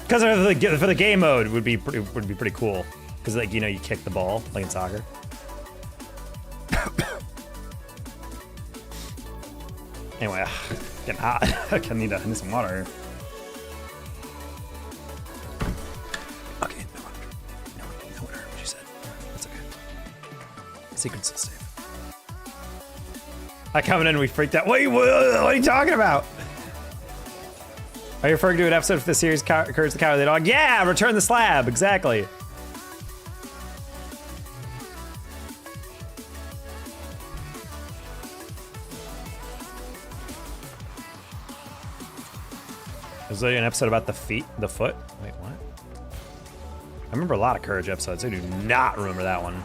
Because for the game mode would be pretty cool. Because, like, you know, you kick the ball like in soccer. Anyway, getting hot. I need some water here. Okay, no one heard what she said. That's okay. Secret's still safe. I coming in and we freaked out. Wait, what are you talking about? Are you referring to an episode of the series Courage the Cowardly Dog? Yeah, Return the Slab, exactly. Is there an episode about the foot? Wait, what? I remember a lot of Courage episodes. I do not remember that one.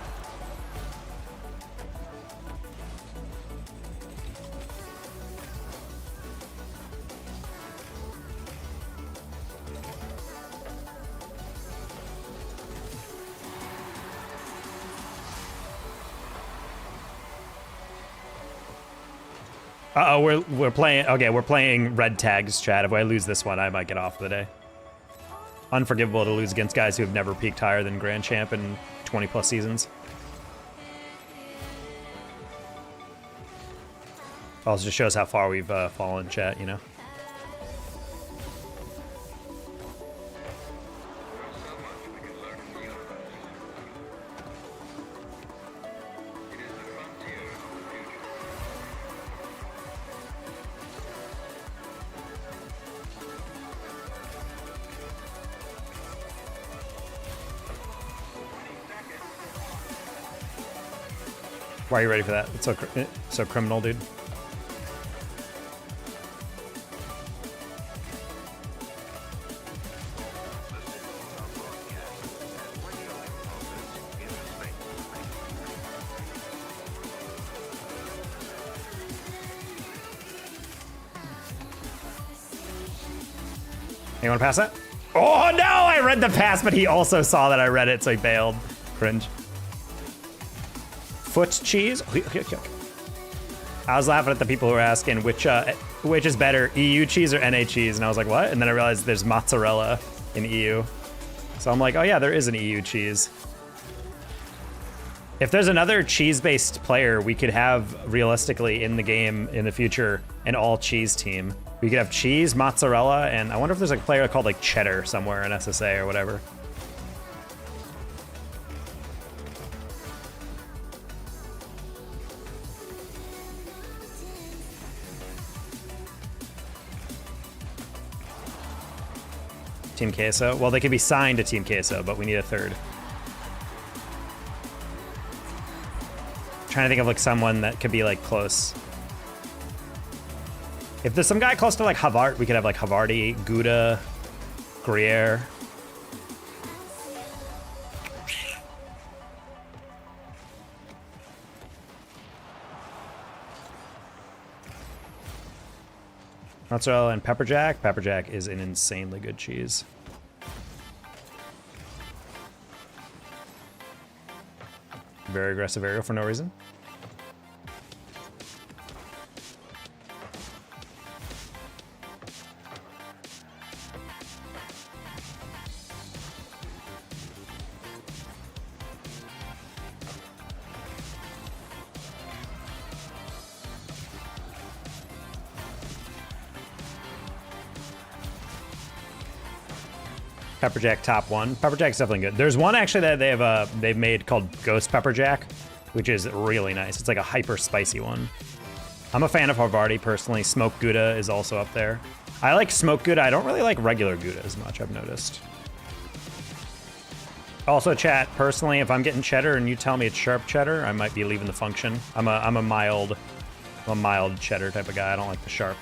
Uh-oh, we're playing, okay, we're playing red tags, chat. If I lose this one, I might get off for the day. Unforgivable to lose against guys who have never peaked higher than Grand Champ in 20 plus seasons. Also just shows how far we've fallen, chat, you know? Why are you ready for that? It's so criminal, dude. You want to pass that? Oh no, I read the pass, but he also saw that I read it, so he bailed. Cringe. Foot cheese? I was laughing at the people who were asking which is better, EU cheese or NA cheese, and I was like, what? And then I realized there's mozzarella in EU. So I'm like, oh yeah, there is an EU cheese. If there's another cheese-based player, we could have, realistically, in the game in the future, an all-cheese team. We could have cheese, mozzarella, and I wonder if there's a player called like cheddar somewhere in SSA or whatever. Team Queso? Well, they could be signed to Team Queso, but we need a third. Trying to think of like someone that could be like close. If there's some guy close to like Havart, we could have like Havarti, Gouda, Gruyere. Mozzarella and pepper jack. Pepper jack is an insanely good cheese. Very aggressive aerial for no reason. Pepper jack top one. Pepper jack's definitely good. There's one actually that they've made called Ghost Pepper Jack, which is really nice. It's like a hyper spicy one. I'm a fan of Havarti personally. Smoked Gouda is also up there. I like smoked Gouda. I don't really like regular Gouda as much, I've noticed. Also, chat, personally, if I'm getting cheddar and you tell me it's sharp cheddar, I might be leaving the function. I'm a mild cheddar type of guy. I don't like the sharp.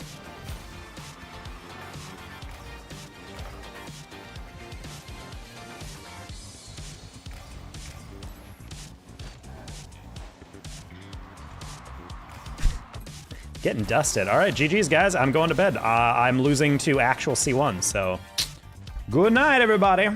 Getting dusted. All right, GG's, guys. I'm going to bed. I'm losing to actual C1, so good night, everybody.